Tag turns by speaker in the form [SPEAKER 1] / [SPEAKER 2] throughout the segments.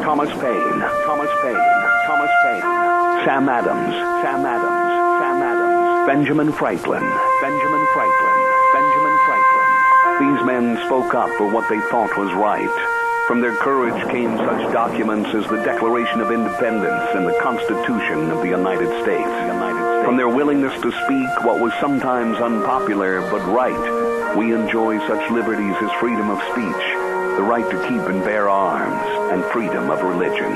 [SPEAKER 1] Thomas Paine, Sam Adams, Benjamin Franklin. These men spoke up for what they thought was right. From their courage came such documents as the Declaration of Independence and the Constitution of the United States. From their willingness to speak what was sometimes unpopular but right, we enjoy such liberties as freedom of speech, the right to keep and bear arms, and freedom of religion.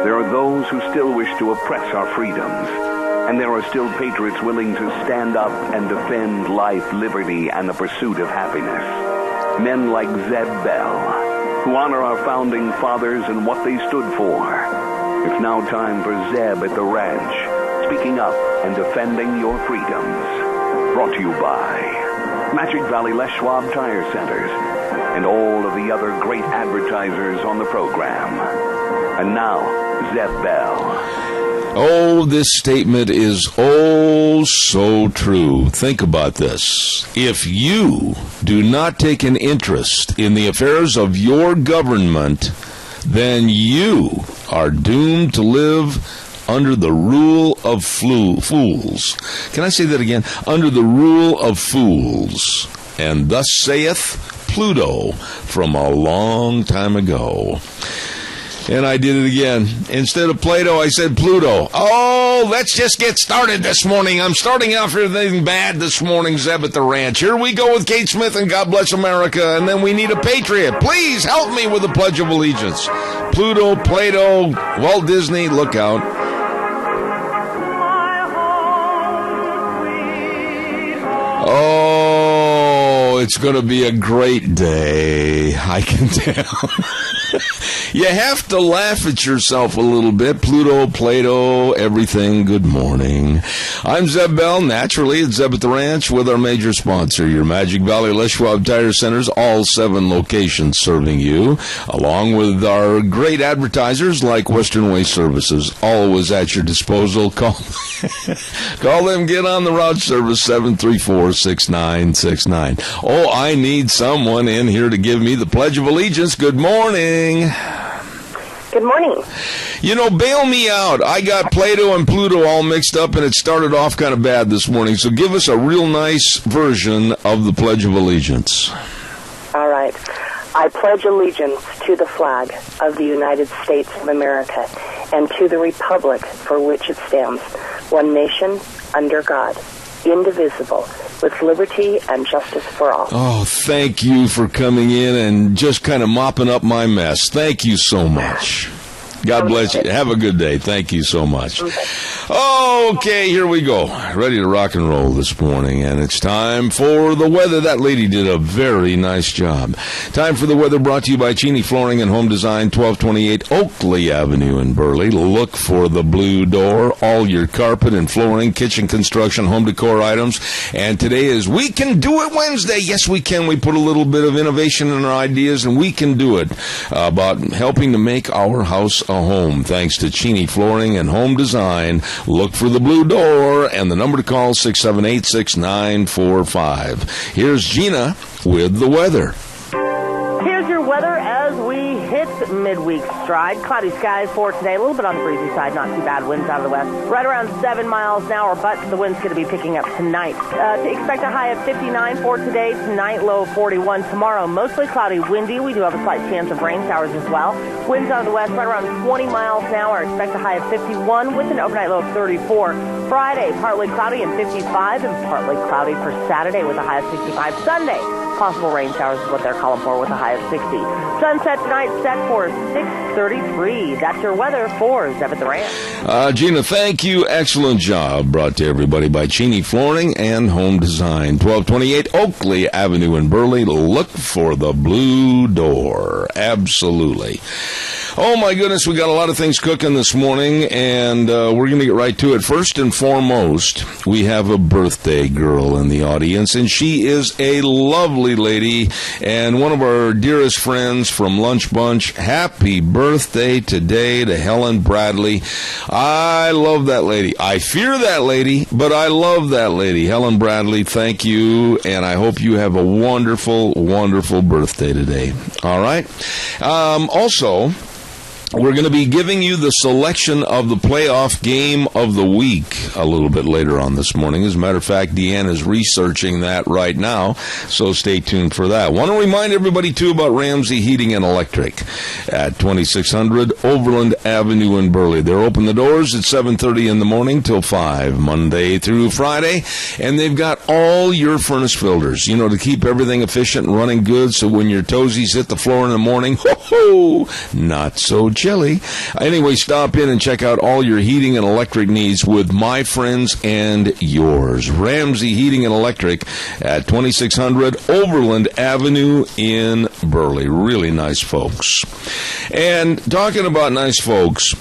[SPEAKER 1] There are those who still wish to oppress our freedoms, and there are still patriots willing to stand up and defend life, liberty, and the pursuit of happiness. Men like Zeb Bell, who honor our founding fathers and what they stood for. It's now time for Zeb at the Ranch, speaking up and defending your freedoms. Brought to you by Magic Valley Les Schwab Tire Centers and all of the other great advertisers on the program. And now, Zeb Bell.
[SPEAKER 2] Oh, this statement is so true. Think about this. If you do not take an interest in the affairs of your government, then you are doomed to live under the rule of fools. Can I say that again? Under the rule of fools. And thus saith Pluto from a long time ago. And I did it again. Instead of Plato, I said Pluto. Oh, let's just get started this morning. I'm starting out for everything bad this morning, Zeb at the Ranch. Here we go with Kate Smith and God Bless America. And then we need a patriot. Please help me with the Pledge of Allegiance. Pluto, Plato, Walt Disney, look out. Oh, it's going to be a great day. I can tell. You have to laugh at yourself a little bit. Pluto, Plato, everything. Good morning. I'm Zeb Bell. Naturally, it's Zeb at the Ranch with our major sponsor, your Magic Valley Les Schwab Tire Centers, all 7 locations serving you, along with our great advertisers like Western Waste Services, always at your disposal. Call them, get on the route service, 734-6969. Oh, I need someone in here to give me the Pledge of Allegiance. Good morning.
[SPEAKER 3] Good morning.
[SPEAKER 2] You know, bail me out. I got Plato and Pluto all mixed up, and it started off kind of bad this morning. So give us a real nice version of the Pledge of Allegiance.
[SPEAKER 3] All right. I pledge allegiance to the flag of the United States of America and to the republic for which it stands, one nation, under God, indivisible, with liberty and justice for all.
[SPEAKER 2] Oh, thank you for coming in and just kind of mopping up my mess. Thank you so much. God bless you. Have a good day. Thank you so much. Okay, here we go. Ready to rock and roll this morning, and it's time for the weather. That lady did a very nice job. Time for the weather, brought to you by Cheney Flooring and Home Design, 1228 Oakley Avenue in Burley. Look for the blue door. All your carpet and flooring, kitchen construction, home decor items. And today is We Can Do It Wednesday. Yes, we can. We put a little bit of innovation in our ideas, and we can do it about helping to make our house a home, thanks to Cheney Flooring and Home Design. Look for the blue door, and the number to call, 678-6945. Here's Gina with the weather.
[SPEAKER 4] Here's your weather as we hit midweek stride. Cloudy skies for today, a little bit on the breezy side, not too bad. Winds out of the west, right around 7 miles an hour, but the wind's going to be picking up tonight. To expect a high of 59 for today, tonight low of 41. Tomorrow, mostly cloudy, windy. We do have a slight chance of rain showers as well. Winds out of the west, right around 20 miles an hour. Expect a high of 51 with an overnight low of 34. Friday, partly cloudy and 55, and partly cloudy for Saturday with a high of 65. Sunday, possible rain showers is what they're calling for with a high of 60. Sunset tonight set for 6:33. That's your weather for Zeb at the Ranch.
[SPEAKER 2] Gina, thank you. Excellent job. Brought to everybody by Cheney Flooring and Home Design, 1228 Oakley Avenue in Burley. Look for the blue door. Absolutely. Oh, my goodness, we got a lot of things cooking this morning, and we're going to get right to it. First and foremost, we have a birthday girl in the audience, and she is a lovely lady and one of our dearest friends from Lunch Bunch. Happy birthday today to Helen Bradley. I love that lady. I fear that lady, but I love that lady. Helen Bradley, thank you, and I hope you have a wonderful, wonderful birthday today. All right? Also, We're going to be giving you the selection of the playoff game of the week a little bit later on this morning. As a matter of fact, Deanne is researching that right now, so stay tuned for that. Want to remind everybody, too, about Ramsey Heating and Electric at 2600 Overland Avenue in Burley. They're open the doors at 7:30 in the morning till 5, Monday through Friday, and they've got all your furnace filters, to keep everything efficient and running good, so when your toesies hit the floor in the morning, ho-ho, not so chilly. Anyway, stop in and check out all your heating and electric needs with my friends and yours. Ramsey Heating and Electric at 2600 Overland Avenue in Burley. Really nice folks. And talking about nice folks,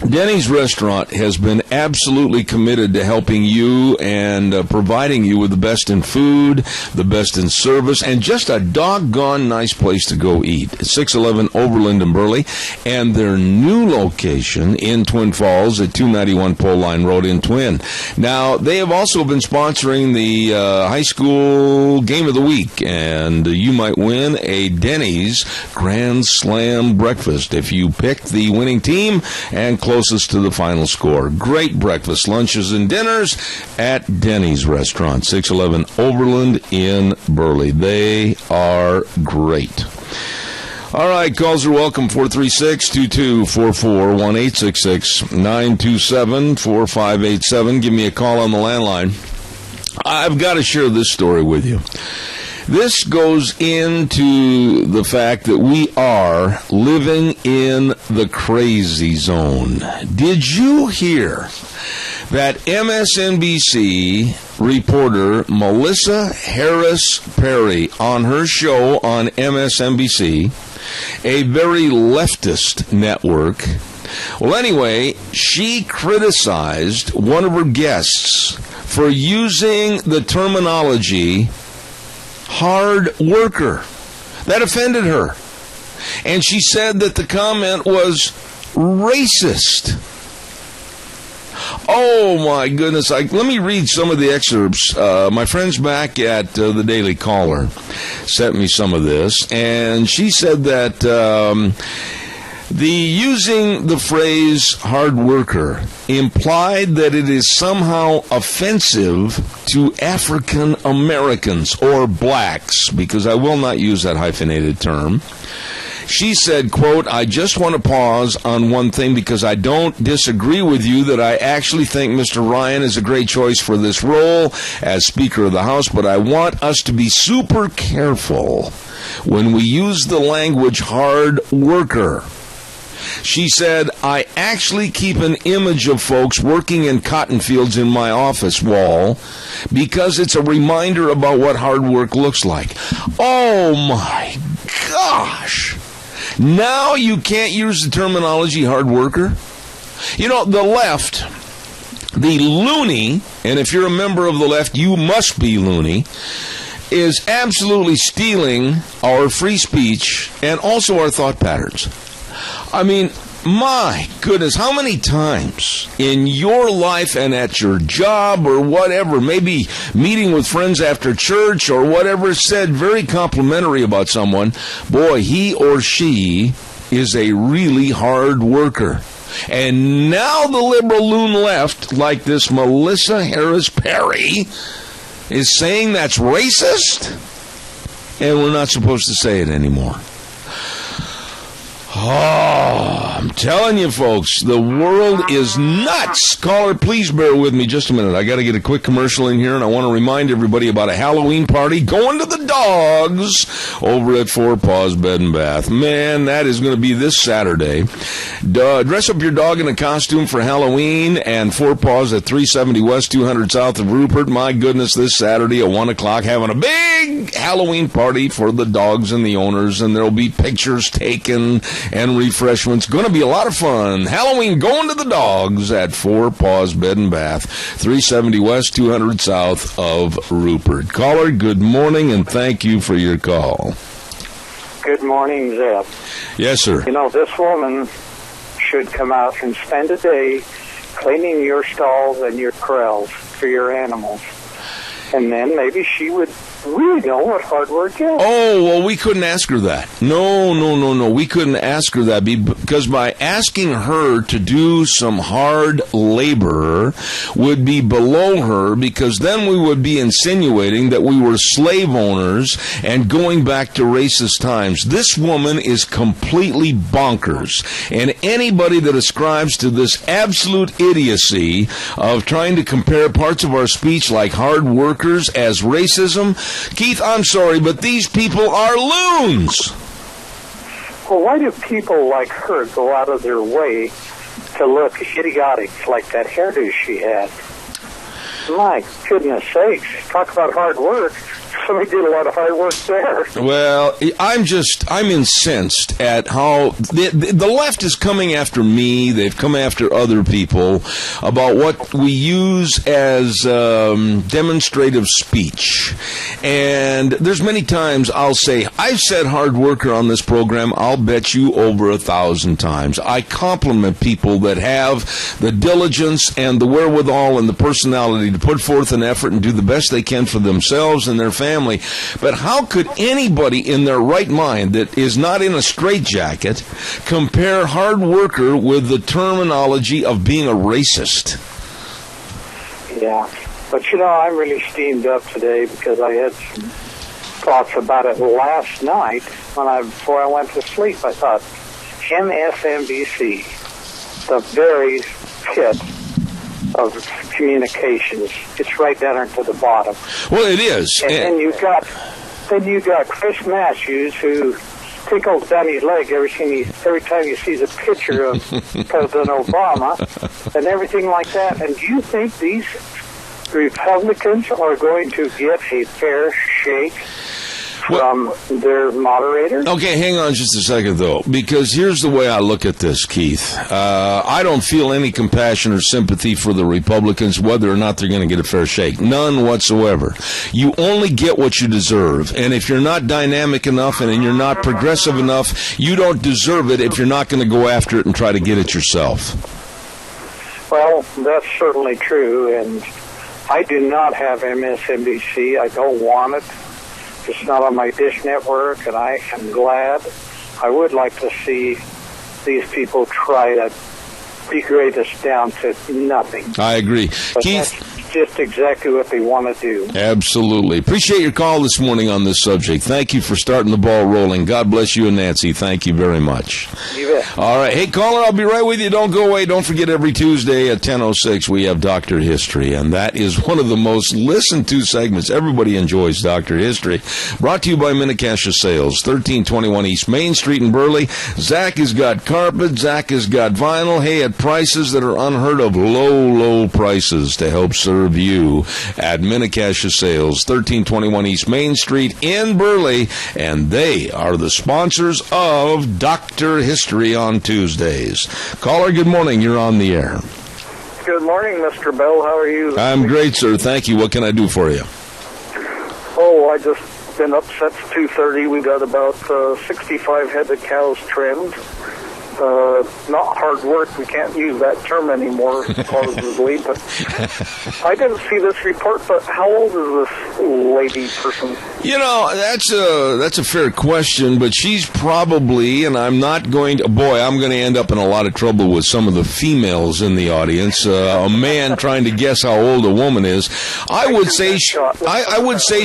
[SPEAKER 2] Denny's Restaurant has been absolutely committed to helping you and providing you with the best in food, the best in service, and just a doggone nice place to go eat. It's 611 Overland in Burley, and their new location in Twin Falls at 291 Pole Line Road in Twin. Now, they have also been sponsoring the high school game of the week, and you might win a Denny's Grand Slam breakfast if you pick the winning team and closest to the final score. Great breakfast, lunches, and dinners at Denny's Restaurant, 611 Overland in Burley. They are great. All right, calls are welcome, 436-2244, 1-866-927-4587. Give me a call on the landline. I've got to share this story with you. This goes into the fact that we are living in the crazy zone. Did you hear that MSNBC reporter Melissa Harris Perry on her show on MSNBC, a very leftist network, well, anyway, she criticized one of her guests for using the terminology hard worker. That offended her. And she said that the comment was racist. Oh, my goodness. Let me read some of the excerpts. My friends back at the Daily Caller sent me some of this. And she said that using the phrase hard worker implied that it is somehow offensive to African Americans or blacks, because I will not use that hyphenated term. She said, quote, I just want to pause on one thing because I don't disagree with you that I actually think Mr. Ryan is a great choice for this role as Speaker of the House, but I want us to be super careful when we use the language hard worker. She said, I actually keep an image of folks working in cotton fields in my office wall because it's a reminder about what hard work looks like. Oh, my gosh. Now you can't use the terminology hard worker? The left, the loony, and if you're a member of the left, you must be loony, is absolutely stealing our free speech and also our thought patterns. I mean, my goodness, how many times in your life and at your job or whatever, maybe meeting with friends after church or whatever, said very complimentary about someone, boy, he or she is a really hard worker. And now the liberal loon left, like this Melissa Harris Perry, is saying that's racist, and we're not supposed to say it anymore. Oh, I'm telling you, folks, the world is nuts. Caller, please bear with me just a minute. I got to get a quick commercial in here, and I want to remind everybody about a Halloween party going to the dogs over at Four Paws Bed and Bath. Man, that is going to be this Saturday. Dress up your dog in a costume for Halloween, and Four Paws at 370 West, 200 South of Rupert. My goodness, this Saturday at 1 o'clock, having a big Halloween party for the dogs and the owners, and there'll be pictures taken and refreshments. Going to be a lot of fun. Halloween going to the dogs at Four Paws Bed and Bath, 370 West, 200 South of Rupert. Caller, good morning, and thank you for your call.
[SPEAKER 5] Good morning, Zeb.
[SPEAKER 2] Yes, sir.
[SPEAKER 5] This woman should come out and spend a day cleaning your stalls and your corrals for your animals. And then maybe she would we know what hard work is.
[SPEAKER 2] Oh, well, we couldn't ask her that. No. We couldn't ask her that because by asking her to do some hard labor would be below her, because then we would be insinuating that we were slave owners and going back to racist times. This woman is completely bonkers. And anybody that ascribes to this absolute idiocy of trying to compare parts of our speech like hard workers as racism, Keith, I'm sorry, but these people are loons.
[SPEAKER 5] Well, why do people like her go out of their way to look idiotic like that hairdo she had? My goodness sakes, talk about hard work. Somebody did a lot of hard work there.
[SPEAKER 2] Well, I'm incensed at how the left is coming after me. They've come after other people about what we use as demonstrative speech. And there's many times I'll say, I've said hard worker on this program, I'll bet you over 1,000 times. I compliment people that have the diligence and the wherewithal and the personality to put forth an effort and do the best they can for themselves and their family. But how could anybody in their right mind that is not in a straitjacket compare hard worker with the terminology of being a racist?
[SPEAKER 5] Yeah, but I'm really steamed up today because I had some thoughts about it last night before I went to sleep. I thought, MSNBC, the very pit of communications. It's right down to the bottom.
[SPEAKER 2] Well, it is.
[SPEAKER 5] And then you got Chris Matthews, who tickles Danny's leg every time he sees a picture of President Obama and everything like that. And do you think these Republicans are going to get a fair shake from their moderators?
[SPEAKER 2] Okay, hang on just a second, though, because here's the way I look at this, Keith. I don't feel any compassion or sympathy for the Republicans, whether or not they're going to get a fair shake. None whatsoever. You only get what you deserve, and if you're not dynamic enough and you're not progressive enough, you don't deserve it if you're not going to go after it and try to get it yourself.
[SPEAKER 5] Well, that's certainly true, and I do not have MSNBC. I don't want it. It's not on my Dish network, and I am glad. I would like to see these people try to degrade us down to nothing.
[SPEAKER 2] I agree.
[SPEAKER 5] But
[SPEAKER 2] Keith,
[SPEAKER 5] that's just exactly what they want to do.
[SPEAKER 2] Absolutely. Appreciate your call this morning on this subject. Thank you for starting the ball rolling. God bless you and Nancy. Thank you very much.
[SPEAKER 5] You bet.
[SPEAKER 2] All right. Hey, caller, I'll be right with you. Don't go away. Don't forget, every Tuesday at 10:06, we have Dr. History, and that is one of the most listened to segments. Everybody enjoys Dr. History. Brought to you by Minnecasia Sales, 1321 East Main Street in Burley. Zach has got carpet. Zach has got vinyl. Hey, at prices that are unheard of, low prices to help serve you at Minnecasia Sales, 1321 East Main Street in Burley, and they are the sponsors of Dr. History on Tuesdays. Caller, good morning. You're on the air.
[SPEAKER 5] Good morning, Mr. Bell. How are you?
[SPEAKER 2] I'm great, sir. Thank you. What can I do for you?
[SPEAKER 5] Oh, I just been up since 2:30. We got about 65 head of cows trimmed. Not hard work. We can't use that term anymore, supposedly. But I didn't see this report. But how old is this lady person?
[SPEAKER 2] That's a fair question. But she's probably, and I'm not going to. Boy, I'm going to end up in a lot of trouble with some of the females in the audience. A man trying to guess how old a woman is. I would say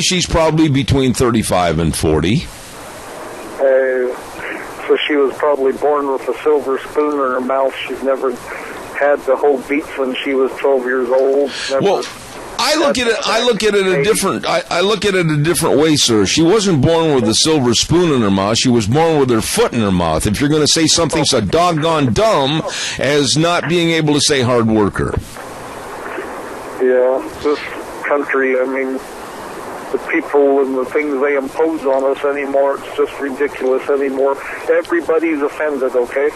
[SPEAKER 2] she's probably between 35 and 40.
[SPEAKER 5] So she was probably born with a silver spoon in her mouth. She's never had the whole beats when she was 12 years old.
[SPEAKER 2] Well, I look at it a different way, sir. She wasn't born with a silver spoon in her mouth. She was born with her foot in her mouth. If you're going to say something so doggone dumb as not being able to say hard worker.
[SPEAKER 5] Yeah, this country, I mean, the people and the things they impose on us anymore, it's just ridiculous anymore. Everybody's offended, okay?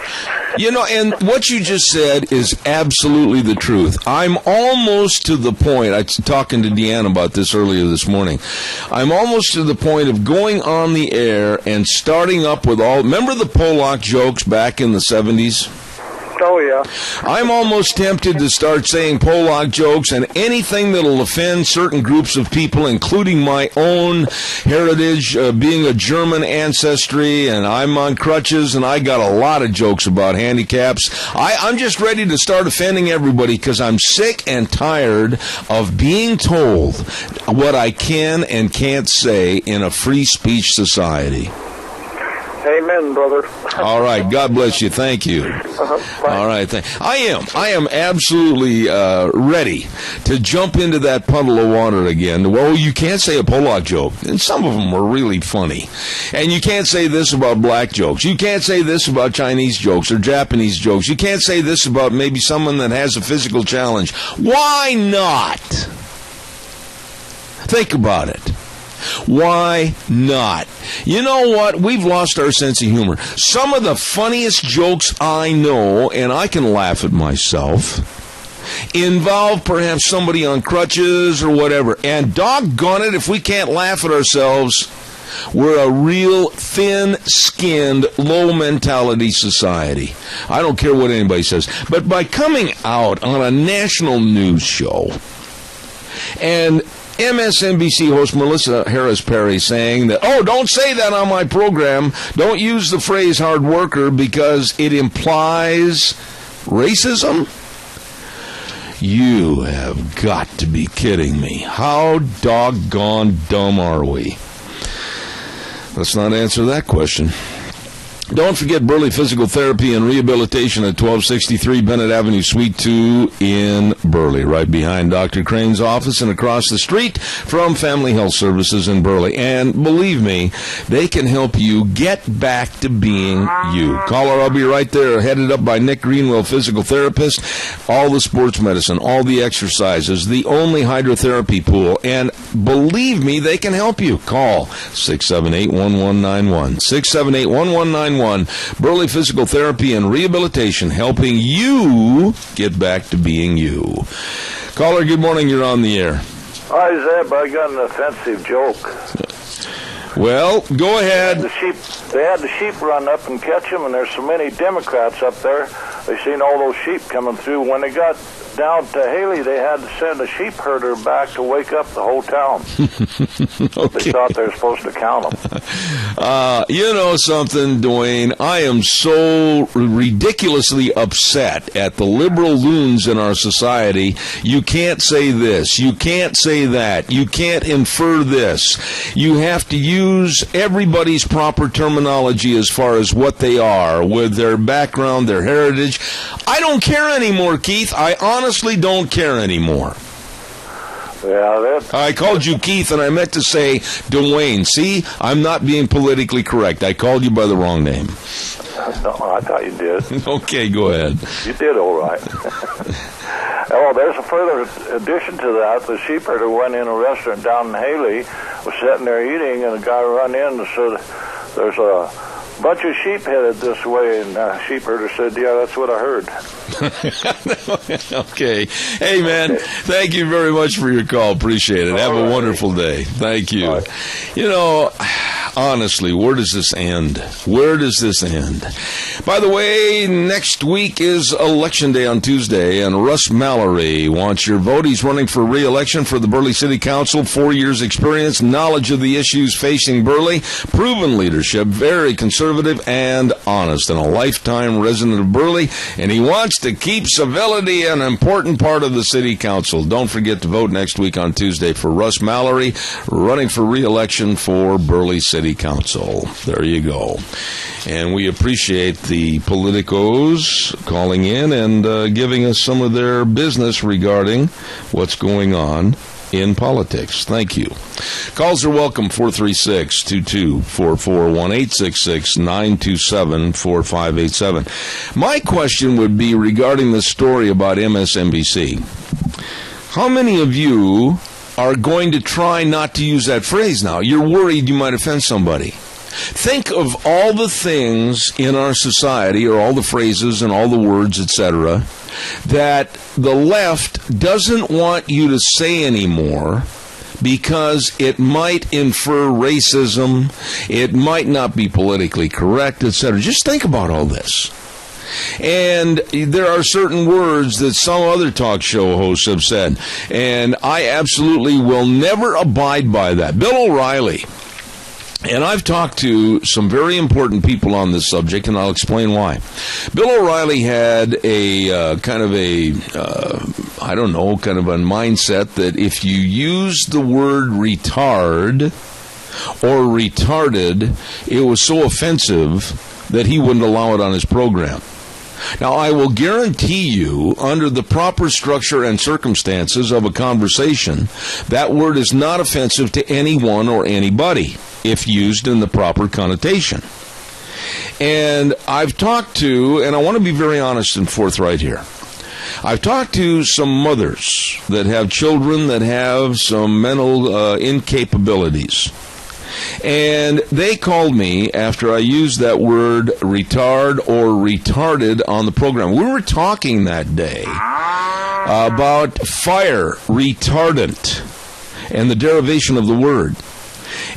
[SPEAKER 2] And what you just said is absolutely the truth. I'm almost to the point, I was talking to Deanne about this earlier this morning, I'm almost to the point of going on the air and starting up with remember the Pollock jokes back in the 70s?
[SPEAKER 5] Oh, yeah.
[SPEAKER 2] I'm almost tempted to start saying Polak jokes and anything that'll offend certain groups of people, including my own heritage, being a German ancestry, and I'm on crutches, and I got a lot of jokes about handicaps. I'm just ready to start offending everybody because I'm sick and tired of being told what I can and can't say in a free speech society.
[SPEAKER 5] Amen, brother.
[SPEAKER 2] All right. God bless you. Thank you. All right. I am absolutely ready to jump into that puddle of water again. Well, you can't say a Polak joke, and some of them were really funny. And you can't say this about black jokes. You can't say this about Chinese jokes or Japanese jokes. You can't say this about maybe someone that has a physical challenge. Why not? Think about it. Why not? You know what? We've lost our sense of humor. Some of the funniest jokes I know, and I can laugh at myself, involve perhaps somebody on crutches or whatever. And doggone it, if we can't laugh at ourselves, we're a real thin-skinned, low-mentality society. I don't care what anybody says. But by coming out on a national news show and MSNBC host Melissa Harris Perry saying that, oh, don't say that on my program. Don't use the phrase hard worker because it implies racism. You have got to be kidding me. How doggone dumb are we? Let's not answer that question. Don't forget Burley Physical Therapy and Rehabilitation at 1263 Bennett Avenue, Suite 2 in Burley, right behind Dr. Crane's office and across the street from Family Health Services in Burley. And believe me, they can help you get back to being you. Caller, I'll be right there, headed up by Nick Greenwell, physical therapist, all the sports medicine, all the exercises, the only hydrotherapy pool. And believe me, they can help you. Call 678-1191. 678-1191. Burley Physical Therapy and Rehabilitation, helping you get back to being you. Caller, good morning. You're on the air.
[SPEAKER 6] Hi, Zeb. I got an offensive joke.
[SPEAKER 2] Well, go ahead.
[SPEAKER 6] They had the sheep run up and catch them, and there's so many Democrats up there. They seen all those sheep coming through. When they got down to Haley, they had to send a sheep herder back to wake up the whole town.
[SPEAKER 2] Okay.
[SPEAKER 6] They thought they were supposed to count them.
[SPEAKER 2] You know something, Dwayne? I am so ridiculously upset at the liberal loons in our society. You can't say this. You can't say that. You can't infer this. You have to use everybody's proper terminology as far as what they are, with their background, their heritage. I don't care anymore, Keith. I honestly don't care anymore.
[SPEAKER 6] Yeah,
[SPEAKER 2] I called you Keith, and I meant to say Dwayne. See, I'm not being politically correct. I called you by the wrong name.
[SPEAKER 6] No, I thought you did.
[SPEAKER 2] Okay, go ahead.
[SPEAKER 6] You did all right. Oh, there's a further addition to that. The sheep herder went in a restaurant down in Haley, was sitting there eating, and a guy run in and said, there's a bunch of sheep headed this way, and the sheep herder said, yeah, that's what I heard.
[SPEAKER 2] Okay. Hey, man, thank you very much for your call. Appreciate it. Have a wonderful day. Thank you. Right. You know, honestly, where does this end? Where does this end? By the way, next week is Election Day on Tuesday, and Russ Mallory wants your vote. He's running for re-election for the Burley City Council. 4 years experience, knowledge of the issues facing Burley, proven leadership, very conservative and honest, and a lifetime resident of Burley, and he wants to keep civility an important part of the City Council. Don't forget to vote next week on Tuesday for Russ Mallory, running for re-election for Burley City Council. There you go. And we appreciate the politicos calling in and giving us some of their business regarding what's going on in politics. Thank you. Calls are welcome, 436-2244, 1-866-927-4587. My question would be regarding the story about MSNBC. How many of you are going to try not to use that phrase now? You're worried you might offend somebody. Think of all the things in our society, or all the phrases and all the words, etc., that the left doesn't want you to say anymore because it might infer racism, it might not be politically correct, etc. Just think about all this. And there are certain words that some other talk show hosts have said, and I absolutely will never abide by that. Bill O'Reilly, and I've talked to some very important people on this subject, and I'll explain why. Bill O'Reilly had a kind of a mindset that if you use the word retard or retarded, it was so offensive that he wouldn't allow it on his program. Now, I will guarantee you, under the proper structure and circumstances of a conversation, that word is not offensive to anyone or anybody if used in the proper connotation. And I've talked to, and I want to be very honest and forthright here, I've talked to some mothers that have children that have some mental incapabilities. And they called me after I used that word retard or retarded on the program. We were talking that day about fire retardant and the derivation of the word.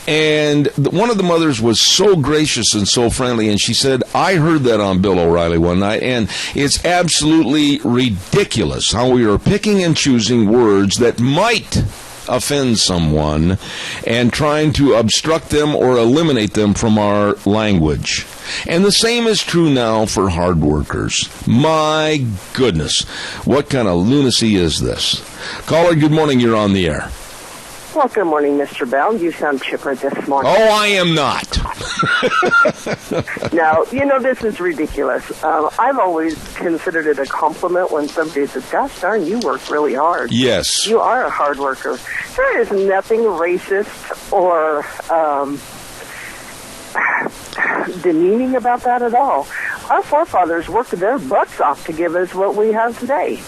[SPEAKER 2] And one of the mothers was so gracious and so friendly, and she said, I heard that on Bill O'Reilly one night, and it's absolutely ridiculous how we are picking and choosing words that might offend someone and trying to obstruct them or eliminate them from our language. And the same is true now for hard workers. My goodness, what kind of lunacy is this? Caller, good morning, you're on the air.
[SPEAKER 3] Well, good morning, Mr. Bell. You sound chipper this morning.
[SPEAKER 2] Oh, I am not.
[SPEAKER 3] No, this is ridiculous. I've always considered it a compliment when somebody says, gosh darn, you work really hard.
[SPEAKER 2] Yes.
[SPEAKER 3] You are a hard worker. There is nothing racist or demeaning about that at all. Our forefathers worked their butts off to give us what we have today.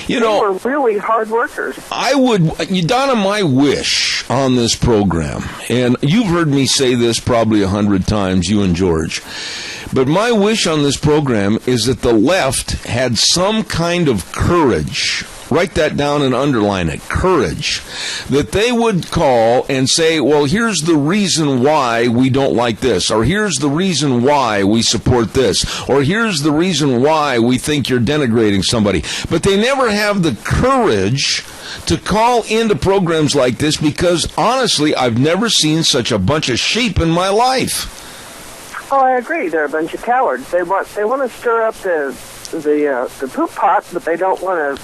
[SPEAKER 3] They were really hard workers.
[SPEAKER 2] Donna, my wish on this program, and you've heard me say this probably 100 times, you and George, but my wish on this program is that the left had some kind of courage. Write that down and underline it. Courage. That they would call and say, well, here's the reason why we don't like this, or here's the reason why we support this, or here's the reason why we think you're denigrating somebody. But they never have the courage to call into programs like this because, honestly, I've never seen such a bunch of sheep in my life.
[SPEAKER 3] Oh, I agree. They're a bunch of cowards. They want to stir up the poop pot, but they don't want to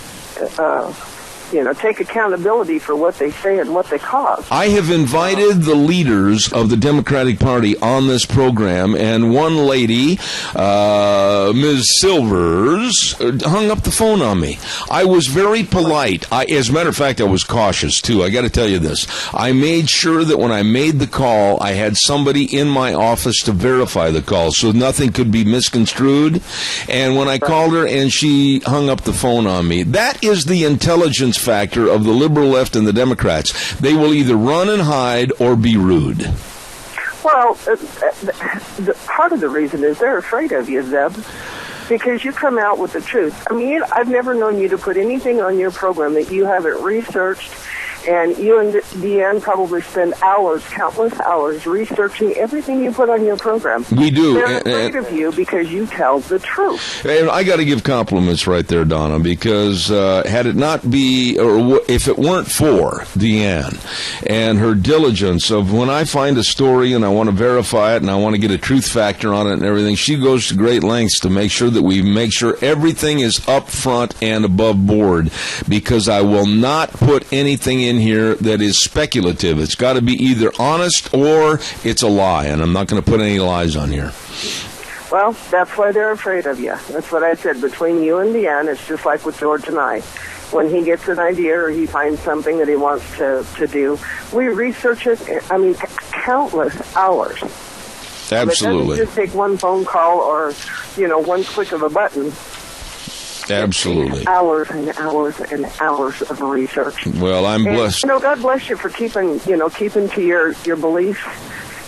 [SPEAKER 3] take accountability for what they say and what they cause. I have invited
[SPEAKER 2] the leaders of the Democratic Party on this program, and one lady, Ms. Silvers, hung up the phone on me. I was very polite. As a matter of fact, I was cautious, too. I got to tell you this. I made sure that when I made the call, I had somebody in my office to verify the call so nothing could be misconstrued. And when I called her and she hung up the phone on me, that is the intelligence factor of the liberal left and the Democrats. They will either run and hide or be rude.
[SPEAKER 3] Well, part of the reason is they're afraid of you, Zeb, because you come out with the truth. I mean, I've never known you to put anything on your program that you haven't researched, and you and Deanne probably spend hours, countless hours, researching everything you put on your program.
[SPEAKER 2] We do.
[SPEAKER 3] They're afraid of you because you tell the truth.
[SPEAKER 2] And I got to give compliments right there, Donna, because had it not be, or if it weren't for Deanne and her diligence of when I find a story and I want to verify it and I want to get a truth factor on it and everything, she goes to great lengths to make sure that we make sure everything is up front and above board, because I will not put anything in here that is speculative. It's got to be either honest or it's a lie, and I'm not going to put any lies on here.
[SPEAKER 3] Well, that's why they're afraid of you. That's what I said. Between you and Deanne, it's just like with George and I. When he gets an idea or he finds something that he wants to do, we research it, countless hours.
[SPEAKER 2] Absolutely.
[SPEAKER 3] It doesn't just take one phone call or, one click of a button.
[SPEAKER 2] Absolutely.
[SPEAKER 3] Hours and hours and hours of research.
[SPEAKER 2] Well, I'm blessed.
[SPEAKER 3] God bless you for keeping to your beliefs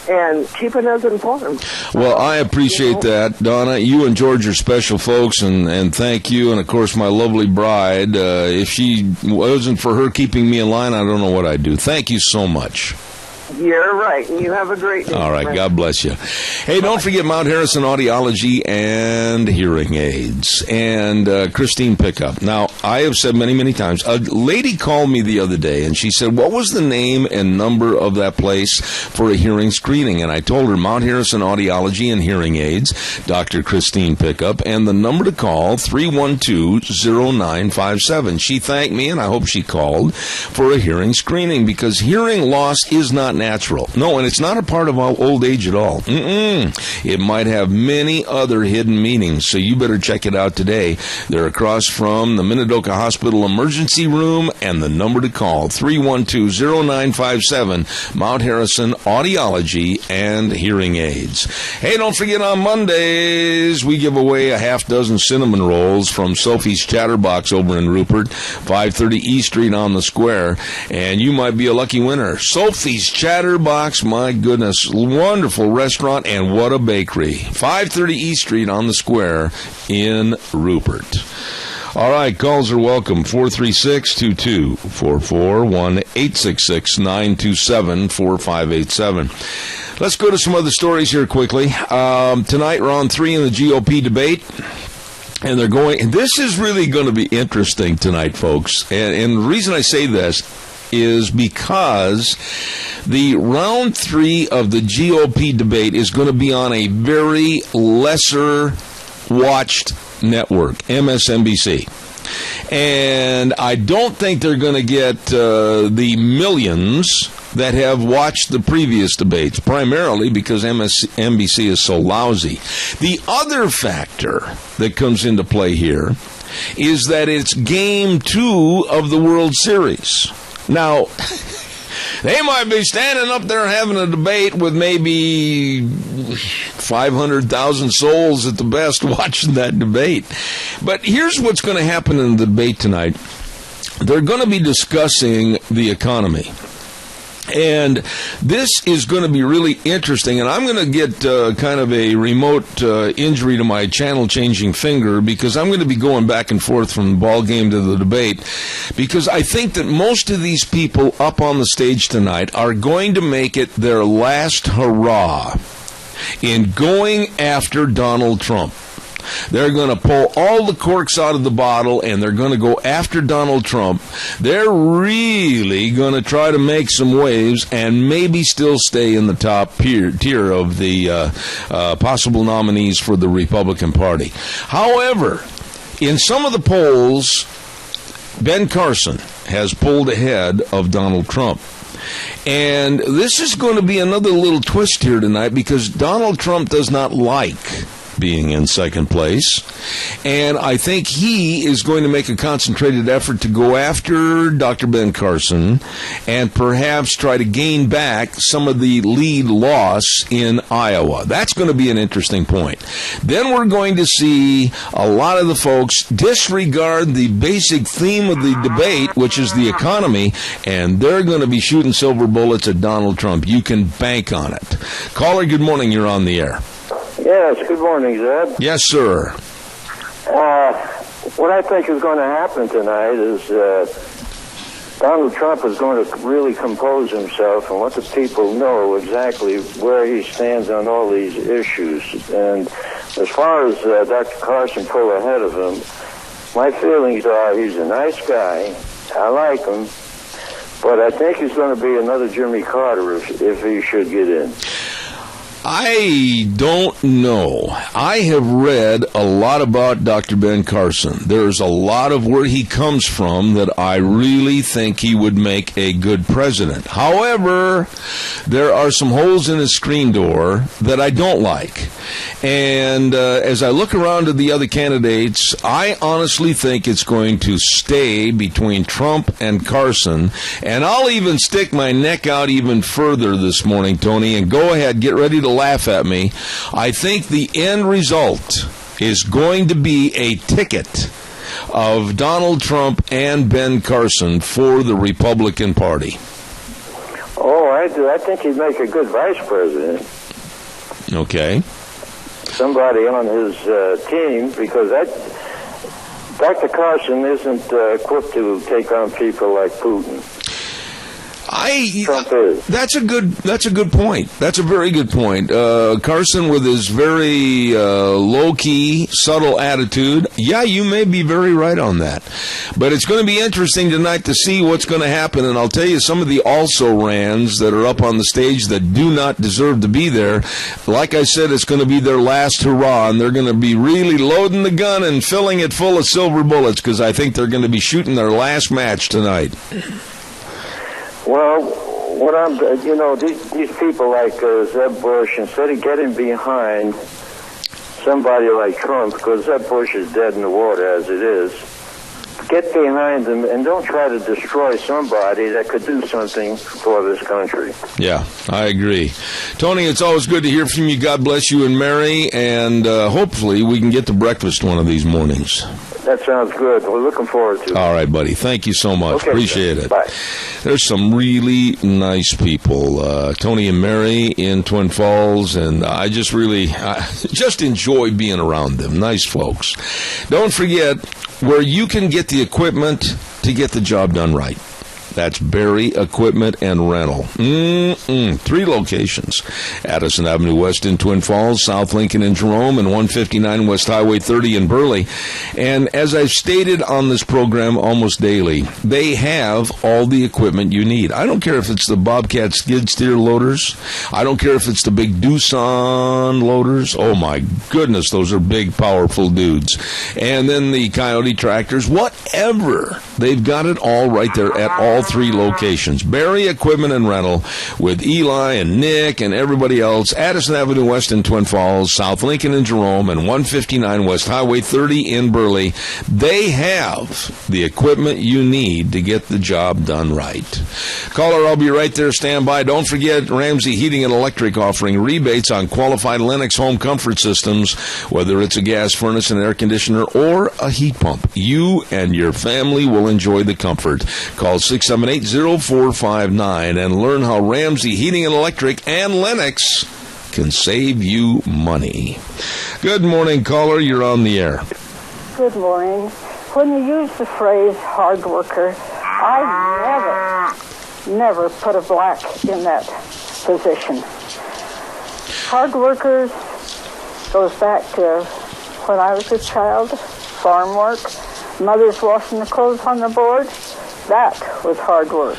[SPEAKER 3] and keeping us informed.
[SPEAKER 2] Well, I appreciate that, Donna. You and George are special folks, and thank you. And, of course, my lovely bride. If she wasn't for her keeping me in line, I don't know what I'd do. Thank you so much.
[SPEAKER 7] You're right. You have a great day.
[SPEAKER 2] All right. God bless you. Hey, don't forget Mount Harrison Audiology and Hearing Aids and Christine Pickup. Now, I have said many, many times, a lady called me the other day, and she said, what was the name and number of that place for a hearing screening? And I told her Mount Harrison Audiology and Hearing Aids, Dr. Christine Pickup, and the number to call, 312-0957. She thanked me, and I hope she called for a hearing screening, because hearing loss is not natural. No, and it's not a part of old age at all. It might have many other hidden meanings, so you better check it out today. They're across from the Minidoka Hospital Emergency Room, and the number to call, 312-0957, Mount Harrison Audiology and Hearing Aids. Hey, don't forget on Mondays, we give away a half dozen cinnamon rolls from Sophie's Chatterbox over in Rupert, 530 E Street on the Square, and you might be a lucky winner. Sophie's Chatterbox, my goodness, wonderful restaurant, and what a bakery. 530 E Street on the Square in Rupert. All right, calls are welcome. 436-2244, 1-866-927-4587. Let's go to some other stories here quickly. Tonight, round 3 in the GOP debate. And they're going, this is really going to be interesting tonight, folks. And the reason I say this is because the round 3 of the GOP debate is going to be on a very lesser watched network, MSNBC. And I don't think they're going to get the millions that have watched the previous debates, primarily because MSNBC is so lousy. The other factor that comes into play here is that it's game 2 of the World Series. Now, they might be standing up there having a debate with maybe 500,000 souls at the best watching that debate. But here's what's going to happen in the debate tonight. They're going to be discussing the economy. And this is going to be really interesting, and I'm going to get kind of a remote injury to my channel-changing finger, because I'm going to be going back and forth from the ball game to the debate, because I think that most of these people up on the stage tonight are going to make it their last hurrah in going after Donald Trump. They're going to pull all the corks out of the bottle, and they're going to go after Donald Trump. They're really going to try to make some waves and maybe still stay in the top tier of the possible nominees for the Republican Party. However, in some of the polls, Ben Carson has pulled ahead of Donald Trump. And this is going to be another little twist here tonight, because Donald Trump does not like being in second place, and I think he is going to make a concentrated effort to go after Dr. Ben Carson and perhaps try to gain back some of the lead loss in Iowa. That's going to be an interesting point. Then we're going to see a lot of the folks disregard the basic theme of the debate, which is the economy, and they're going to be shooting silver bullets at Donald Trump. You can bank on it. Caller, good morning. You're on the air.
[SPEAKER 5] Yes, good morning, Zed.
[SPEAKER 2] Yes, sir.
[SPEAKER 5] What I think is going to happen tonight is Donald Trump is going to really compose himself and let the people know exactly where he stands on all these issues. And as far as Dr. Carson pull ahead of him, my feelings are he's a nice guy. I like him. But I think he's going to be another Jimmy Carter if he should get in.
[SPEAKER 2] I don't know. I have read a lot about Dr. Ben Carson. There's a lot of where he comes from that I really think he would make a good president. However, there are some holes in his screen door that I don't like. And as I look around at the other candidates, I honestly think it's going to stay between Trump and Carson. And I'll even stick my neck out even further this morning, Tony, and go ahead, get ready to laugh at me. I think the end result is going to be a ticket of Donald Trump and Ben Carson for the Republican Party.
[SPEAKER 5] Oh, I do. I think he'd make a good vice president.
[SPEAKER 2] Okay.
[SPEAKER 5] Somebody on his team, because Dr. Carson isn't equipped to take on people like Putin.
[SPEAKER 6] Trump is.
[SPEAKER 2] That's a good point. That's a very good point. Carson, with his very low-key, subtle attitude, yeah, you may be very right on that. But it's going to be interesting tonight to see what's going to happen, and I'll tell you some of the also-rans that are up on the stage that do not deserve to be there. Like I said, it's going to be their last hurrah, and they're going to be really loading the gun and filling it full of silver bullets, because I think they're going to be shooting their last match tonight.
[SPEAKER 8] Well, these people like Zeb Bush, instead of getting behind somebody like Trump, because Zeb Bush is dead in the water as it is, get behind them and don't try to destroy somebody that could do something for this country.
[SPEAKER 2] Yeah, I agree. Tony, it's always good to hear from you. God bless you and Mary, and hopefully we can get to breakfast one of these mornings.
[SPEAKER 8] That sounds good. We're looking forward to it.
[SPEAKER 2] All right, buddy. Thank you so much.
[SPEAKER 8] Okay,
[SPEAKER 2] appreciate it.
[SPEAKER 8] Bye.
[SPEAKER 2] There's some really nice people, Tony and Mary in Twin Falls, and I just enjoy being around them. Nice folks. Don't forget where you can get the equipment to get the job done right. That's Berry Equipment and Rental. 3 locations. Addison Avenue West in Twin Falls, South Lincoln in Jerome, and 159 West Highway 30 in Burley. And as I've stated on this program almost daily, they have all the equipment you need. I don't care if it's the Bobcat skid steer loaders. I don't care if it's the big Doosan loaders. Oh my goodness, those are big, powerful dudes. And then the Coyote tractors, whatever. They've got it all right there at all 3 locations. Berry Equipment and Rental with Eli and Nick and everybody else. Addison Avenue West in Twin Falls, South Lincoln in Jerome, and 159 West Highway 30 in Burley. They have the equipment you need to get the job done right. Caller, I'll be right there. Stand by. Don't forget Ramsey Heating and Electric offering rebates on qualified Lennox home comfort systems, whether it's a gas furnace, an air conditioner, or a heat pump. You and your family will enjoy the comfort. Call 678-0459 and learn how Ramsey Heating and Electric and Lennox can save you money. Good morning, caller. You're on the air.
[SPEAKER 9] Good morning. When you use the phrase hard worker, I never put a black in that position. Hard workers goes back to when I was a child, farm work, mothers washing the clothes on the board. That was hard work.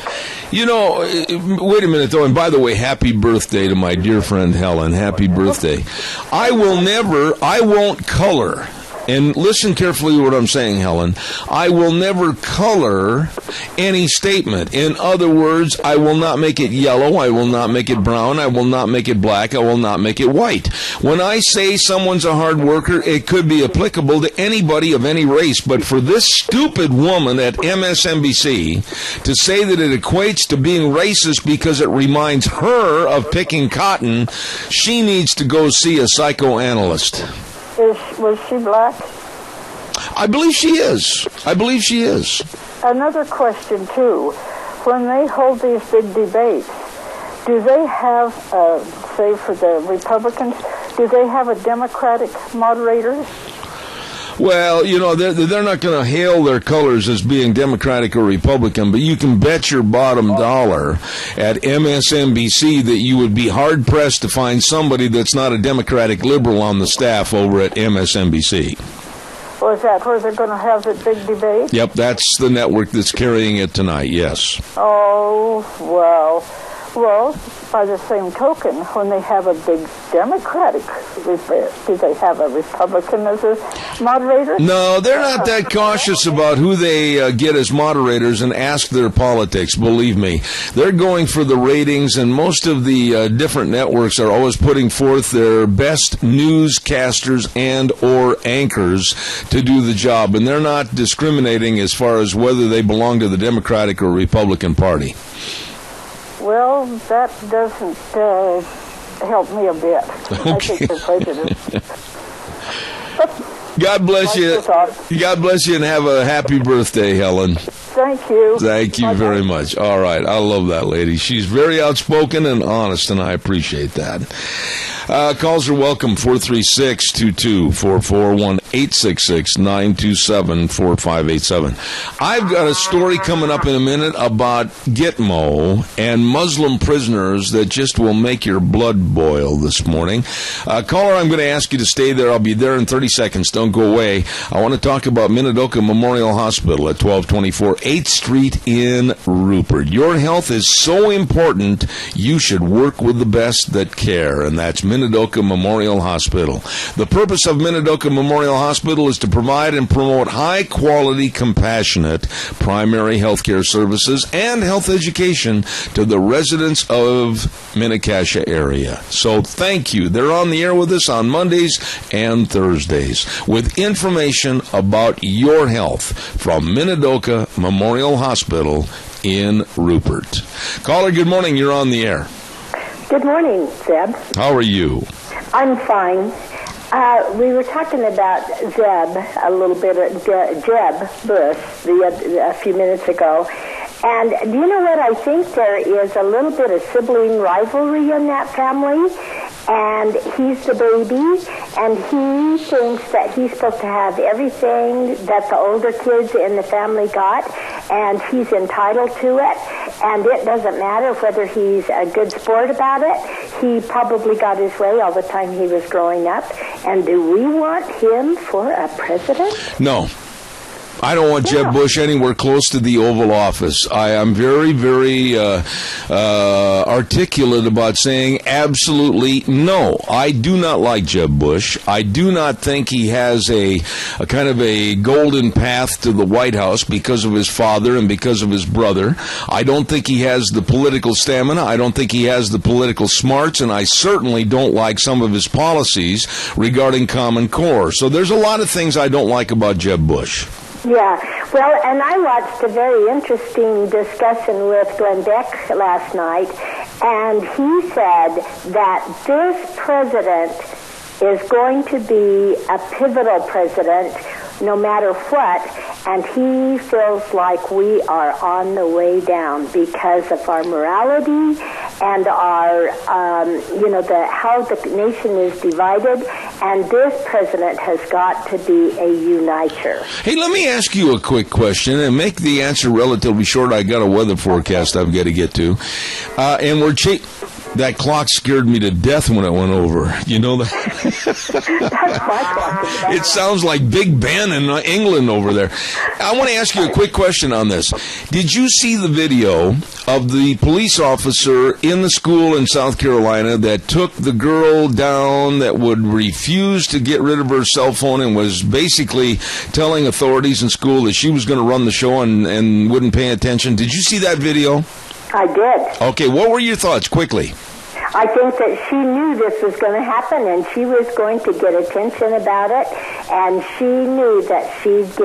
[SPEAKER 2] You know, wait a minute, though, and by the way, happy birthday to my dear friend Helen. Happy birthday. I won't color. And listen carefully to what I'm saying, Helen. I will never color any statement. In other words, I will not make it yellow. I will not make it brown. I will not make it black. I will not make it white. When I say someone's a hard worker, it could be applicable to anybody of any race. But for this stupid woman at MSNBC to say that it equates to being racist because it reminds her of picking cotton, she needs to go see a psychoanalyst.
[SPEAKER 9] Was she black?
[SPEAKER 2] I believe she is.
[SPEAKER 9] Another question, too. When they hold these big debates, do they have, say for the Republicans, do they have a Democratic moderator?
[SPEAKER 2] Well, you know, they're not going to hail their colors as being Democratic or Republican, but you can bet your bottom dollar at MSNBC that you would be hard-pressed to find somebody that's not a Democratic liberal on the staff over at MSNBC.
[SPEAKER 9] Well, is that where they're going to have the big debate?
[SPEAKER 2] Yep, that's the network that's carrying it tonight, yes.
[SPEAKER 9] Oh, well, by the same token, when they have a big Democratic, do they have a Republican as a moderator?
[SPEAKER 2] No, they're not that cautious about who they get as moderators and ask their politics, believe me. They're going for the ratings, and most of the different networks are always putting forth their best newscasters and or anchors to do the job, and they're not discriminating as far as whether they belong to the Democratic or Republican Party.
[SPEAKER 9] Well, that doesn't help me a bit.
[SPEAKER 2] Okay.
[SPEAKER 9] I think they're prejudiced.
[SPEAKER 2] God bless you. God bless you, and have a happy birthday, Helen.
[SPEAKER 9] Thank you.
[SPEAKER 2] Thank you very much. All right. I love that lady. She's very outspoken and honest, and I appreciate that. Calls are welcome, 436-2244, 866-927-4587. I've got a story coming up in a minute about Gitmo and Muslim prisoners that just will make your blood boil this morning. Caller, I'm going to ask you to stay there. I'll be there in 30 seconds. Don't go away. I want to talk about Minidoka Memorial Hospital at 1224 8th Street in Rupert. Your health is so important, you should work with the best that care, and that's Minidoka Memorial Hospital. The purpose of Minidoka Memorial Hospital is to provide and promote high-quality, compassionate primary health care services and health education to the residents of Mini-Cassia area. So thank you. They're on the air with us on Mondays and Thursdays with information about your health from Minidoka Memorial Hospital in Rupert. Caller, good morning. You're on the air.
[SPEAKER 10] Good morning, Zeb.
[SPEAKER 2] How are you?
[SPEAKER 10] I'm fine. We were talking about Zeb a little bit, Jeb Bush, a few minutes ago. And do you know what? I think there is a little bit of sibling rivalry in that family. And he's the baby, and he thinks that he's supposed to have everything that the older kids in the family got, and he's entitled to it. And it doesn't matter whether he's a good sport about it. He probably got his way all the time he was growing up. And do we want him for a president?
[SPEAKER 2] No. I don't want Jeb Bush anywhere close to the Oval Office. I am very, very articulate about saying absolutely no. I do not like Jeb Bush. I do not think he has a kind of a golden path to the White House because of his father and because of his brother. I don't think he has the political stamina. I don't think he has the political smarts, and I certainly don't like some of his policies regarding Common Core. So there's a lot of things I don't like about Jeb Bush.
[SPEAKER 10] Yeah, well, and I watched a very interesting discussion with Glenn Beck last night, and he said that this president is going to be a pivotal president no matter what, and he feels like we are on the way down because of our morality and our, how the nation is divided, and this president has got to be a uniter.
[SPEAKER 2] Hey, let me ask you a quick question and make the answer relatively short. I got a weather forecast I've got to get to. And we're that clock scared me to death when it went over. You know that?
[SPEAKER 10] That's my clock.
[SPEAKER 2] It sounds like Big Ben in England over there. I want to ask you a quick question on this. Did you see the video of the police officer in the school in South Carolina that took the girl down that would refuse to get rid of her cell phone and was basically telling authorities in school that she was going to run the show and wouldn't pay attention? Did you see that video?
[SPEAKER 10] I did.
[SPEAKER 2] Okay, what were your thoughts, quickly?
[SPEAKER 10] I think that she knew this was going to happen, and she was going to get attention about it, and she knew that she'd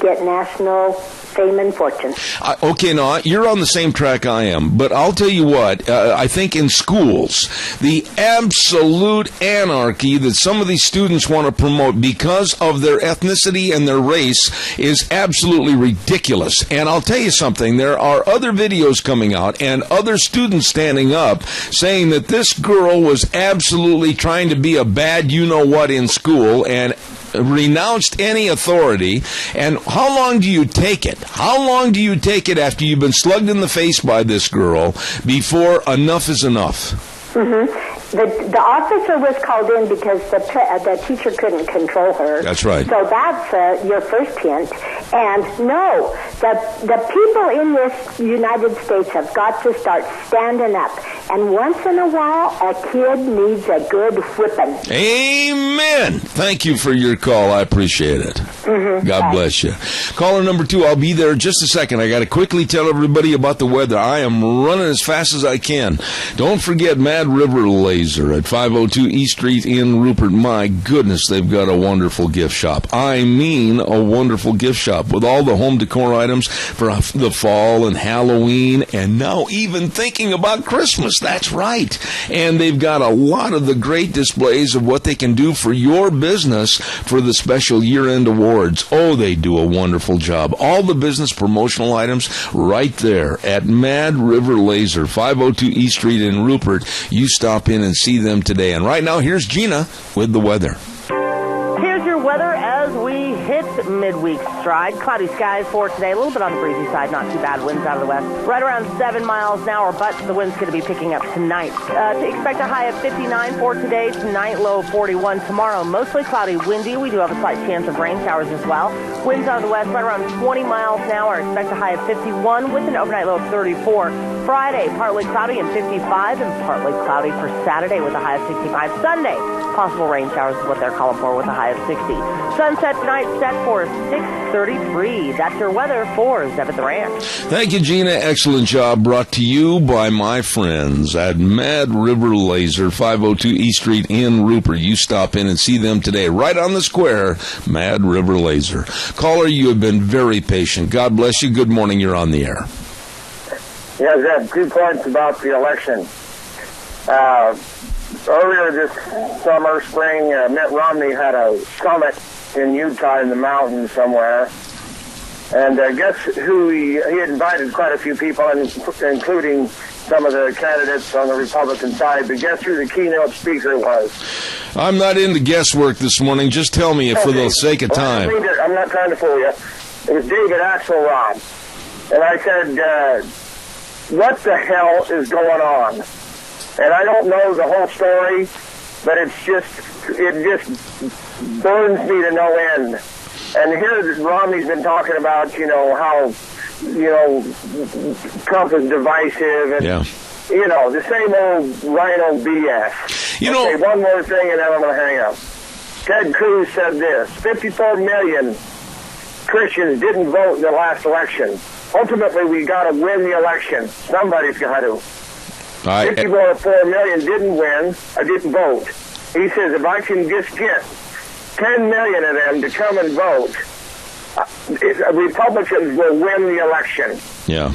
[SPEAKER 10] get national fame and fortune.
[SPEAKER 2] Okay, now, you're on the same track I am, but I'll tell you what, I think in schools, the absolute anarchy that some of these students want to promote because of their ethnicity and their race is absolutely ridiculous. And I'll tell you something, there are other videos coming out and other students standing up saying that this girl was absolutely trying to be a bad you-know-what in school and renounced any authority. And how long do you take it? How long do you take it after you've been slugged in the face by this girl before enough is enough?
[SPEAKER 10] Mm-hmm. The officer was called in because the teacher couldn't control her.
[SPEAKER 2] That's right.
[SPEAKER 10] So that's your first hint. And no, the people in this United States have got to start standing up. And once in a while, a kid needs a good whipping.
[SPEAKER 2] Amen. Thank you for your call. I appreciate it.
[SPEAKER 10] Mm-hmm.
[SPEAKER 2] God bless you. Caller number 2, I'll be there in just a second. I got to quickly tell everybody about the weather. I am running as fast as I can. Don't forget Mad River Laser at 502 East Street in Rupert. My goodness, they've got a wonderful gift shop. I mean a wonderful gift shop with all the home decor items for the fall and Halloween and now even thinking about Christmas. That's right. And they've got a lot of the great displays of what they can do for your business for the special year-end awards. Oh, they do a wonderful job. All the business promotional items right there at Mad River Laser, 502 East Street in Rupert. You stop in and see them today. And right now, here's Gina with the weather.
[SPEAKER 4] Here's your weather as we hit midweek stride. Cloudy skies for today. A little bit on the breezy side, not too bad. Winds out of the west. Right around 7 miles an hour, but the wind's going to be picking up tonight. To expect a high of 59 for today. Tonight, low of 41. Tomorrow, mostly cloudy, windy. We do have a slight chance of rain showers as well. Winds out of the west, right around 20 miles an hour. Expect a high of 51 with an overnight low of 34. Friday, partly cloudy and 55, and partly cloudy for Saturday with a high of 65. Sunday, possible rain showers is what they're calling for with a high of 60. Sunset tonight set for 6:33. That's your weather for Zeb at the Ranch.
[SPEAKER 2] Thank you, Gina. Excellent job. Brought to you by my friends at Mad River Laser, 502 East Street in Rupert. You stop in and see them today, right on the square, Mad River Laser. Caller, you have been very patient. God bless you. Good morning. You're on the air.
[SPEAKER 8] Yeah, Zeb, 2 points about the election. Earlier this spring, Mitt Romney had a summit in Utah in the mountains somewhere. And guess who he invited quite a few people, including some of the candidates on the Republican side. But guess who the keynote speaker was?
[SPEAKER 2] I'm not into guesswork this morning. Just tell me for the sake of time.
[SPEAKER 8] I'm not trying to fool you. It was David Axelrod. And I said, what the hell is going on? And I don't know the whole story, but it just burns me to no end. And here Romney's been talking about, how, Trump is divisive and, the same old rhino BS. Okay, one more thing and then I'm going to hang up. Ted Cruz said this, 54 million Christians didn't vote in the last election. Ultimately, we got to win the election. Somebody's got to. 54 million didn't vote. He says, if I can just get 10 million of them to come and vote, Republicans will win the election.
[SPEAKER 2] Yeah.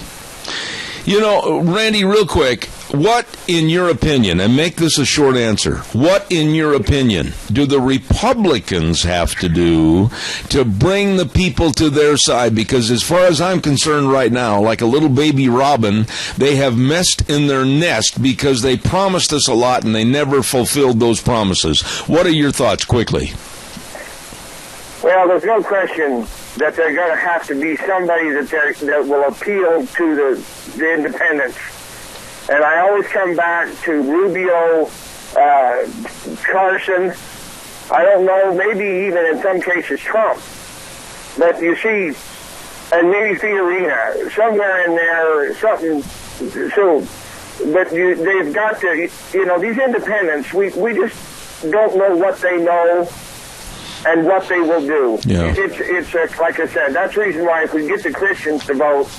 [SPEAKER 2] Randy, real quick, what, in your opinion, and make this a short answer, what, in your opinion, do the Republicans have to do to bring the people to their side? Because as far as I'm concerned right now, like a little baby robin, they have messed in their nest because they promised us a lot and they never fulfilled those promises. What are your thoughts, quickly?
[SPEAKER 8] Well, there's no question that there's going to have to be somebody that will appeal to the independents. And I always come back to Rubio, Carson, I don't know, maybe even in some cases Trump. But you see, and maybe Fiorina, somewhere in there, something, so, but they've got to, these independents, we just don't know what they know and what they will do.
[SPEAKER 2] Yeah.
[SPEAKER 8] It's like I said, that's the reason why if we get the Christians to vote,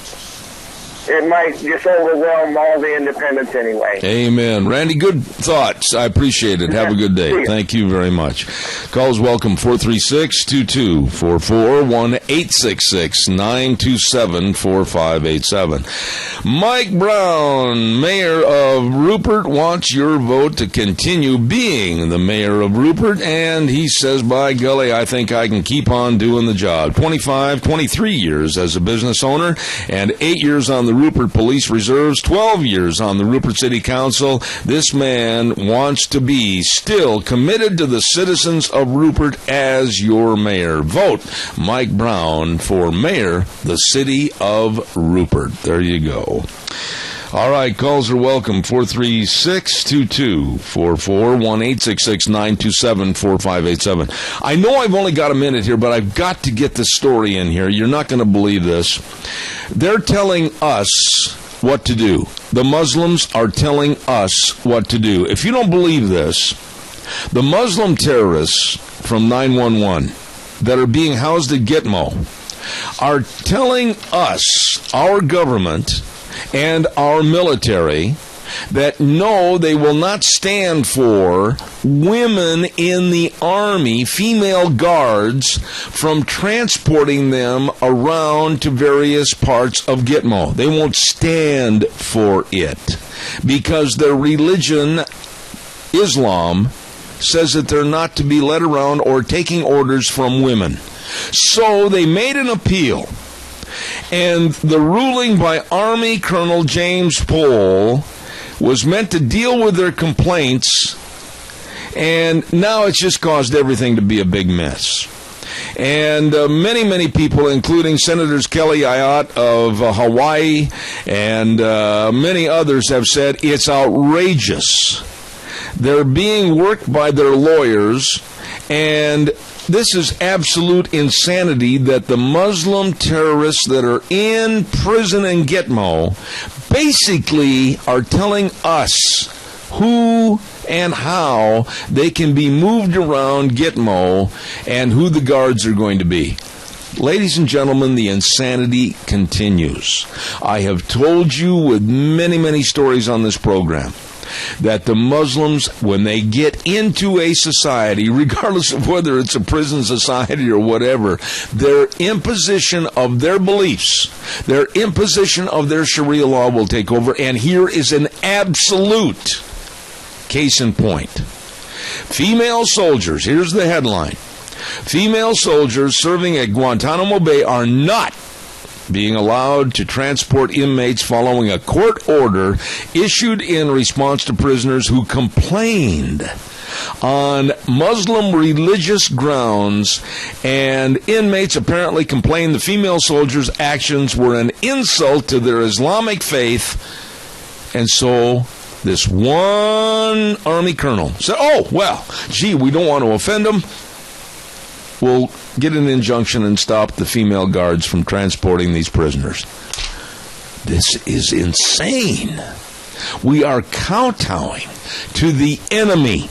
[SPEAKER 8] it might just overwhelm all the independents anyway.
[SPEAKER 2] Amen. Randy, good thoughts. I appreciate it. Have a good day. Thank you very much. Calls welcome, 436-2244, 1-866-927-4587. Mike Brown, mayor of Rupert, wants your vote to continue being the mayor of Rupert, and he says, by golly, I think I can keep on doing the job. 23 years as a business owner, and 8 years on the Rupert Police Reserves, 12 years on the Rupert City Council. This man wants to be still committed to the citizens of Rupert as your mayor. Vote Mike Brown for mayor, the city of Rupert. There you go. All right, calls are welcome, 436-2244, 1-866-927-4587. I know I've only got a minute here, but I've got to get this story in here. You're not going to believe this. They're telling us what to do. The Muslims are telling us what to do. If you don't believe this, the Muslim terrorists from 911 that are being housed at Gitmo are telling us, our government and our military, that no, they will not stand for women in the Army, female guards, from transporting them around to various parts of Gitmo. They won't stand for it because their religion, Islam, says that they're not to be led around or taking orders from women. So they made an appeal. And the ruling by Army Colonel James Pohl was meant to deal with their complaints, and now it's just caused everything to be a big mess. And many, many people, including Senators Kelly Ayotte of Hawaii and many others, have said it's outrageous. They're being worked by their lawyers, and this is absolute insanity that the Muslim terrorists that are in prison in Gitmo basically are telling us who and how they can be moved around Gitmo and who the guards are going to be. Ladies and gentlemen, the insanity continues. I have told you with many, many stories on this program that the Muslims, when they get into a society, regardless of whether it's a prison society or whatever, their imposition of their beliefs, their imposition of their Sharia law will take over. And here is an absolute case in point. Female soldiers, here's the headline. Female soldiers serving at Guantanamo Bay are not being allowed to transport inmates following a court order issued in response to prisoners who complained on Muslim religious grounds, and inmates apparently complained the female soldiers' actions were an insult to their Islamic faith. And so this one Army colonel said, oh, well, gee, we don't want to offend them. We'll get an injunction and stop the female guards from transporting these prisoners. This is insane. We are kowtowing to the enemy.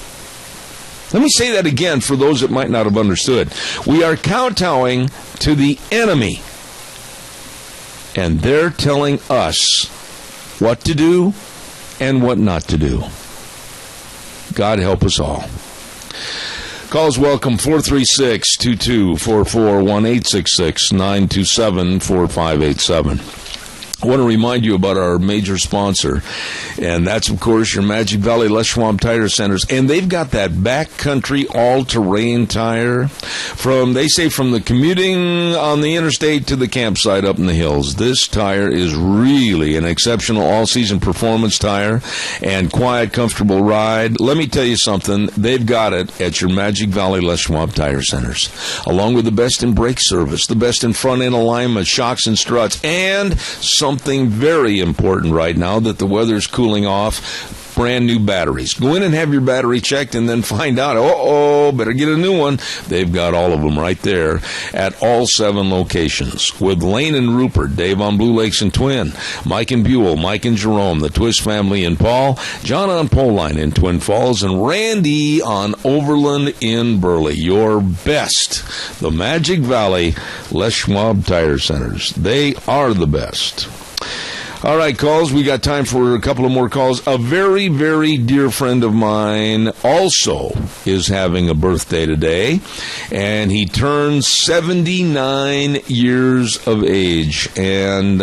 [SPEAKER 2] Let me say that again for those that might not have understood. We are kowtowing to the enemy. And they're telling us what to do and what not to do. God help us all. Calls welcome, 436-2244, 1-866-927-4587. I want to remind you about our major sponsor, and that's, of course, your Magic Valley Les Schwab Tire Centers. And they've got that backcountry all-terrain tire from the commuting on the interstate to the campsite up in the hills. This tire is really an exceptional all-season performance tire and quiet, comfortable ride. Let me tell you something. They've got it at your Magic Valley Les Schwab Tire Centers, along with the best in brake service, the best in front-end alignment, shocks and struts, and something very important right now that the weather's cooling off, brand new batteries. Go in and have your battery checked and then find out, better get a new one. They've got all of them right there at all 7 locations. With Lane and Rupert, Dave on Blue Lakes and Twin, Mike and Buell, Mike and Jerome, the Twist family in Paul, John on Pole Line in Twin Falls, and Randy on Overland in Burley. Your best, the Magic Valley Les Schwab Tire Centers. They are the best. All right, calls. We got time for a couple of more calls. A very, very dear friend of mine also is having a birthday today, and he turns 79 years of age, and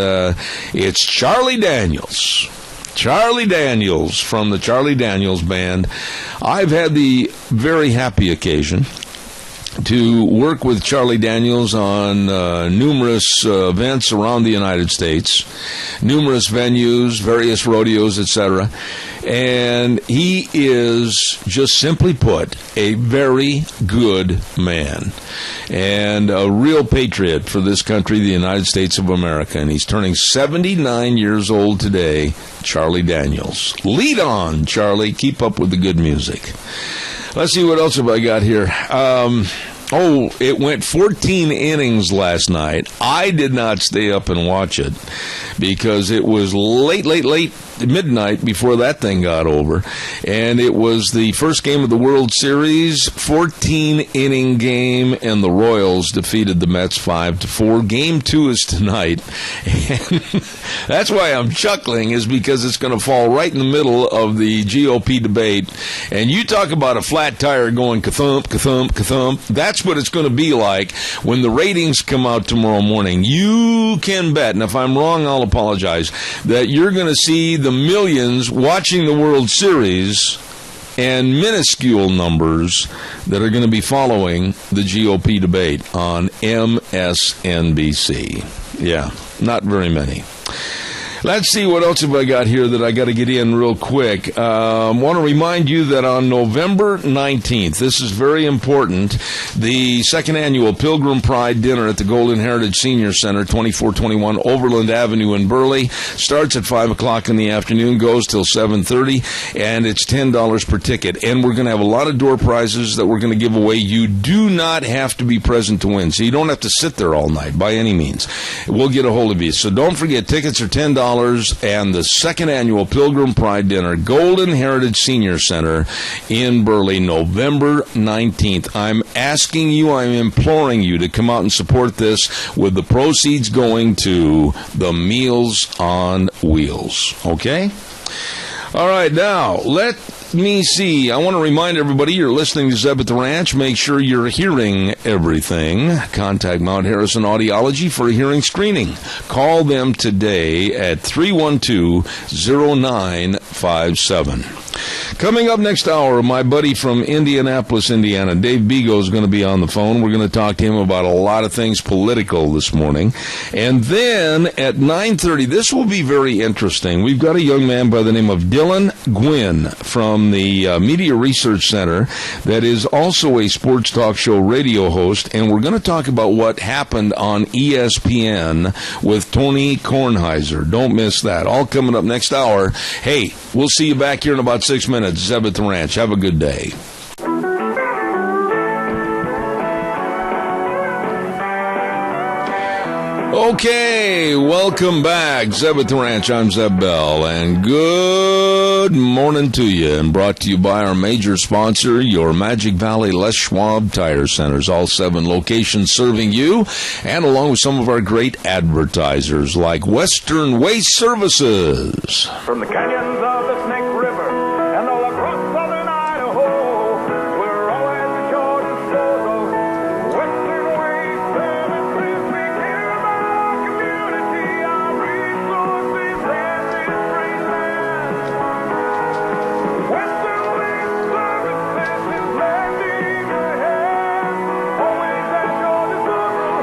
[SPEAKER 2] it's Charlie Daniels. Charlie Daniels from the Charlie Daniels Band. I've had the very happy occasion to work with Charlie Daniels on numerous events around the United States, numerous venues, various rodeos, etc. And he is, just simply put, a very good man and a real patriot for this country, the United States of America. And he's turning 79 years old today, Charlie Daniels. Lead on, Charlie. Keep up with the good music. Let's see, what else have I got here? It went 14 innings last night. I did not stay up and watch it because it was late midnight before that thing got over. And it was the first game of the World Series, 14-inning game, and the Royals defeated the Mets 5-4. Game 2 is tonight. And that's why I'm chuckling, is because it's going to fall right in the middle of the GOP debate. And you talk about a flat tire going ka-thump, ka-thump, ka-thump. That's what it's going to be like when the ratings come out tomorrow morning. You can bet, and if I'm wrong, I'll apologize, that you're going to see the millions watching the World Series and minuscule numbers that are going to be following the GOP debate on MSNBC. Yeah, not very many. Let's see, what else have I got here that I got to get in real quick. Want to remind you that on November 19th, this is very important, the second annual Pilgrim Pride Dinner at the Golden Heritage Senior Center, 2421 Overland Avenue in Burley, starts at 5 o'clock in the afternoon, goes till 7:30, and it's $10 per ticket. And we're going to have a lot of door prizes that we're going to give away. You do not have to be present to win, so you don't have to sit there all night by any means. We'll get a hold of you. So don't forget, tickets are $10, and the second annual Pilgrim Pride Dinner, Golden Heritage Senior Center in Burley, November 19th. I'm asking you, I'm imploring you to come out and support this, with the proceeds going to the Meals on Wheels. Okay? All right, now, let me see. I want to remind everybody you're listening to Zeb at the Ranch. Make sure you're hearing everything. Contact Mount Harrison Audiology for a hearing screening. Call them today at 312-0957. Coming up next hour, my buddy from Indianapolis, Indiana, Dave Bego, is going to be on the phone. We're going to talk to him about a lot of things political this morning. And then at 9:30, this will be very interesting. We've got a young man by the name of Dylan Gwynn from the Media Research Center that is also a sports talk show radio host, and we're going to talk about what happened on ESPN with Tony Kornheiser. Don't miss that. All coming up next hour. Hey, we'll see you back here in about 6 minutes. Zeb at the Ranch. Have a good day. Okay, welcome back. Zeb at the Ranch. I'm Zeb Bell, and good morning to you. And brought to you by our major sponsor, your Magic Valley Les Schwab Tire Centers. All 7 locations serving you, and along with some of our great advertisers like Western Waste Services.
[SPEAKER 11] From the canyons of the Snake River and all across southern Idaho, we're always at your disposal. Western Waste Services, we care about our community, our resources, and this great land. Western Waste Services is lending a hand, always at your disposal.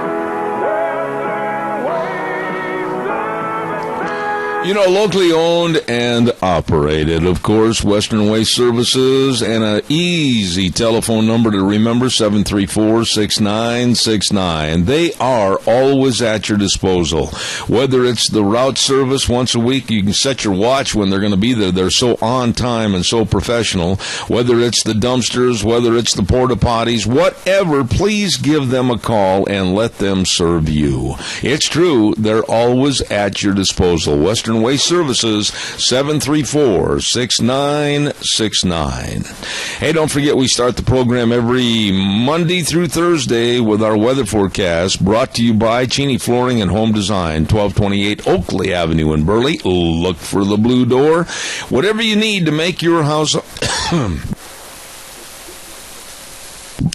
[SPEAKER 11] Western Waste Services.
[SPEAKER 2] You know, locally owned and operated, of course, Western Waste Services, and an easy telephone number to remember, 734-6969. They are always at your disposal. Whether it's the route service once a week, you can set your watch when they're going to be there. They're so on time and so professional. Whether it's the dumpsters, whether it's the porta potties, whatever, please give them a call and let them serve you. It's true, they're always at your disposal. Western Waste Services, 734-6969. Hey, don't forget, we start the program every Monday through Thursday with our weather forecast, brought to you by Cheney Flooring and Home Design, 1228 Oakley Avenue in Burley. Look for the blue door. Whatever you need to make your house...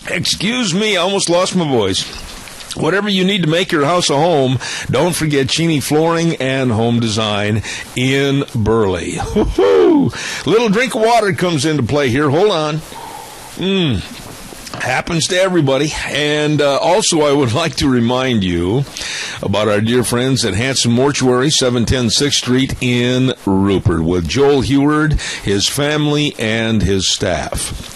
[SPEAKER 2] Excuse me, I almost lost my voice. Whatever you need to make your house a home, don't forget Cheney Flooring and Home Design in Burley. Woo-hoo! Little drink of water comes into play here. Hold on. Happens to everybody. And also, I would like to remind you about our dear friends at Hanson Mortuary, 710 6th Street in Rupert, with Joel Heward, his family, and his staff.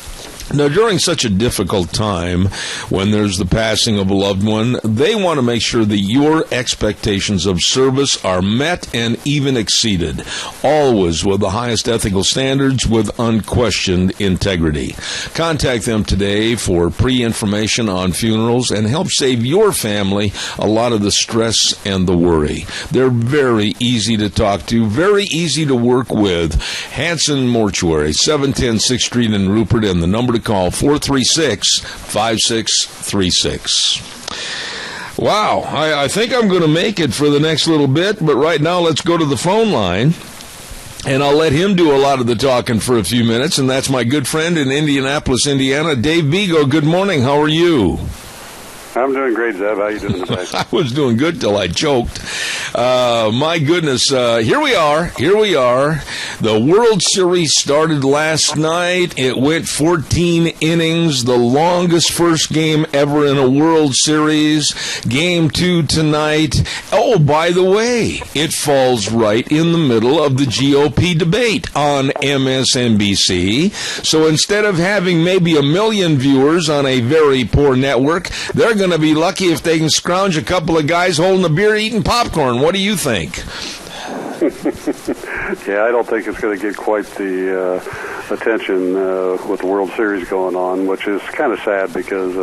[SPEAKER 2] Now, during such a difficult time, when there's the passing of a loved one, they want to make sure that your expectations of service are met and even exceeded, always with the highest ethical standards with unquestioned integrity. Contact them today for pre-information on funerals and help save your family a lot of the stress and the worry. They're very easy to talk to, very easy to work with. Hanson Mortuary, 710 6th Street in Rupert, and the number to call, 436-5636. Wow, I think I'm going to make it for the next little bit, but right now let's go to the phone line, and I'll let him do a lot of the talking for a few minutes, and that's my good friend in Indianapolis, Indiana, Dave Bego. Good morning. How are you?
[SPEAKER 12] I'm doing great, Zeb. How you doing today?
[SPEAKER 2] I was doing good till I choked. My goodness, here we are. The World Series started last night. It went 14 innings, the longest first game ever in a World Series. Game 2 tonight. Oh, by the way, it falls right in the middle of the GOP debate on MSNBC. So instead of having maybe 1 million viewers on a very poor network, they're going to be lucky if they can scrounge a couple of guys holding a beer eating popcorn. What do you think?
[SPEAKER 12] Yeah, I don't think it's going to get quite the attention with the World Series going on, which is kind of sad because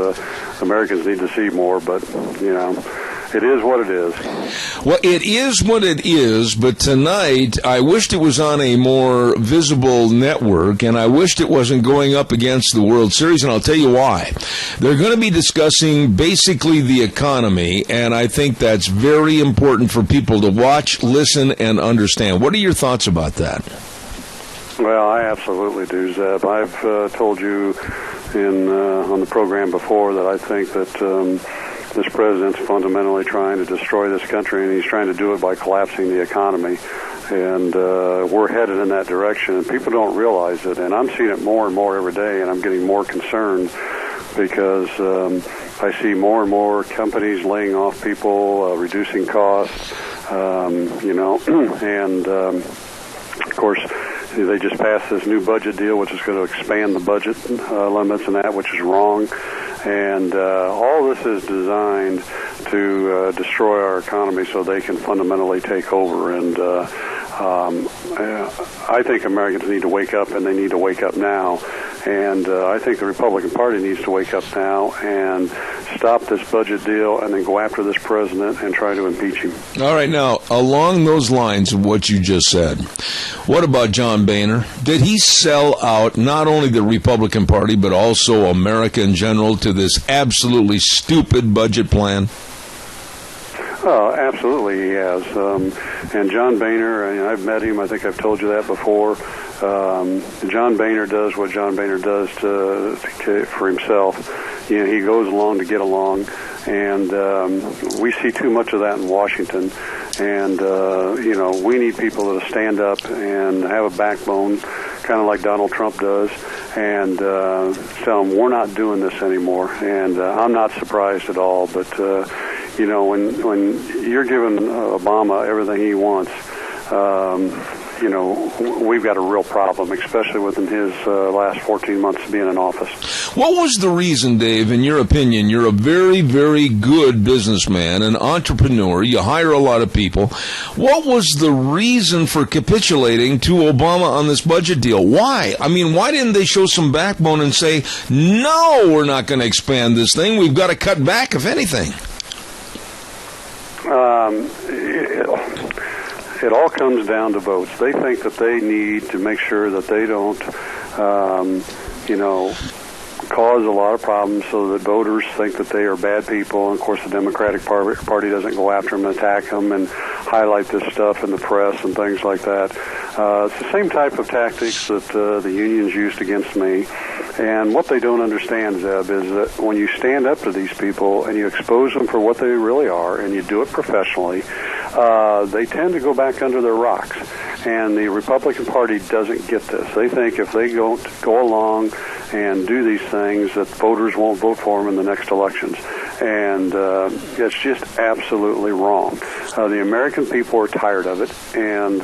[SPEAKER 12] Americans need to see more, but, you know, it is what it is.
[SPEAKER 2] Well, it is what it is, but tonight I wished it was on a more visible network, and I wished it wasn't going up against the World Series, and I'll tell you why. They're going to be discussing basically the economy, and I think that's very important for people to watch, listen, and understand. What are your thoughts about that?
[SPEAKER 12] Well, I absolutely do, Zeb. I've told you on the program before that I think that this president's fundamentally trying to destroy this country, and he's trying to do it by collapsing the economy. And we're headed in that direction, and people don't realize it. And I'm seeing it more and more every day, and I'm getting more concerned because I see more and more companies laying off people, reducing costs, and of course, they just passed this new budget deal, which is going to expand the budget limits and that, which is wrong. And all this is designed to destroy our economy so they can fundamentally take over. And I think Americans need to wake up, and they need to wake up now. And I think the Republican Party needs to wake up now and stop this budget deal and then go after this president and try to impeach him.
[SPEAKER 2] All right, now, along those lines of what you just said, what about John Boehner? Did he sell out not only the Republican Party but also America in general to this absolutely stupid budget plan?
[SPEAKER 12] Oh, absolutely he has. And John Boehner, I've met him. I think I've told you that before. John Boehner does what John Boehner does for himself. You know, he goes along to get along, and we see too much of that in Washington. And, we need people that'll stand up and have a backbone, kind of like Donald Trump does, and tell them we're not doing this anymore. And I'm not surprised at all, but when you're giving Obama everything he wants, we've got a real problem, especially within his last 14 months of being in office.
[SPEAKER 2] What was the reason, Dave, in your opinion? You're a very, very good businessman, an entrepreneur. You hire a lot of people. What was the reason for capitulating to Obama on this budget deal? Why? I mean, why didn't they show some backbone and say, no, we're not going to expand this thing. We've got to cut back, if anything.
[SPEAKER 12] It all comes down to votes. They think that they need to make sure that they don't, cause a lot of problems so that voters think that they are bad people. And, of course, the Democratic Party doesn't go after them and attack them and highlight this stuff in the press and things like that. It's the same type of tactics that the unions used against me. And what they don't understand, Zeb, is that when you stand up to these people and you expose them for what they really are and you do it professionally, they tend to go back under their rocks. And the Republican Party doesn't get this. They think if they don't go along and do these things that voters won't vote for them in the next elections. And it's just absolutely wrong. The American people are tired of it, and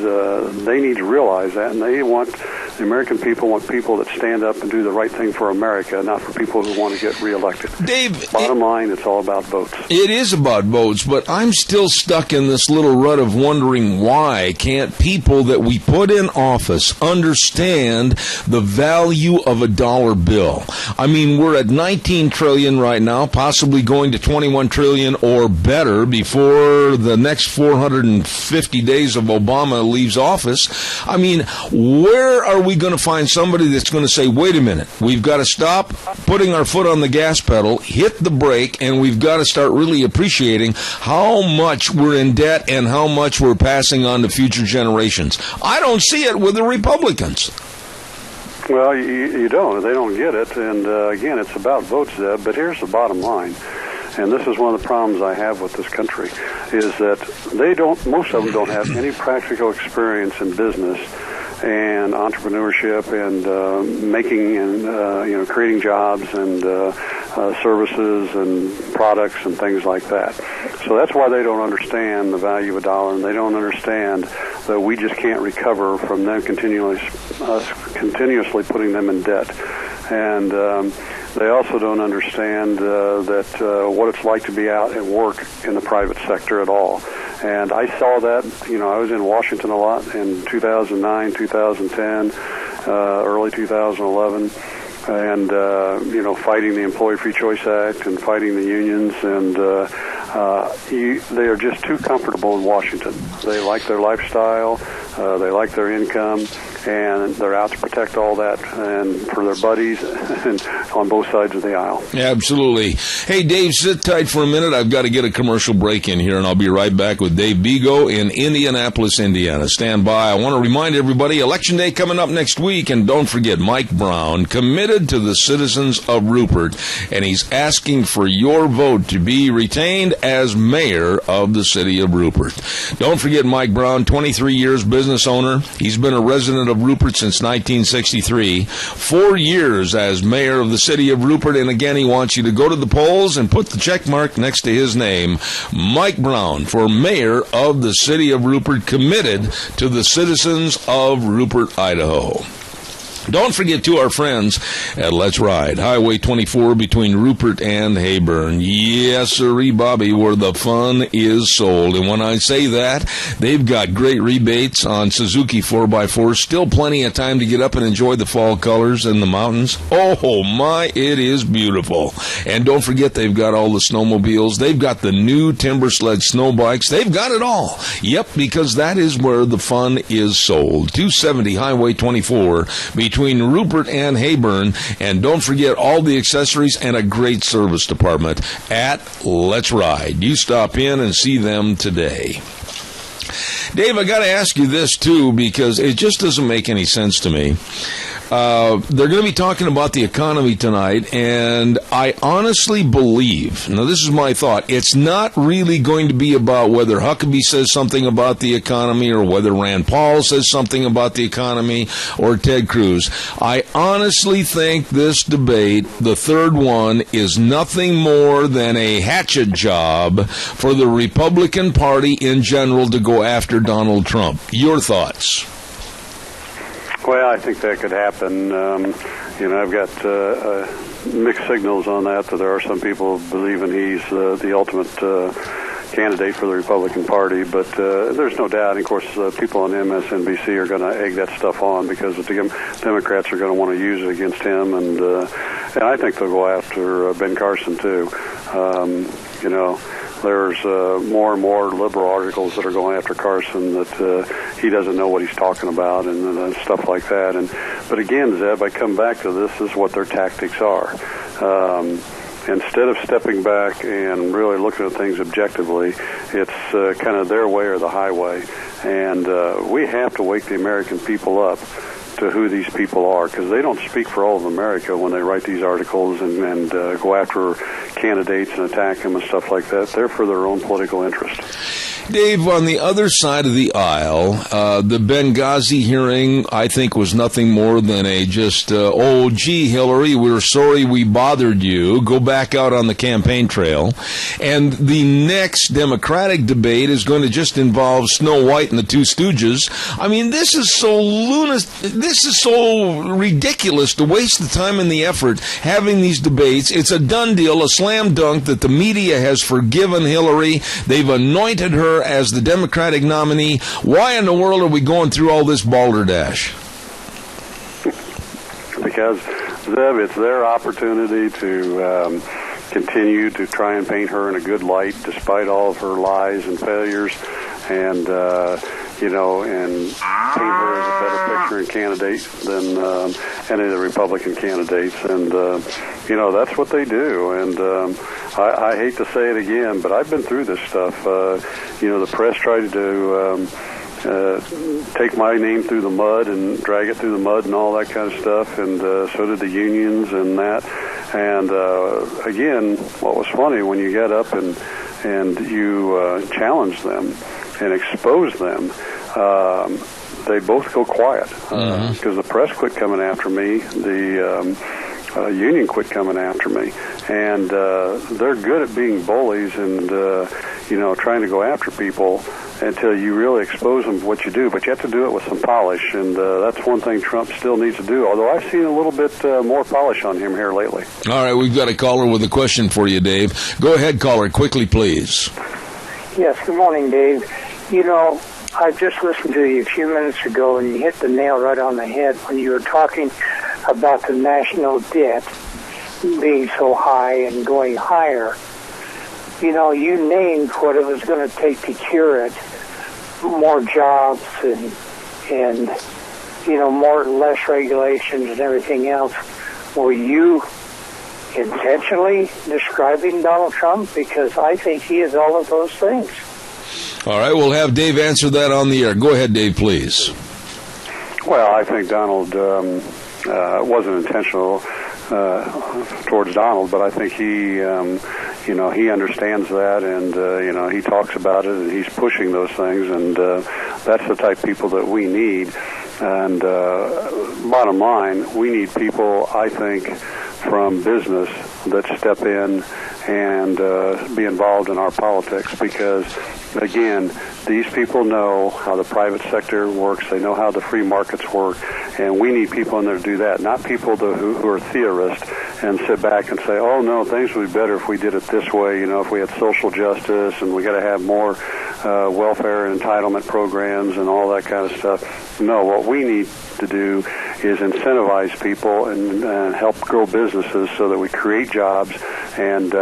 [SPEAKER 12] they need to realize that. And the American people want people that stand up and do the right thing for America, not for people who want to get reelected.
[SPEAKER 2] Dave,
[SPEAKER 12] bottom line, it's all about votes.
[SPEAKER 2] It is about votes, but I'm still stuck in this little rut of wondering why can't people that we put in office understand the value of a dollar bill? I mean, we're at 19 trillion right now, possibly going to 21 trillion or better before the next 450 days of Obama leaves office. I mean, where are we going to find somebody that's going to say, wait a minute, we've got to stop putting our foot on the gas pedal, hit the brake, and we've got to start really appreciating how much we're in debt and how much we're passing on to future generations? I don't see it with the Republicans.
[SPEAKER 12] Well, you don't. They don't get it. And, again, it's about votes, Zeb. But here's the bottom line. And this is one of the problems I have with this country, is that most of them don't have any practical experience in business and entrepreneurship and making and creating jobs and services and products and things like that. So that's why they don't understand the value of a dollar, and they don't understand that we just can't recover from them continuously putting them in debt. And they also don't understand what it's like to be out at work in the private sector at all. And I saw that, I was in Washington a lot in 2009, 2010, early 2011, and, fighting the Employee Free Choice Act and fighting the unions. And they are just too comfortable in Washington. They like their lifestyle, they like their income, and they're out to protect all that and for their buddies and on both sides of the aisle.
[SPEAKER 2] Absolutely. Hey, Dave, sit tight for a minute. I've got to get a commercial break in here, and I'll be right back with Dave Bego in Indianapolis, Indiana. Stand by. I want to remind everybody, Election Day coming up next week, and don't forget, Mike Brown, committed to the citizens of Rupert, and he's asking for your vote to be retained as mayor of the city of Rupert. Don't forget, Mike Brown, 23 years business owner. He's been a resident of Rupert since 1963, 4 years as mayor of the city of Rupert, and again, he wants you to go to the polls and put the check mark next to his name, Mike Brown, for mayor of the city of Rupert, committed to the citizens of Rupert, Idaho. Don't forget to our friends at Let's Ride, Highway 24 between Rupert and Heyburn. Yes, sirree, Bobby, where the fun is sold. And when I say that, they've got great rebates on Suzuki 4x4s. Still plenty of time to get up and enjoy the fall colors in the mountains. Oh, my, it is beautiful. And don't forget, they've got all the snowmobiles. They've got the new Timber Sled snow bikes. They've got it all. Yep, because that is where the fun is sold. 270 Highway 24 between Rupert and Heyburn. And don't forget all the accessories and a great service department at Let's Ride. You stop in and see them today. Dave, I got to ask you this, too, because it just doesn't make any sense to me. They're going to be talking about the economy tonight, and I honestly believe, now this is my thought, it's not really going to be about whether Huckabee says something about the economy or whether Rand Paul says something about the economy or Ted Cruz. I honestly think this debate, the third one, is nothing more than a hatchet job for the Republican Party in general to go after Donald Trump. Your thoughts?
[SPEAKER 12] Well, I think that could happen. I've got mixed signals on that there are some people believing he's the ultimate candidate for the Republican Party, but there's no doubt. And of course, people on MSNBC are going to egg that stuff on because the Democrats are going to want to use it against him, and I think they'll go after Ben Carson too. There's more and more liberal articles that are going after Carson that he doesn't know what he's talking about and stuff like that. But again, Zeb, I come back to this is what their tactics are. Instead of stepping back and really looking at things objectively, it's kind of their way or the highway. And we have to wake the American people up to who these people are, because they don't speak for all of America when they write these articles and go after candidates and attack them and stuff like that. They're for their own political interest.
[SPEAKER 2] Dave, on the other side of the aisle, the Benghazi hearing, I think, was nothing more than a just, gee, Hillary, we're sorry we bothered you. Go back out on the campaign trail. And the next Democratic debate is going to just involve Snow White and the Two Stooges. I mean, this is so ridiculous to waste the time and the effort having these debates. It's a done deal, a slam dunk that the media has forgiven Hillary. They've anointed her as the Democratic nominee. Why in the world are we going through all this balderdash?
[SPEAKER 12] Because, Zev, it's their opportunity to continue to try and paint her in a good light despite all of her lies and failures, and and paint her as a better picture and candidate than any of the Republican candidates. And, that's what they do. And I hate to say it again, but I've been through this stuff. The press tried to take my name through the mud and drag it through the mud and all that kind of stuff, and so did the unions and that. And again, what was funny when you get up and you challenge them and expose them, they both go quiet because the press quit coming after me, the union quit coming after me, and they're good at being bullies and trying to go after people until you really expose them to what you do. But you have to do it with some polish, and that's one thing Trump still needs to do, although I've seen a little bit more polish on him here lately.
[SPEAKER 2] All right, we've got a caller with a question for you, Dave. Go ahead, caller, quickly, please.
[SPEAKER 5] Yes, good morning, Dave. I just listened to you a few minutes ago, and you hit the nail right on the head when you were talking about the national debt being so high and going higher. You named what it was going to take to cure it. More jobs and less regulations and everything else. Were you intentionally describing Donald Trump? Because I think he is all of those things.
[SPEAKER 2] All right, we'll have Dave answer that on the air. Go ahead, Dave, please.
[SPEAKER 12] Well, I think Donald wasn't intentional towards Donald, but I think he understands that, and he talks about it, and he's pushing those things, and that's the type of people that we need. And bottom line, we need people, I think, from business that step in and be involved in our politics, because again, these people know how the private sector works. They know how the free markets work, and we need people in there to do that, not people who are theorists and sit back and say, oh, no, things would be better if we did it this way, if we had social justice and we got to have more welfare and entitlement programs and all that kind of stuff. No, what we need to do is incentivize people and help grow businesses so that we create jobs and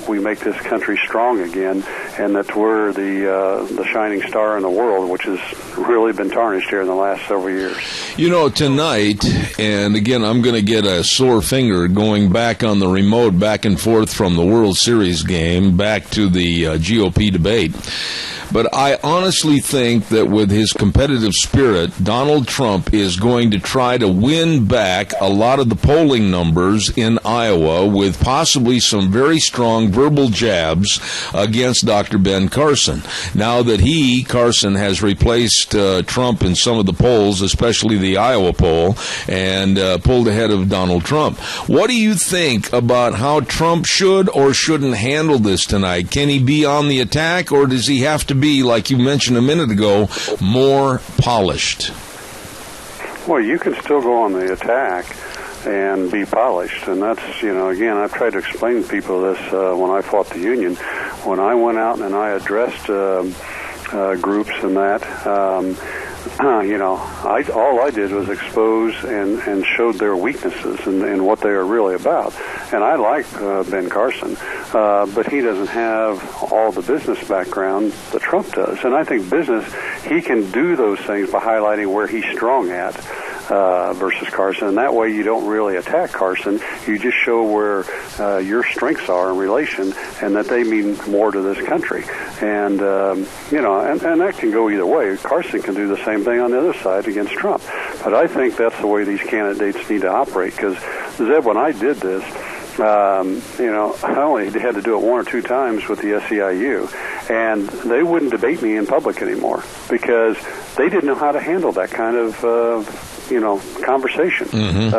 [SPEAKER 12] we make this country strong again, and that we're the shining star in the world, which has really been tarnished here in the last several years.
[SPEAKER 2] Tonight, and again, I'm going to get a sore finger going back on the remote back and forth from the World Series game back to the GOP debate. But I honestly think that with his competitive spirit, Donald Trump is going to try to win back a lot of the polling numbers in Iowa with possibly some very strong verbal jabs against Dr. Ben Carson. Now that Carson, has replaced Trump in some of the polls, especially the Iowa poll, and pulled ahead of Donald Trump. What do you think about how Trump should or shouldn't handle this tonight? Can he be on the attack, or does he have to be, like you mentioned a minute ago, more polished?
[SPEAKER 12] Well, you can still go on the attack and be polished, and that's, again, I've tried to explain to people this when I fought the union. When I went out and I addressed groups and that, all I did was expose and showed their weaknesses and what they are really about. And I like Ben Carson, but he doesn't have all the business background that Trump does. And I think business, he can do those things by highlighting where he's strong at versus Carson. And that way you don't really attack Carson. You just show where your strengths are in relation and that they mean more to this country. And, and that can go either way. Carson can do the same thing on the other side against Trump. But I think that's the way these candidates need to operate, because, Zeb, when I did this, I only had to do it one or two times with the SEIU, and they wouldn't debate me in public anymore because they didn't know how to handle that kind of conversation. Mm-hmm.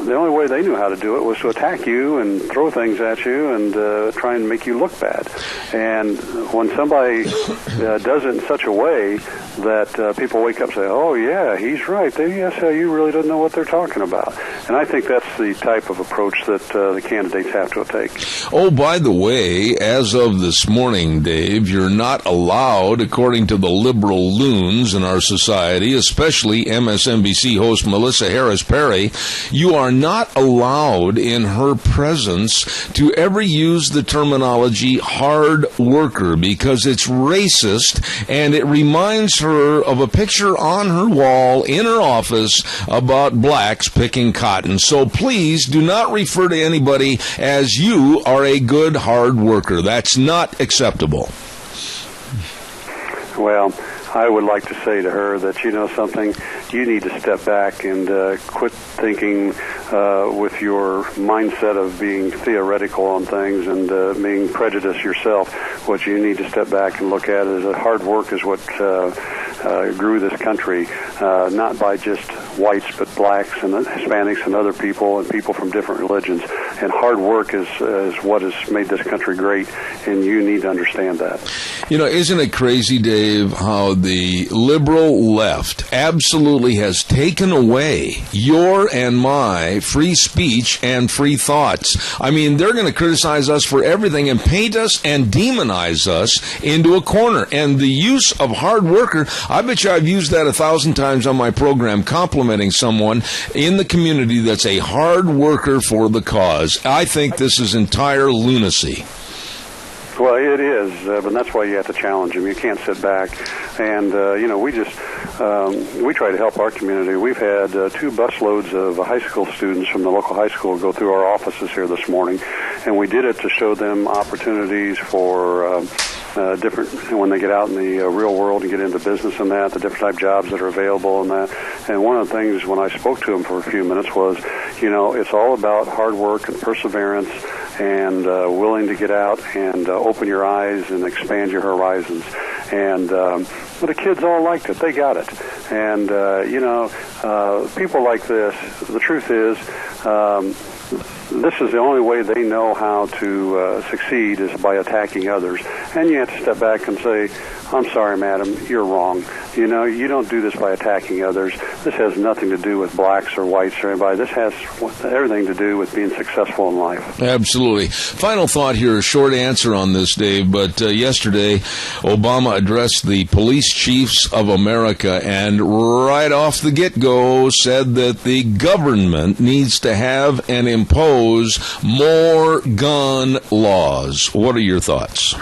[SPEAKER 12] The only way they knew how to do it was to attack you and throw things at you and try and make you look bad. And when somebody does it in such a way that people wake up and say, oh, yeah, he's right. The SEIU really doesn't know what they're talking about. And I think that's the type of approach that the candidates have to take.
[SPEAKER 2] Oh, by the way, as of this morning, Dave, you're not allowed, according to the liberal loons in our society, especially MSNBC host Melissa Harris Perry, you are not allowed in her presence to ever use the terminology hard worker, because it's racist and it reminds her of a picture on her wall in her office about blacks picking cotton. So please do not refer to anybody as you are a good hard worker. That's not acceptable.
[SPEAKER 12] Well, I would like to say to her that, something, you need to step back and quit thinking with your mindset of being theoretical on things and being prejudiced yourself. What you need to step back and look at is that hard work is what grew this country, not by just whites, but blacks and Hispanics and other people and people from different religions. And hard work is what has made this country great, and you need to understand that.
[SPEAKER 2] You know, isn't it crazy, Dave, how the liberal left absolutely has taken away your and my free speech and free thoughts? I mean, they're going to criticize us for everything and paint us and demonize us into a corner. And the use of hard worker, I bet you I've used that 1,000 times on my program, complimenting someone in the community that's a hard worker for the cause. I think this is entire lunacy.
[SPEAKER 12] Well, it is, but that's why you have to challenge them. You can't sit back. And, we try to help our community. We've had 2 busloads of high school students from the local high school go through our offices here this morning, and we did it to show them opportunities for different, when they get out in the real world and get into business and that, the different type of jobs that are available and that. And one of the things when I spoke to them for a few minutes was, it's all about hard work and perseverance and willing to get out and open your eyes and expand your horizons. And the kids all liked it. They got it. And, people like this, the truth is, this is the only way they know how to succeed is by attacking others. And you have to step back and say, I'm sorry, madam, you're wrong. You don't do this by attacking others. This has nothing to do with blacks or whites or anybody. This has everything to do with being successful in life.
[SPEAKER 2] Absolutely. Final thought here, a short answer on this, Dave, but yesterday Obama addressed the police chiefs of America and right off the get-go said that the government needs to have and impose more gun laws. What are your thoughts?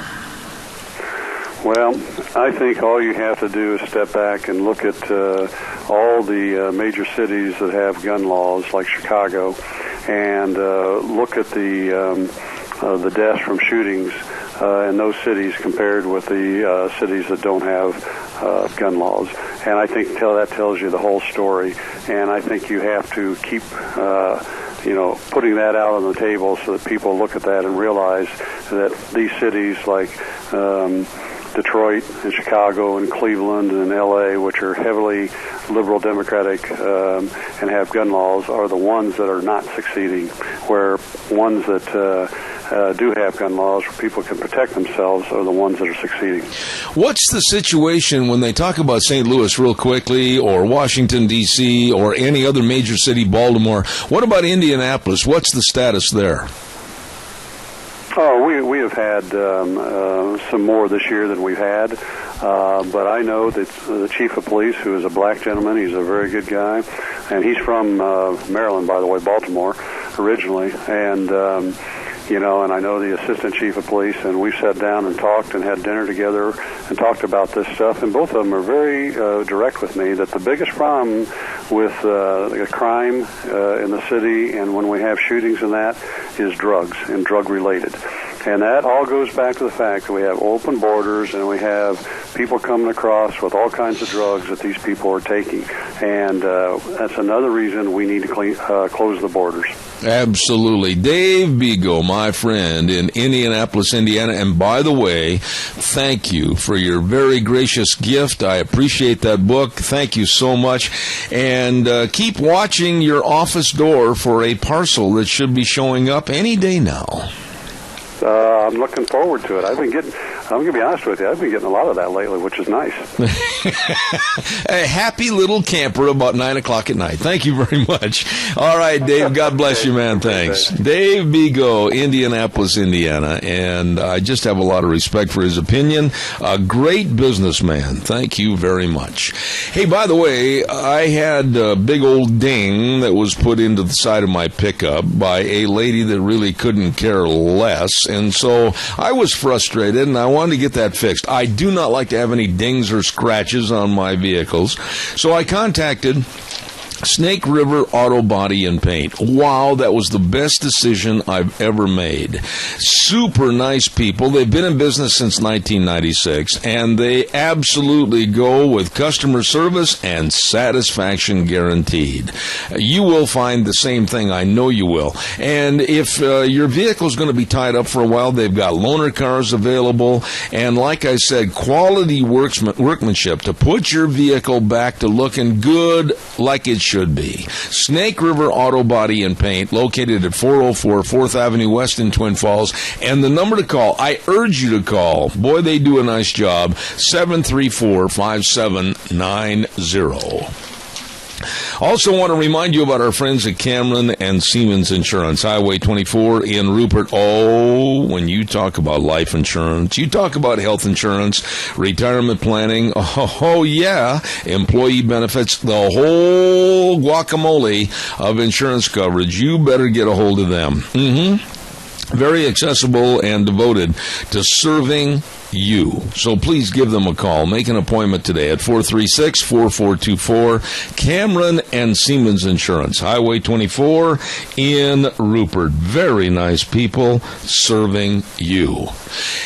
[SPEAKER 12] Well, I think all you have to do is step back and look at all the major cities that have gun laws, like Chicago, and look at the deaths from shootings in those cities compared with the cities that don't have gun laws. And I think that tells you the whole story. And I think you have to keep putting that out on the table so that people look at that and realize that these cities like Detroit and Chicago and Cleveland and L.A., which are heavily liberal democratic and have gun laws, are the ones that are not succeeding, where ones that do have gun laws where people can protect themselves are the ones that are succeeding.
[SPEAKER 2] What's the situation when they talk about St. Louis real quickly, or Washington, D.C., or any other major city, Baltimore? What about Indianapolis? What's the status there?
[SPEAKER 12] Oh, we have had some more this year than we've had, but I know that the chief of police, who is a black gentleman, he's a very good guy, and he's from Maryland, by the way, Baltimore, originally, and and I know the assistant chief of police, and we've sat down and talked and had dinner together and talked about this stuff, and both of them are very direct with me that the biggest problem with crime in the city and when we have shootings and that is drugs and drug-related. And that all goes back to the fact that we have open borders and we have people coming across with all kinds of drugs that these people are taking. And that's another reason we need to close the borders.
[SPEAKER 2] Absolutely. Dave Bego, my friend in Indianapolis, Indiana. And by the way, thank you for your very gracious gift. I appreciate that book. Thank you so much. And keep watching your office door for a parcel that should be showing up any day now.
[SPEAKER 12] I'm looking forward to it. I'm going to be honest with you, I've been getting a lot of that lately, which is nice.
[SPEAKER 2] A happy little camper about 9 o'clock at night. Thank you very much. All right, Dave, God bless you, man. Thanks. Dave Bego, Indianapolis, Indiana, and I just have a lot of respect for his opinion. A great businessman. Thank you very much. Hey, by the way, I had a big old ding that was put into the side of my pickup by a lady that really couldn't care less, and so I was frustrated, and I wanted to get that fixed. I do not like to have any dings or scratches on my vehicles, so I contacted Snake River Auto Body and Paint. Wow, that was the best decision I've ever made. Super nice people. They've been in business since 1996, and they absolutely go with customer service and satisfaction guaranteed. You will find the same thing. I know you will. And if your vehicle is going to be tied up for a while, they've got loaner cars available. And like I said, quality workmanship to put your vehicle back to looking good like it should be. Snake River Auto Body and Paint, located at 404 4th Avenue West in Twin Falls. And the number to call, I urge you to call. Boy, they do a nice job. 734-5790. Also want to remind you about our friends at Cameron and Siemens Insurance, Highway 24 in Rupert. Oh, when you talk about life insurance, you talk about health insurance, retirement planning, oh yeah, employee benefits, the whole guacamole of insurance coverage. You better get a hold of them. Very accessible and devoted to serving you. So please give them a call. Make an appointment today at 436-4424. Cameron and Siemens Insurance, Highway 24 in Rupert. Very nice people serving you.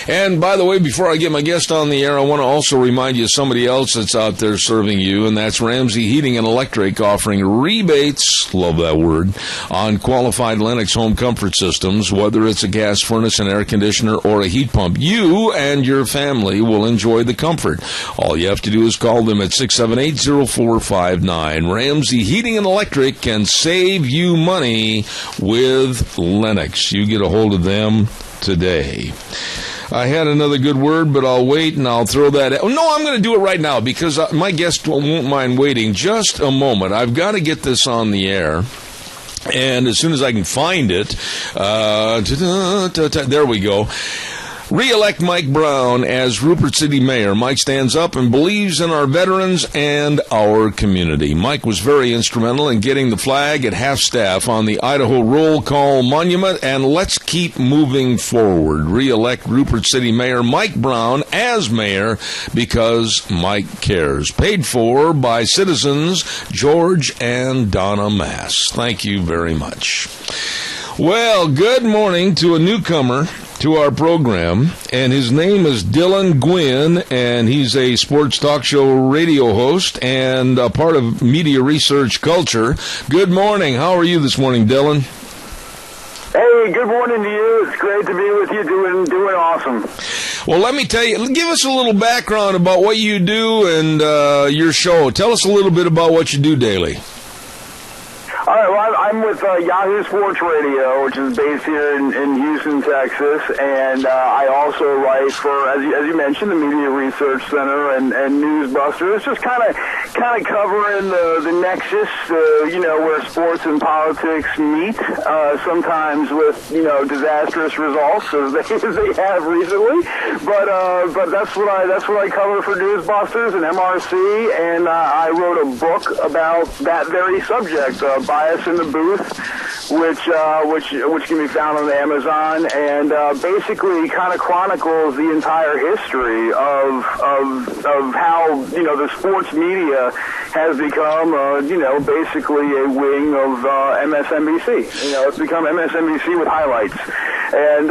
[SPEAKER 2] And by the way, before I get my guest on the air, I want to also remind you of somebody else that's out there serving you, and that's Ramsey Heating and Electric, offering rebates, love that word, on qualified Lennox home comfort systems, whether it's a gas furnace, an air conditioner, or a heat pump. You and your family will enjoy the comfort. All you have to do is call them at 678-0459. Ramsey Heating and Electric can save you money with Lennox. You get a hold of them today. I had another good word, but I'll wait and I'll throw that out. No, I'm going to do it right now because my guest won't mind waiting just a moment. I've got to get this on the air. And as soon as I can find it, there we go. Re-elect Mike Brown as Rupert City Mayor. Mike stands up and believes in our veterans and our community. Mike was very instrumental in getting the flag at half-staff on the Idaho Roll Call Monument, and let's keep moving forward. Re-elect Rupert City Mayor Mike Brown as mayor because Mike cares. Paid for by citizens George and Donna Mass. Thank you very much. Well, good morning to a newcomer to our program, and his name is Dylan Gwynn, and he's a sports talk show radio host and a part of Media Research Culture. Good morning. How are you this morning, Dylan?
[SPEAKER 13] Hey, good morning to you. It's great to be with you, doing awesome.
[SPEAKER 2] Well, let me tell you, give us a little background about what you do and your show. Tell us a little bit about what you do daily.
[SPEAKER 13] All right, well, I'm with Yahoo Sports Radio, which is based here in Houston, Texas, and I also write for, as you mentioned, the Media Research Center and Newsbuster. It's just kind of covering the nexus, where sports and politics meet, sometimes with, disastrous results as they have recently. But that's what I cover for Newsbusters and MRC, and I wrote a book about that very subject, Bias in the Booth, which can be found on Amazon, and basically kind of chronicles the entire history of how the sports media has become basically a wing of MSNBC. It's become MSNBC with highlights, and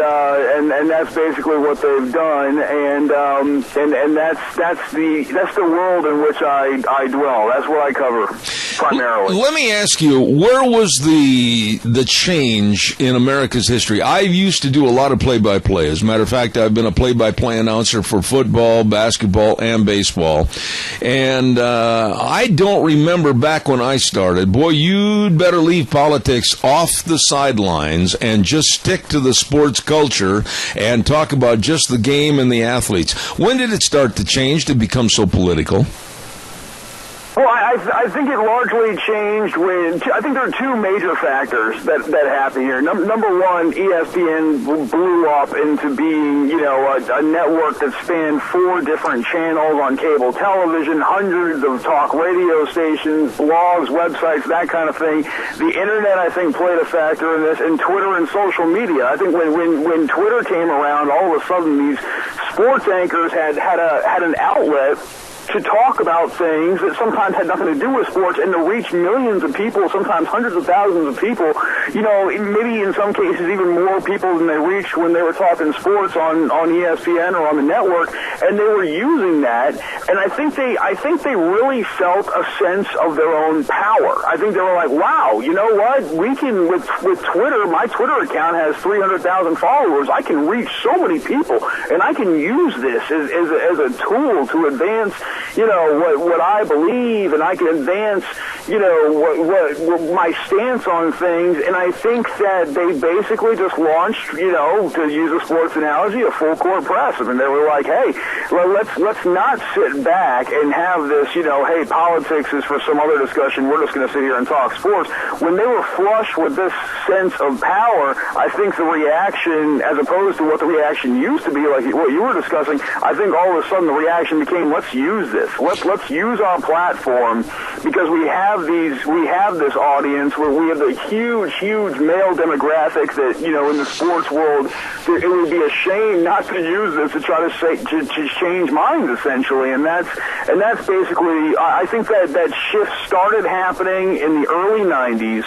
[SPEAKER 13] that's basically what they've done, and that's the world in which I dwell. That's what I cover primarily.
[SPEAKER 2] Let me ask you, where was the change in America's history? I used to do a lot of play-by-play. As a matter of fact, I've been a play-by-play announcer for football, basketball, and baseball. And I don't remember back when I started. Boy, you'd better leave politics off the sidelines and just stick to the sports culture and talk about just the game and the athletes. When did it start to change to become so political?
[SPEAKER 13] Well, I think it largely changed I think there are two major factors that happen here. Number one, ESPN blew up into being, a network that spanned 4 different channels on cable television, hundreds of talk radio stations, blogs, websites, that kind of thing. The internet, I think, played a factor in this, and Twitter and social media. I think when Twitter came around, all of a sudden these sports anchors had an outlet to talk about things that sometimes had nothing to do with sports and to reach millions of people, sometimes hundreds of thousands of people, maybe in some cases even more people than they reached when they were talking sports on ESPN or on the network, and they were using that, and I think they really felt a sense of their own power. I think they were like, wow, you know what? We can, with Twitter, my Twitter account has 300,000 followers. I can reach so many people, and I can use this as a tool to advance, what I believe, and I can advance, what my stance on things. And I think that they basically just launched, to use a sports analogy, a full court press. I mean, they were like, hey, let's not sit back and have this, hey, politics is for some other discussion. We're just going to sit here and talk sports. When they were flush with this sense of power, I think the reaction, as opposed to what the reaction used to be, like what you were discussing, I think all of a sudden the reaction became, let's use this. Let's use our platform, because we have this audience where we have the huge male demographic that, in the sports world, it would be a shame not to use this to try to change minds, essentially. And that's basically, I think that shift started happening in the early 90s.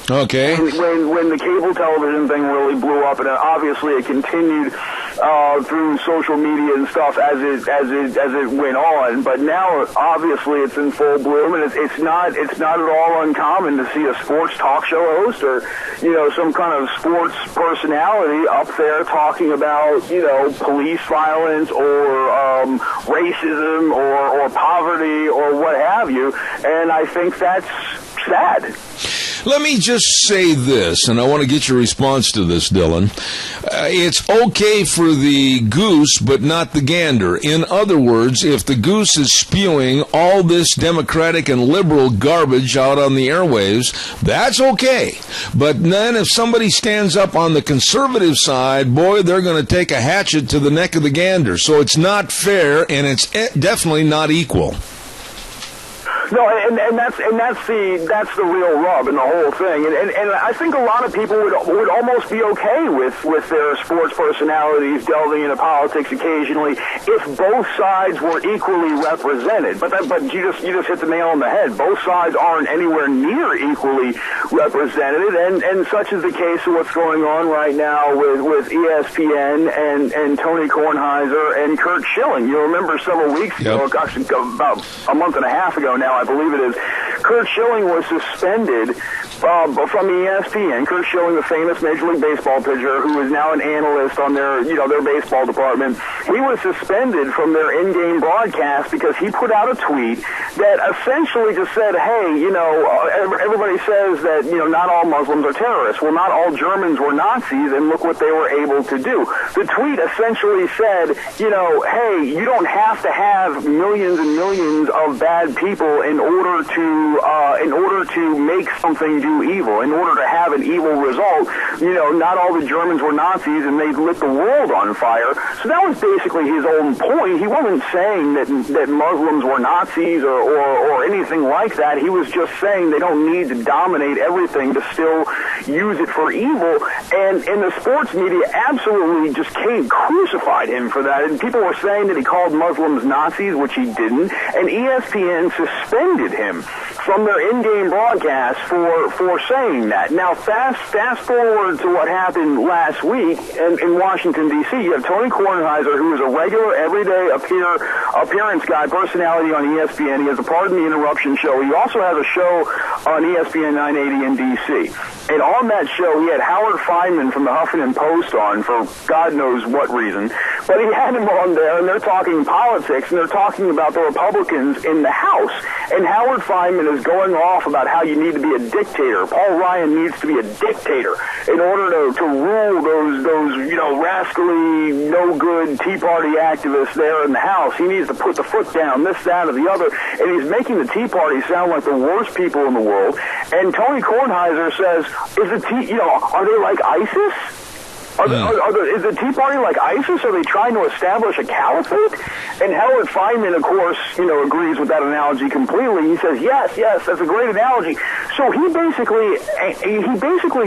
[SPEAKER 2] Okay.
[SPEAKER 13] When the cable television thing really blew up, and obviously it continued through social media and stuff as it went on. But now, obviously, it's in full bloom, and it's not at all uncommon to see a sports talk show host or some kind of sports personality up there talking about police violence or racism or poverty or what have you. And I think that's sad.
[SPEAKER 2] Let me just say this, and I want to get your response to this, Dylan. It's okay for the goose, but not the gander. In other words, if the goose is spewing all this Democratic and liberal garbage out on the airwaves, that's okay. But then if somebody stands up on the conservative side, boy, they're going to take a hatchet to the neck of the gander. So it's not fair, and it's definitely not equal.
[SPEAKER 13] No, and that's the real rub in the whole thing, and I think a lot of people would almost be okay with their sports personalities delving into politics occasionally if both sides were equally represented. But you just hit the nail on the head. Both sides aren't anywhere near equally represented, and such is the case of what's going on right now with ESPN and Tony Kornheiser and Kurt Schilling. You remember several weeks ago, actually about a month and a half ago now, I believe it is, Kurt Schilling was suspended from ESPN. Kurt Schilling, the famous Major League Baseball pitcher who is now an analyst on their baseball department, he was suspended from their in-game broadcast because he put out a tweet that essentially just said, hey, everybody says that, not all Muslims are terrorists. Well, not all Germans were Nazis, and look what they were able to do. The tweet essentially said, hey, you don't have to have millions and millions of bad people in order to make something do evil, in order to have an evil result. Not all the Germans were Nazis and they lit the world on fire. So that was basically his own point. He wasn't saying that Muslims were Nazis or anything like that. He was just saying they don't need to dominate everything to still use it for evil. And the sports media absolutely just crucified him for that. And people were saying that he called Muslims Nazis, which he didn't. And ESPN suspended him from their in-game broadcast for saying that. Now, fast forward to what happened last week in Washington, D.C. You have Tony Kornheiser, who is a regular, everyday appearance guy, personality on ESPN. He has a Pardon the Interruption show. He also has a show on ESPN 980 in D.C. And on that show, he had Howard Feynman from the Huffington Post on for God knows what reason. But he had him on there, and they're talking politics, and they're talking about the Republicans in the House. And Howard Feynman is going off about how you need to be a dictator. Paul Ryan needs to be a dictator in order to rule those rascally, no-good Tea Party activists there in the House. He needs to put the foot down, this, that, or the other. And he's making the Tea Party sound like the worst people in the world. And Tony Kornheiser says, are they like ISIS? Is the Tea Party like ISIS? Are they trying to establish a caliphate? And Howard Feynman, of course, agrees with that analogy completely. He says, yes, that's a great analogy. So he basically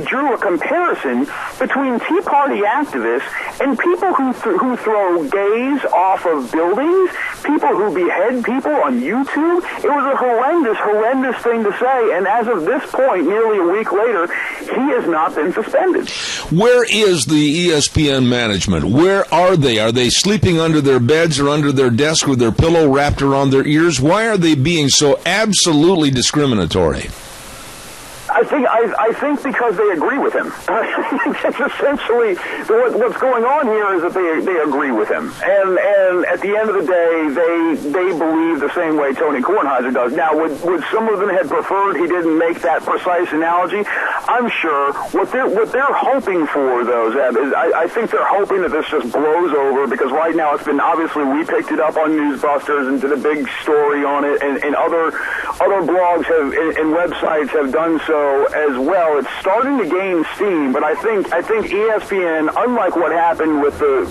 [SPEAKER 13] drew a comparison between Tea Party activists and people who throw gays off of buildings, people who behead people on YouTube. It was a horrendous thing to say, and as of this point, nearly a week later, he has not been suspended.
[SPEAKER 2] Where is the ESPN management? Where are they? Are they sleeping under their beds or under their desk with their pillow wrapped around their ears? Why are they being so absolutely discriminatory?
[SPEAKER 13] I think because they agree with him. It's essentially what's going on here is that they agree with him, and at the end of the day, they believe the same way Tony Kornheiser does. Now, would some of them have preferred he didn't make that precise analogy? I'm sure. What they're hoping for, though, Zeb, is I think they're hoping that this just blows over, because right now it's been, obviously we picked it up on Newsbusters and did a big story on it, and other blogs and websites have done so as well. It's starting to gain steam, but I think ESPN, unlike what happened with the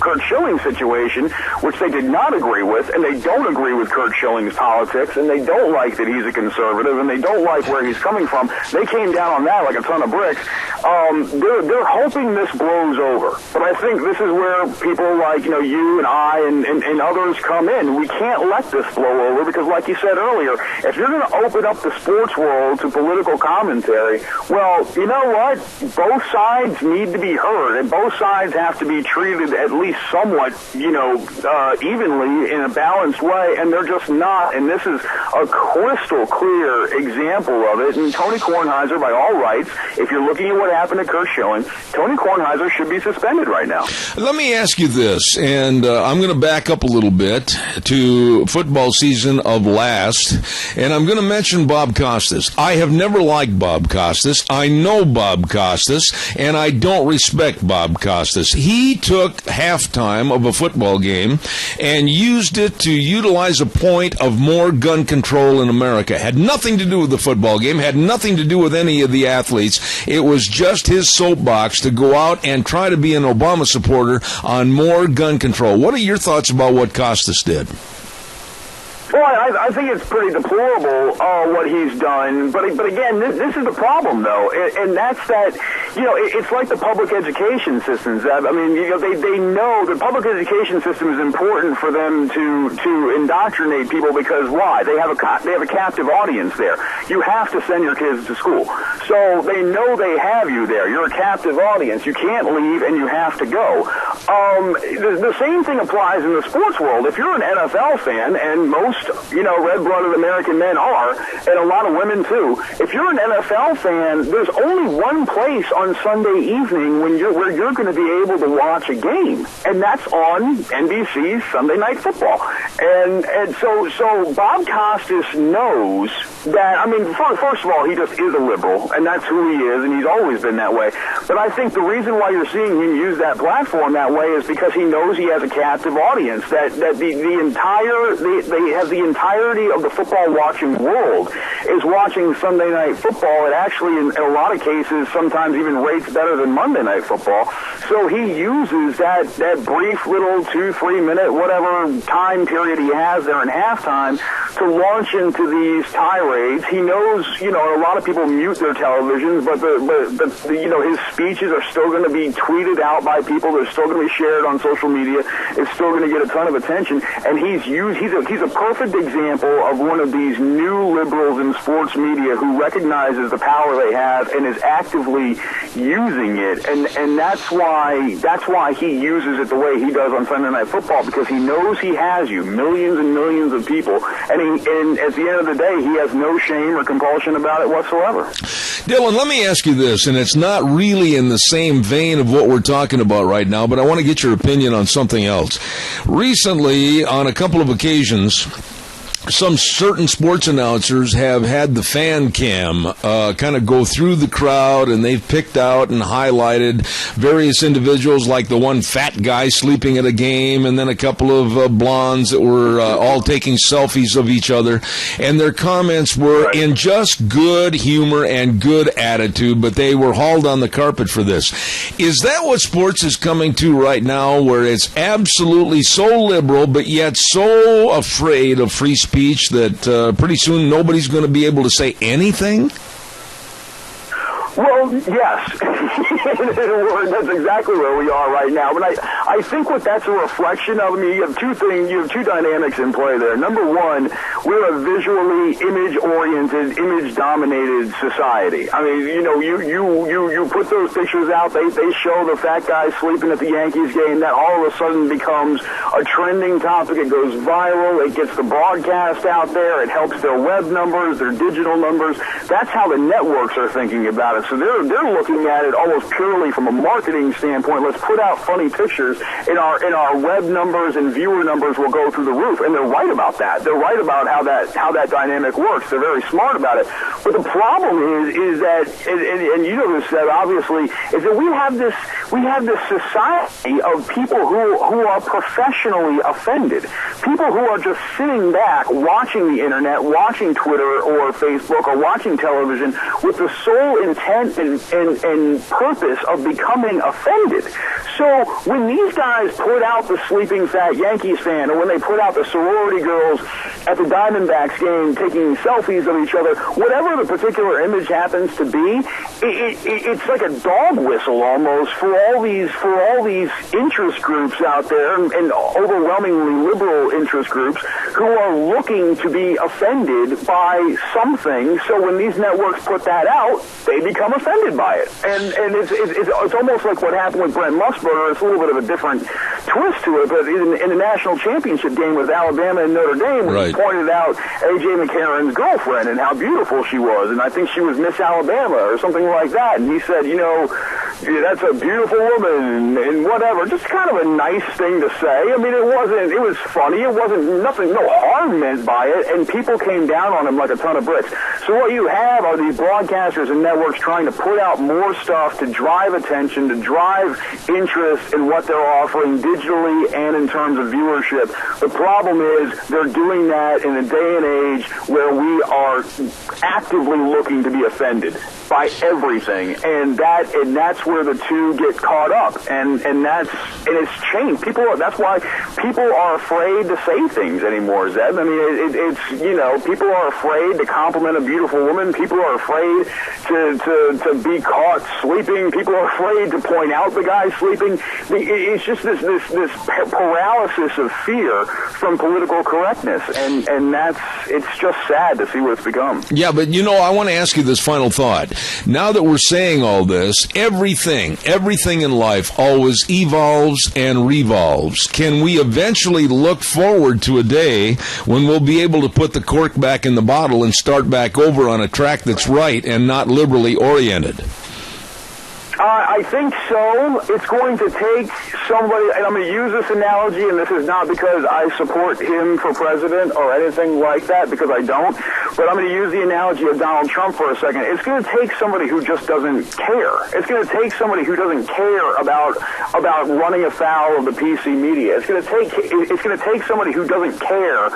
[SPEAKER 13] Kurt Schilling situation, which they did not agree with, and they don't agree with Kurt Schilling's politics, and they don't like that he's a conservative, and they don't like where he's coming from. They came down on that like a ton of bricks. They're hoping this blows over, but I think this is where people like you and I and others come in. We can't let this blow over, because, like you said earlier, if you're going to open up the sports world to political commentary, well, you know what? Both sides need to be heard, and both sides have to be treated at least somewhat, evenly in a balanced way, and they're just not. And this is a crystal clear example of it. And Tony Kornheiser, by all rights, if you're looking at what happened to Kurt Schilling, Tony Kornheiser should be suspended right now.
[SPEAKER 2] Let me ask you this, and I'm going to back up a little bit to football season of last, and I'm going to mention Bob Costas. I have never liked Bob Costas. I know Bob Costas, and I don't respect Bob Costas. He took halftime of a football game and used it to utilize a point of more gun control in America. Had nothing to do with the football game, had nothing to do with any of the athletes. It was just his soapbox to go out and try to be an Obama supporter on more gun control. What are your thoughts about what Costas did?
[SPEAKER 13] Well, I think it's pretty deplorable what he's done, but again, this is the problem, though, and that's that, it's like the public education systems. I mean, they know the public education system is important for them to indoctrinate people, because why? They have a captive audience there. You have to send your kids to school, so they know they have you there. You're a captive audience. You can't leave, and you have to go. The same thing applies in the sports world. If you're an NFL fan, and most red-blooded American men are, and a lot of women too. If you're an NFL fan, there's only one place on Sunday evening where you're going to be able to watch a game, and that's on NBC's Sunday Night Football. And so Bob Costas knows that. I mean, first of all, he just is a liberal, and that's who he is, and he's always been that way. But I think the reason why you're seeing him use that platform that way is because he knows he has a captive audience. That the entirety of the football watching world is watching Sunday Night Football. It actually, in a lot of cases, sometimes even rates better than Monday Night Football. So he uses that brief little 2-3 minute whatever time period he has there in halftime to launch into these tirades. He knows, a lot of people mute their televisions, but his speeches are still going to be tweeted out by people. They're still going to be shared on social media. It's still going to get a ton of attention. And he's a perfect example of one of these new liberals in sports media who recognizes the power they have and is actively using it. And that's why he uses it the way he does on Sunday Night Football, because he knows he has you, millions and millions of people, and at the end of the day, he has no shame or compulsion about it whatsoever.
[SPEAKER 2] Dylan, let me ask you this, and it's not really in the same vein of what we're talking about right now, but I want to get your opinion on something else. Recently, on a couple of occasions, some certain sports announcers have had the fan cam kind of go through the crowd, and they've picked out and highlighted various individuals, like the one fat guy sleeping at a game, and then a couple of blondes that were all taking selfies of each other. And their comments were in just good humor and good attitude, but they were hauled on the carpet for this. Is that what sports is coming to right now, where it's absolutely so liberal, but yet so afraid of free speech? speech that pretty soon nobody's going to be able to say anything?
[SPEAKER 13] Well, yes. That's exactly where we are right now. But I think what that's a reflection of, I mean, you have two dynamics in play there. Number one, we're a visually image-oriented, image-dominated society. I mean, you put those pictures out, they show the fat guy sleeping at the Yankees game, that all of a sudden becomes a trending topic. It goes viral. It gets the broadcast out there. It helps their web numbers, their digital numbers. That's how the networks are thinking about it. So they're looking at it almost purely from a marketing standpoint. Let's put out funny pictures, and our web numbers and viewer numbers will go through the roof. And they're right about that. They're right about how that dynamic works. They're very smart about it. But the problem is that, and you know this, Seb, obviously, is that we have this society of people who are professionally offended. People who are just sitting back, watching the internet, watching Twitter or Facebook or watching television with the sole intent and purpose of becoming offended. So when these guys put out the sleeping fat Yankees fan, or when they put out the sorority girls at the Diamondbacks game taking selfies of each other, whatever the particular image happens to be, it's like a dog whistle almost for all these interest groups out there, and overwhelmingly liberal interest groups who are looking to be offended by something. So when these networks put that out, they become offended by it. And it's almost like what happened with Brent Musburger. It's a little bit of a different twist to it, but in the national championship game with Alabama and Notre Dame,
[SPEAKER 2] right,
[SPEAKER 13] he pointed out A.J. McCarron's girlfriend and how beautiful she was, and I think she was Miss Alabama or something like that. And he said, that's a beautiful woman and whatever. Just kind of a nice thing to say. I mean, it was funny. It wasn't nothing, no harm meant by it, and people came down on him like a ton of bricks. So what you have are these broadcasters and networks trying to put out more stuff to drive attention, to drive interest in what they're offering digitally and in terms of viewership. The problem is they're doing that in a day and age where we are actively looking to be offended by everything, and that's where the two get caught up, and it's changed. That's why people are afraid to say things anymore, Zeb. I mean, people are afraid to compliment a beautiful woman. People are afraid to be caught sleeping. People are afraid to point out the guy sleeping. It's just this paralysis of fear from political correctness, and it's just sad to see what it's become.
[SPEAKER 2] Yeah, but I want to ask you this final thought. Now that we're saying all this, everything in life always evolves and revolves. Can we eventually look forward to a day when we'll be able to put the cork back in the bottle and start back over on a track that's right and not liberally oriented?
[SPEAKER 13] I think so. It's going to take somebody, and I'm going to use this analogy, and this is not because I support him for president or anything like that, because I don't, but I'm going to use the analogy of Donald Trump for a second. It's going to take somebody who just doesn't care. It's going to take somebody who doesn't care about running afoul of the PC media. It's going to take somebody who doesn't care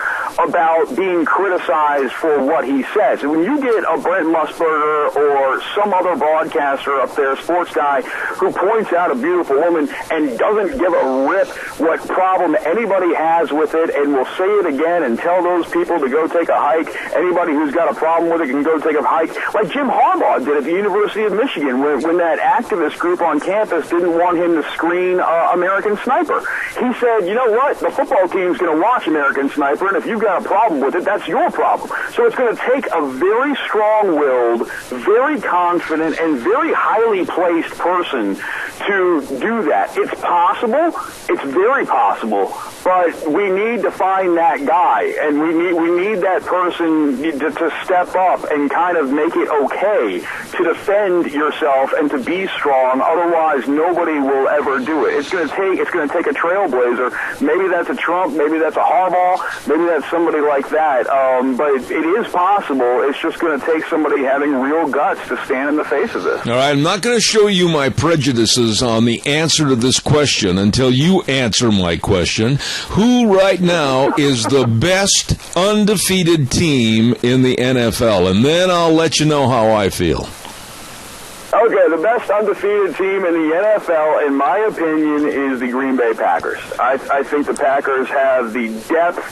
[SPEAKER 13] about being criticized for what he says. And when you get a Brent Musburger or some other broadcaster up there, sports guy, who points out a beautiful woman and doesn't give a rip what problem anybody has with it, and will say it again and tell those people to go take a hike. Anybody who's got a problem with it can go take a hike, like Jim Harbaugh did at the University of Michigan when that activist group on campus didn't want him to screen American Sniper. He said, you know what, the football team's going to watch American Sniper, and if you've got a problem with it, that's your problem. So it's going to take a very strong-willed, very confident, and very highly placed person to do that. It's possible. It's very possible. But we need to find that guy, and we need that person to step up and kind of make it okay to defend yourself and to be strong. Otherwise, nobody will ever do it. It's going to take a trailblazer. Maybe that's a Trump. Maybe that's a Harbaugh. Maybe that's somebody like that. But it is possible. It's just going to take somebody having real guts to stand in the face of this.
[SPEAKER 2] All right, I'm not going to show you my prejudices on the answer to this question until you answer my question. Who right now is the best undefeated team in the NFL? And then I'll let you know how I feel.
[SPEAKER 13] Okay, the best undefeated team in the NFL, in my opinion, is the Green Bay Packers. I think the Packers have the depth,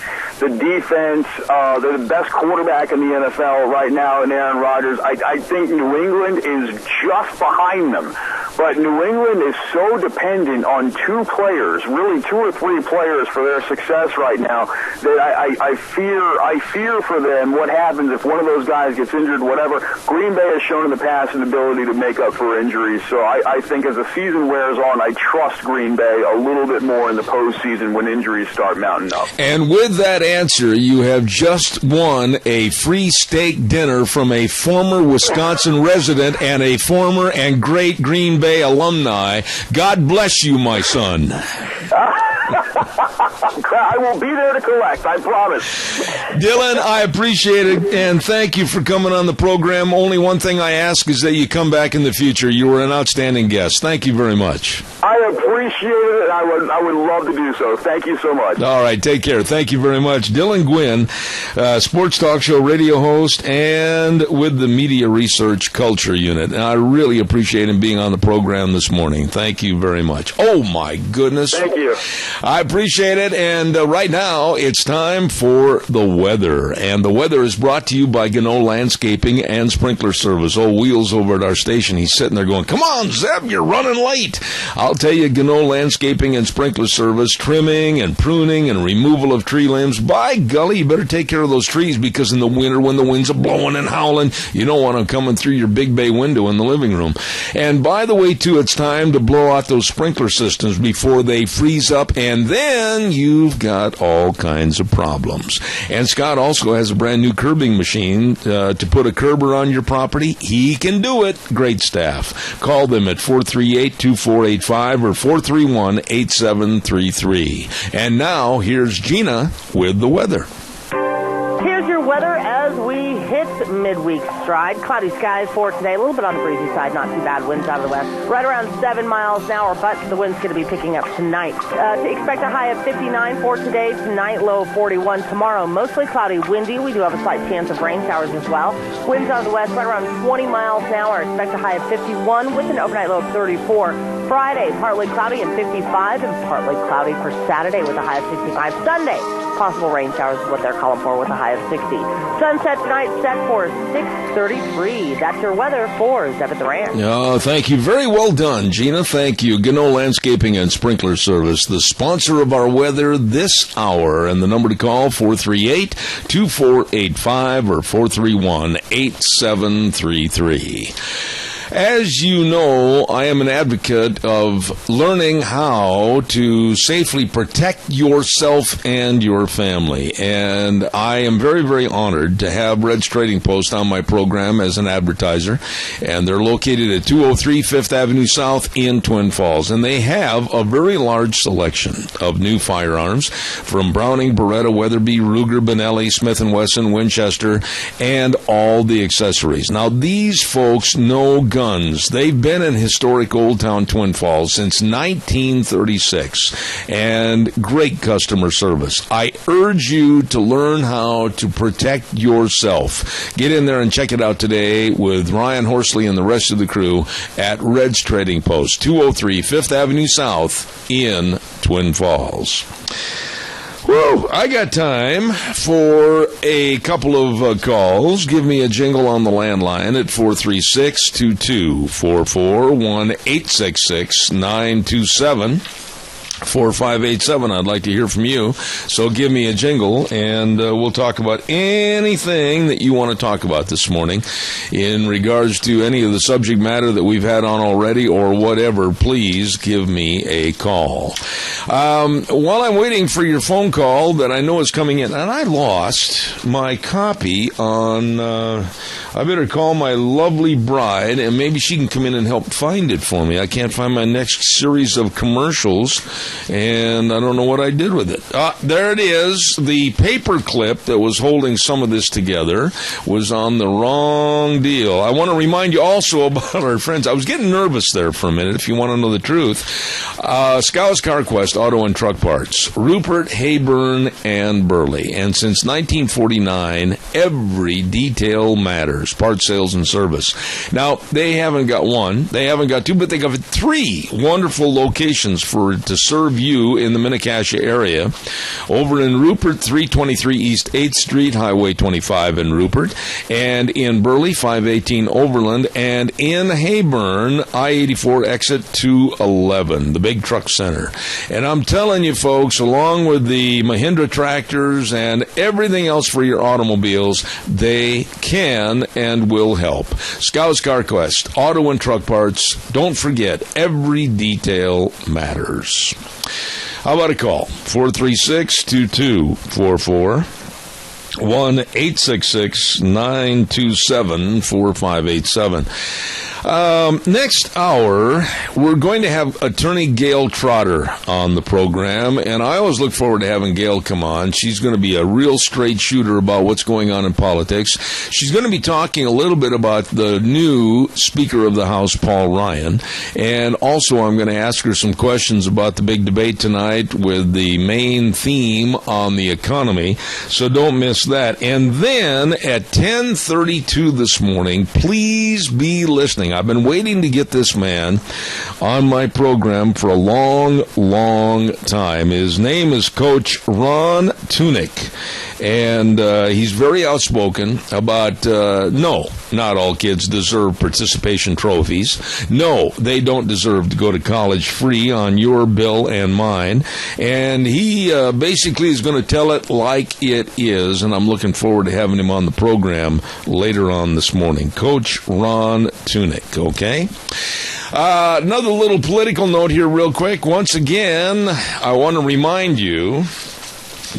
[SPEAKER 13] the defense. They're the best quarterback in the NFL right now in Aaron Rodgers. I think New England is just behind them. But New England is so dependent on two players, really 2 or 3 players for their success right now, that I fear for them what happens if one of those guys gets injured, whatever. Green Bay has shown in the past an ability to make up for injuries. So I think as the season wears on, I trust Green Bay a little bit more in the postseason when injuries start mounting up.
[SPEAKER 2] And with that answer, you have just won a free steak dinner from a former Wisconsin resident and a former and great Green Bay alumni. God bless you, my son.
[SPEAKER 13] I will be there to collect, I promise.
[SPEAKER 2] Dylan, I appreciate it, and thank you for coming on the program. Only one thing I ask is that you come back in the future. You were an outstanding guest. Thank you very much.
[SPEAKER 13] I appreciate it, and I would love to do so. Thank you so much.
[SPEAKER 2] All right, take care. Thank you very much. Dylan Gwynn, sports talk show radio host, and with the Media Research Culture Unit. And I really appreciate him being on the program this morning. Thank you very much. Oh, my goodness.
[SPEAKER 13] Thank you.
[SPEAKER 2] I appreciate it, and right now it's time for the weather. And the weather is brought to you by Gano Landscaping and Sprinkler Service. Oh, Wheels over at our station, he's sitting there going, come on, Zeb, you're running late. I'll tell you, Gano Landscaping and Sprinkler Service, trimming and pruning and removal of tree limbs. By golly, you better take care of those trees, because in the winter when the winds are blowing and howling, you don't want them coming through your big bay window in the living room. And by the way, too, it's time to blow out those sprinkler systems before they freeze up, and then you've got all kinds of problems. And Scott also has a brand new curbing machine to put a curber on your property. He can do it. Great staff. Call them at 438-2485 or 431-8733. And now here's Gina with the weather.
[SPEAKER 4] Here's your weather as we hit midweek stride. Cloudy skies for today. A little bit on the breezy side, not too bad. Winds out of the west. Right around 7 miles an hour, but the wind's going to be picking up tonight. To expect a high of 59 for today. Tonight, low of 41. Tomorrow, mostly cloudy, windy. We do have a slight chance of rain showers as well. Winds out of the west, right around 20 miles an hour. Expect a high of 51 with an overnight low of 34. Friday, partly cloudy and 55, and partly cloudy for Saturday with a high of 65. Sunday, possible rain showers is what they're calling for with a high of 60. Sunset tonight set for 6:33. That's your weather for Zeb at the Ranch.
[SPEAKER 2] Oh, thank you. Very well done, Gina. Thank you. Gano Landscaping and Sprinkler Service, the sponsor of our weather this hour. And the number to call, 438-2485 or 431-8733. As you know, I am an advocate of learning how to safely protect yourself and your family. And I am very, very honored to have Red's Trading Post on my program as an advertiser. And they're located at 203 5th Avenue South in Twin Falls. And they have a very large selection of new firearms from Browning, Beretta, Weatherby, Ruger, Benelli, Smith & Wesson, Winchester, and all the accessories. Now, these folks know guns. They've been in historic Old Town Twin Falls since 1936, and great customer service. I urge you to learn how to protect yourself. Get in there and check it out today with Ryan Horsley and the rest of the crew at Red's Trading Post, 203 5th Avenue South in Twin Falls. Whoa, I got time for a couple of calls. Give me a jingle on the landline at 436-2244, 1-866-927. 4587. I'd like to hear from you. So give me a jingle, and we'll talk about anything that you want to talk about this morning in regards to any of the subject matter that we've had on already or whatever. Please give me a call. While I'm waiting for your phone call that I know is coming in, and I lost my copy on, I better call my lovely bride, and maybe she can come in and help find it for me. I can't find my next series of commercials, and I don't know what I did with it. There it is. The paper clip that was holding some of this together was on the wrong deal. I want to remind you also about our friends. I was getting nervous there for a minute, if you want to know the truth. Scouts CarQuest Auto and Truck Parts, Rupert, Hayburn, and Burley. And since 1949, every detail matters. Parts sales and service. Now, they haven't got one, they haven't got two, but they got 3 wonderful locations for it to serve serve you in the Mini-Cassia area. Over in Rupert, 323 East 8th Street, Highway 25 in Rupert, and in Burley, 518 Overland, and in Hayburn, I-84 exit 211, the big truck center. And I'm telling you, folks, along with the Mahindra tractors and everything else for your automobiles, they can and will help. Scouts CarQuest, auto and truck parts. Don't forget, every detail matters. How about a call? 436-2244. 1-866-927-4587. Next hour, we're going to have Attorney Gail Trotter on the program, and I always look forward to having Gail come on. She's going to be a real straight shooter about what's going on in politics. She's going to be talking a little bit about the new Speaker of the House, Paul Ryan, and also I'm going to ask her some questions about the big debate tonight with the main theme on the economy, so don't miss that. And then at 10:32 this morning, please be listening. I've been waiting to get this man on my program for a long, long time. His name is Coach Ron Tunick, and he's very outspoken about, no, not all kids deserve participation trophies. No, they don't deserve to go to college free on your bill and mine. And he basically is going to tell it like it is, and I'm looking forward to having him on the program later on this morning. Coach Ron Tunick. Okay. Another little political note here real quick. Once again, I want to remind you,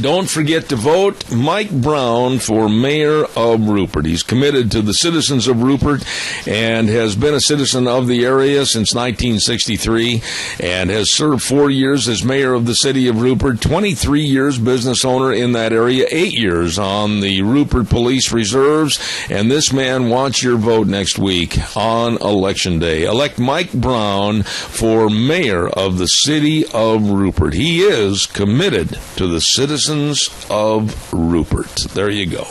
[SPEAKER 2] don't forget to vote Mike Brown for mayor of Rupert. He's committed to the citizens of Rupert and has been a citizen of the area since 1963 and has served 4 years as mayor of the city of Rupert, 23 years business owner in that area, 8 years on the Rupert Police Reserves, and this man wants your vote next week on Election Day. Elect Mike Brown for mayor of the city of Rupert. He is committed to the citizens of Rupert. There you go.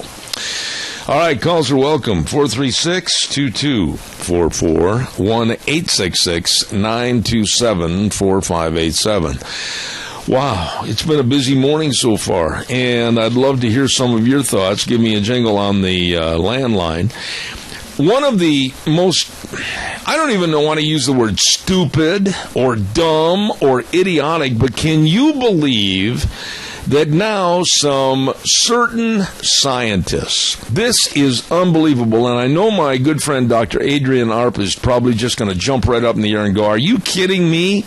[SPEAKER 2] All right, calls are welcome. 436-2244, 1-866-927-4587. Wow, it's been a busy morning so far, and I'd love to hear some of your thoughts. Give me a jingle on the landline. One of the most, I don't even want to use the word stupid or dumb or idiotic, but can you believe that now some certain scientists, this is unbelievable, and I know my good friend Dr. Adrian Arp is probably just going to jump right up in the air and go, are you kidding me?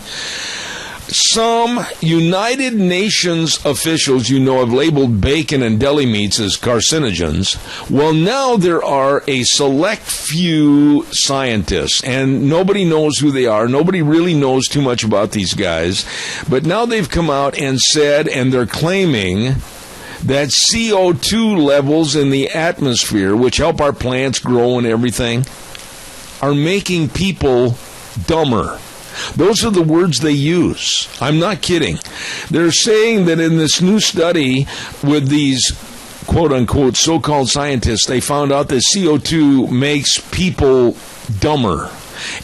[SPEAKER 2] Some United Nations officials, have labeled bacon and deli meats as carcinogens. Well, now there are a select few scientists, and nobody knows who they are. Nobody really knows too much about these guys. But now they've come out and said, and they're claiming that CO2 levels in the atmosphere, which help our plants grow and everything, are making people dumber. Those are the words they use. I'm not kidding. They're saying that in this new study with these quote-unquote so-called scientists, they found out that CO2 makes people dumber.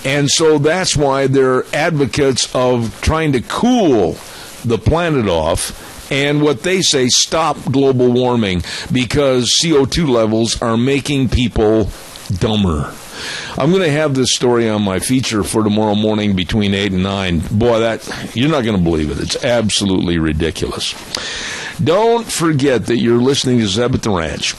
[SPEAKER 2] And so that's why they're advocates of trying to cool the planet off and what they say, stop global warming, because CO2 levels are making people dumber. I'm going to have this story on my feature for tomorrow morning between 8 and 9. Boy, you're not going to believe it. It's absolutely ridiculous. Don't forget that you're listening to Zeb at the Ranch.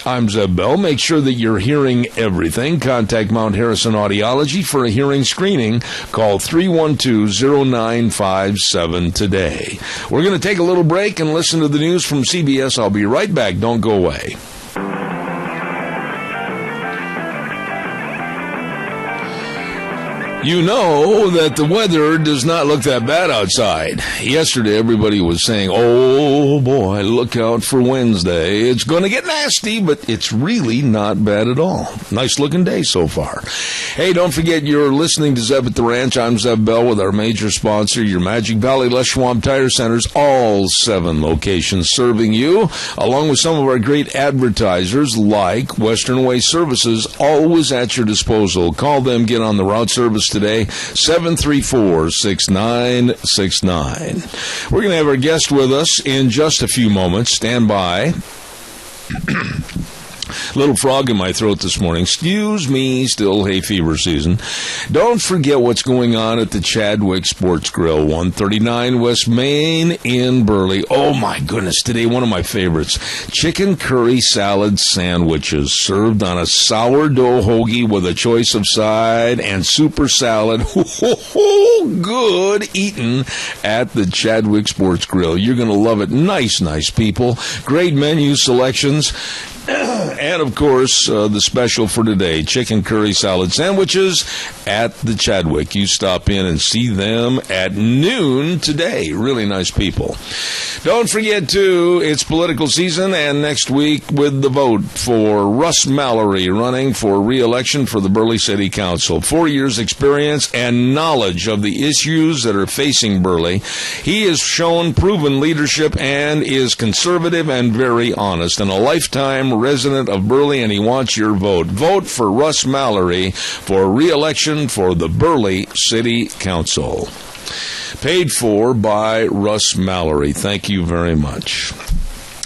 [SPEAKER 2] I'm Zeb Bell. Make sure that you're hearing everything. Contact Mount Harrison Audiology for a hearing screening. Call 312-0957 today. We're going to take a little break and listen to the news from CBS. I'll be right back. Don't go away. You know that the weather does not look that bad outside. Yesterday, everybody was saying, oh boy, look out for Wednesday. It's going to get nasty, but it's really not bad at all. Nice looking day so far. Hey, don't forget you're listening to Zeb at the Ranch. I'm Zeb Bell with our major sponsor, your Magic Valley Les Schwab Tire Centers, all 7 locations serving you, along with some of our great advertisers like Western Way Services, always at your disposal. Call them, get on the route service today, 734-6969. We're going to have our guest with us in just a few moments. Stand by. Little frog in my throat this morning. Excuse me, still hay fever season. Don't forget what's going on at the Chadwick Sports Grill, 139 West Main in Burley. Oh my goodness, today one of my favorites. Chicken curry salad sandwiches served on a sourdough hoagie with a choice of side and super salad. Good eating at the Chadwick Sports Grill. You're going to love it. Nice people. Great menu selections. And, of course, the special for today, chicken curry salad sandwiches at the Chadwick. You stop in and see them at noon today. Really nice people. Don't forget, too, it's political season, and next week with the vote for Russ Mallory running for re-election for the Burley City Council. 4 years experience and knowledge of the issues that are facing Burley. He has shown proven leadership and is conservative and very honest, and a lifetime resident of Burley, and he wants your vote. Vote for Russ Mallory for re-election for the Burley City Council. Paid for by Russ Mallory. Thank you very much.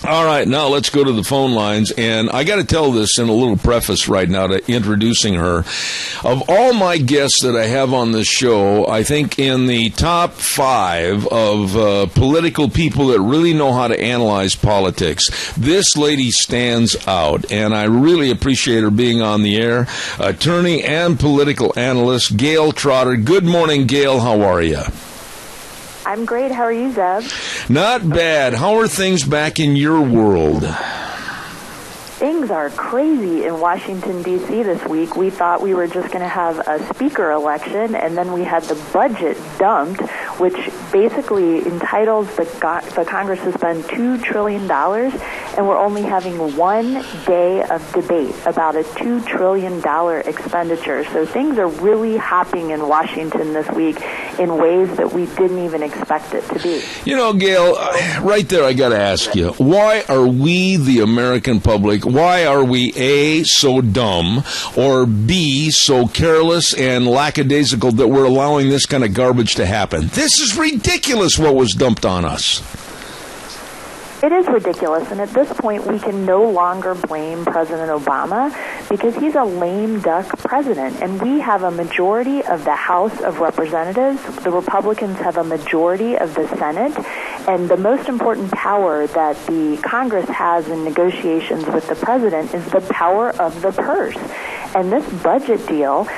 [SPEAKER 2] All right, now let's go to the phone lines, and I got to tell this in a little preface right now to introducing her. Of all my guests that I have on this show, I think in the top 5 of political people that really know how to analyze politics, this lady stands out, and I really appreciate her being on the air. Attorney and political analyst Gail Trotter. Good morning, Gail. How are you?
[SPEAKER 14] I'm great. How are you, Zeb?
[SPEAKER 2] Not bad. How are things back in your world?
[SPEAKER 14] Things are crazy in Washington, D.C. this week. We thought we were just going to have a speaker election, and then we had the budget dumped, which basically entitles the Congress to spend $2 trillion, and we're only having 1 day of debate about a $2 trillion expenditure. So things are really hopping in Washington this week in ways that we didn't even expect it to be.
[SPEAKER 2] You know, Gail, right there I got to ask you, why are we, the American public, why are we, A, so dumb, or B, so careless and lackadaisical that we're allowing this kind of garbage to happen? This is ridiculous what was dumped on us.
[SPEAKER 14] It is ridiculous, and at this point we can no longer blame President Obama because he's a lame duck president, and we have a majority of the House of Representatives. The Republicans have a majority of the Senate, and the most important power that the Congress has in negotiations with the president is the power of the purse. And this budget deal,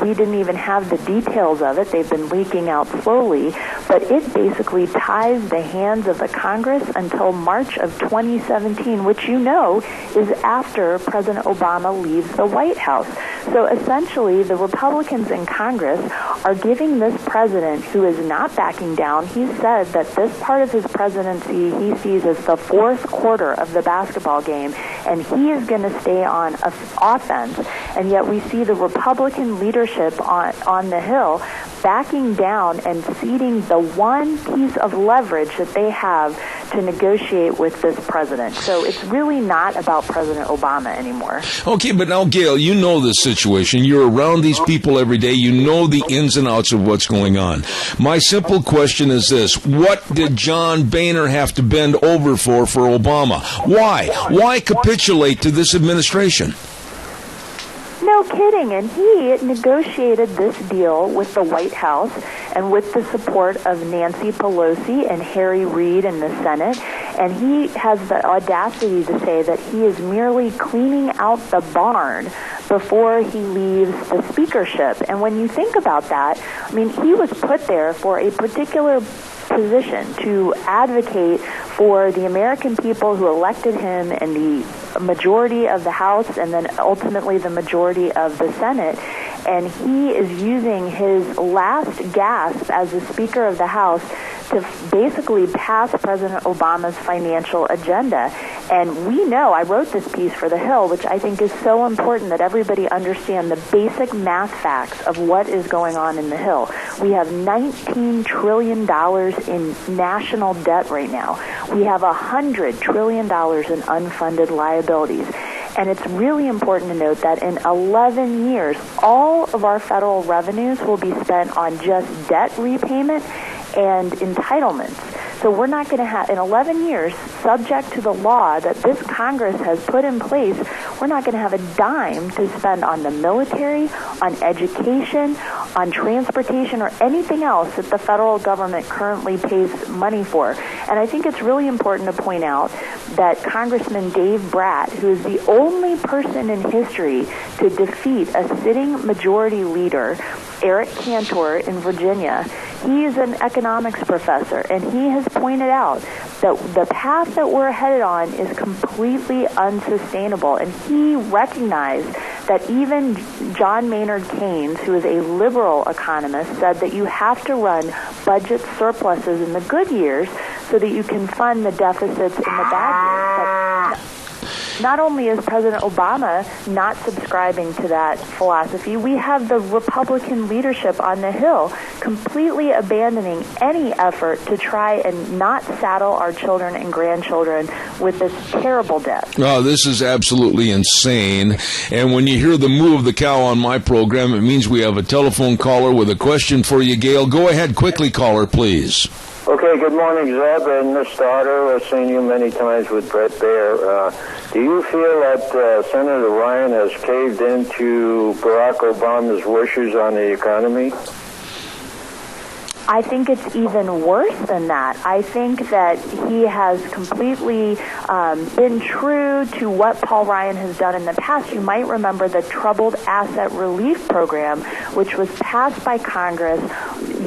[SPEAKER 14] we didn't even have the details of it. They've been leaking out slowly, but it basically ties the hands of the Congress until March of 2017, which you know is after President Obama leaves the White House. So essentially, the Republicans in Congress are giving this president, who is not backing down, he said that this part of his presidency he sees as the fourth quarter of the basketball game, and he is going to stay on offense. And yet we see the Republican leadership on the Hill backing down and ceding the one piece of leverage that they have to negotiate with this president. So it's really not about President Obama anymore.
[SPEAKER 2] Okay, but now, Gail, you know this situation. You're around these people every day. You know the ins and outs of what's going on. My simple question is this. What did John Boehner have to bend over for Obama? Why? Why capitulate to this administration?
[SPEAKER 14] No kidding. And he negotiated this deal with the White House and with the support of Nancy Pelosi and Harry Reid in the Senate. And he has the audacity to say that he is merely cleaning out the barn before he leaves the speakership. And when you think about that, I mean, he was put there for a particular position to advocate for the American people who elected him and the majority of the House and then ultimately the majority of the Senate. And he is using his last gasp as the Speaker of the House to basically pass President Obama's financial agenda. And we know, I wrote this piece for The Hill, which I think is so important that everybody understand the basic math facts of what is going on in The Hill. We have $19 trillion in national debt right now. We have $100 trillion in unfunded liabilities. And it's really important to note that in 11 years, all of our federal revenues will be spent on just debt repayment and entitlements. So we're not going to have, in 11 years, subject to the law that this Congress has put in place, we're not going to have a dime to spend on the military, on education, on transportation, or anything else that the federal government currently pays money for. And I think it's really important to point out that Congressman Dave Bratt, who is the only person in history to defeat a sitting majority leader, Eric Cantor in Virginia, he is an economics professor, and he has pointed out that the path that we're headed on is completely unsustainable. And he recognized that even John Maynard Keynes, who is a liberal economist, said that you have to run budget surpluses in the good years so that you can fund the deficits in the bad years. But not only is President Obama not subscribing to that philosophy, we have the Republican leadership on the Hill completely abandoning any effort to try and not saddle our children and grandchildren with this terrible debt.
[SPEAKER 2] Oh, this is absolutely insane. And when you hear the moo of the cow on my program, it means we have a telephone caller with a question for you, Gail. Go ahead quickly, caller, please.
[SPEAKER 8] Okay, good morning, Zeb and Mr. Otter. I've seen you many times with Brett Baer. Do you feel that Senator Ryan has caved into Barack Obama's wishes on the economy?
[SPEAKER 14] I think it's even worse than that. I think that he has completely been true to what Paul Ryan has done in the past. You might remember the Troubled Asset Relief Program, which was passed by Congress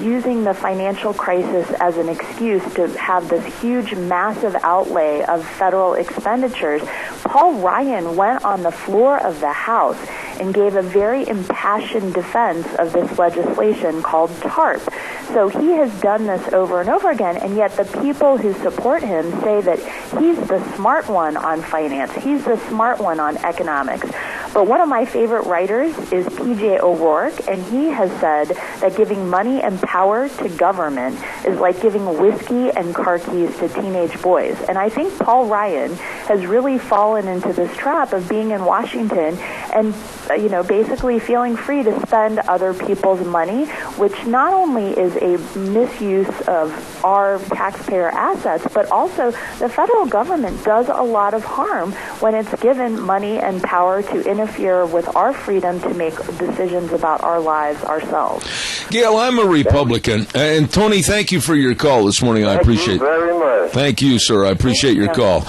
[SPEAKER 14] using the financial crisis as an excuse to have this huge, massive outlay of federal expenditures. Paul Ryan went on the floor of the House and gave a very impassioned defense of this legislation called TARP. So he has done this over and over again, and yet the people who support him say that he's the smart one on finance. He's the smart one on economics. But one of my favorite writers is P.J. O'Rourke, and he has said that giving money and power to government is like giving whiskey and car keys to teenage boys. And I think Paul Ryan has really fallen into this trap of being in Washington and basically feeling free to spend other people's money, which not only is a misuse of our taxpayer assets, but also the federal government does a lot of harm when it's given money and power to interfere with our freedom to make decisions about our lives ourselves.
[SPEAKER 2] Gail, I'm a Republican, and Tony, thank you for your call this morning. I appreciate it.
[SPEAKER 8] Thank you very much.
[SPEAKER 2] Thank you, sir. I appreciate your call.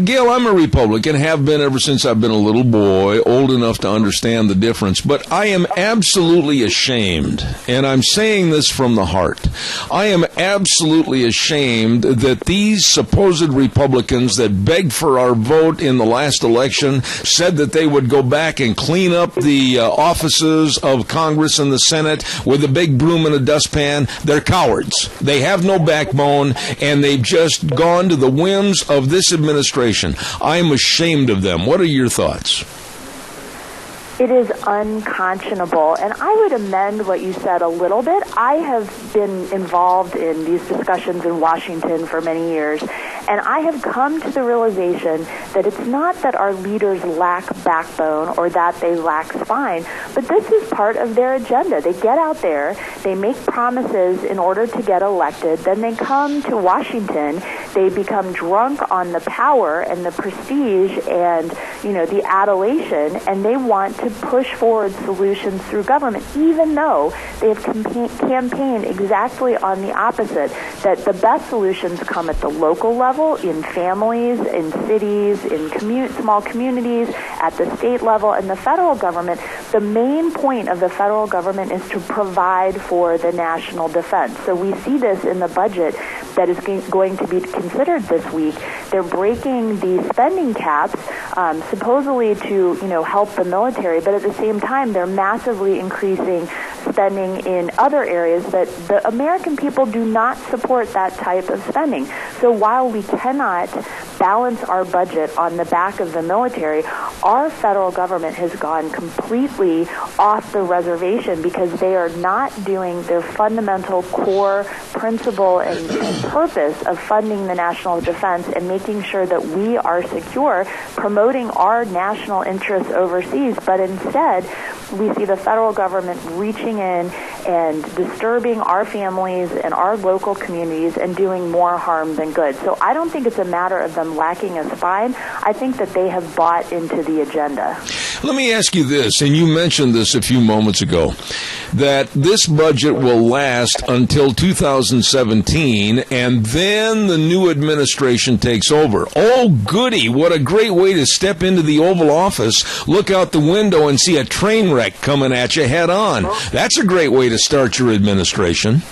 [SPEAKER 2] Gail, I'm a Republican, have been ever since I've been a little boy, old enough to understand the difference, but I am absolutely ashamed, and I'm saying this from the heart. I am absolutely ashamed that these supposed Republicans that begged for our vote in the last election said that they would go back and clean up the offices of Congress and the Senate with a big broom and a dustpan. They're cowards. They have no backbone, and they've just gone to the whims of this administration. I am ashamed of them. What are your thoughts?
[SPEAKER 14] It is unconscionable, and I would amend what you said a little bit. I have been involved in these discussions in Washington for many years, and I have come to the realization that it's not that our leaders lack backbone or that they lack spine, but this is part of their agenda. They get out there, they make promises in order to get elected, then they come to Washington, they become drunk on the power and the prestige and, the adulation, and they want to push forward solutions through government, even though they have campaigned exactly on the opposite, that the best solutions come at the local level, in families, in cities, in small communities, at the state level, and the federal government. The main point of the federal government is to provide for the national defense. So we see this in the budget that is going to be considered this week. They're breaking the spending caps, supposedly to, help the military, but at the same time, they're massively increasing spending in other areas that the American people do not support that type of spending. So while we cannot balance our budget on the back of the military, our federal government has gone completely off the reservation because they are not doing their fundamental core principle and purpose of funding the national defense and making sure that we are secure, promoting our national interests overseas. But instead, we see the federal government reaching in and disturbing our families and our local communities and doing more harm than good. So I don't think it's a matter of them lacking a spine. I think that they have bought into the agenda.
[SPEAKER 2] Let me ask you this, and you mentioned this a few moments ago, that this budget will last until 2017, and then the new administration takes over. Oh, goody, what a great way to step into the Oval Office, look out the window and see a train wreck coming at you head on. That's a great way to start your administration.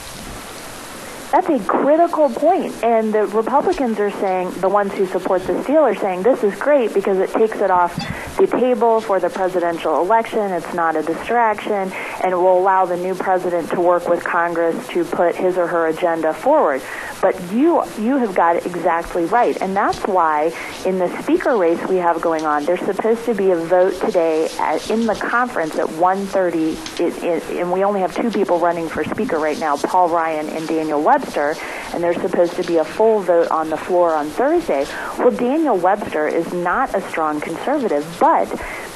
[SPEAKER 14] That's a critical point, and the Republicans are saying, the ones who support this deal are saying, this is great because it takes it off the table for the presidential election, it's not a distraction, and it will allow the new president to work with Congress to put his or her agenda forward. But you have got it exactly right, and that's why in the speaker race we have going on, there's supposed to be a vote today in the conference at 1:30, and we only have two people running for speaker right now, Paul Ryan and Daniel Webster, and there's supposed to be a full vote on the floor on Thursday. Well, Daniel Webster is not a strong conservative, but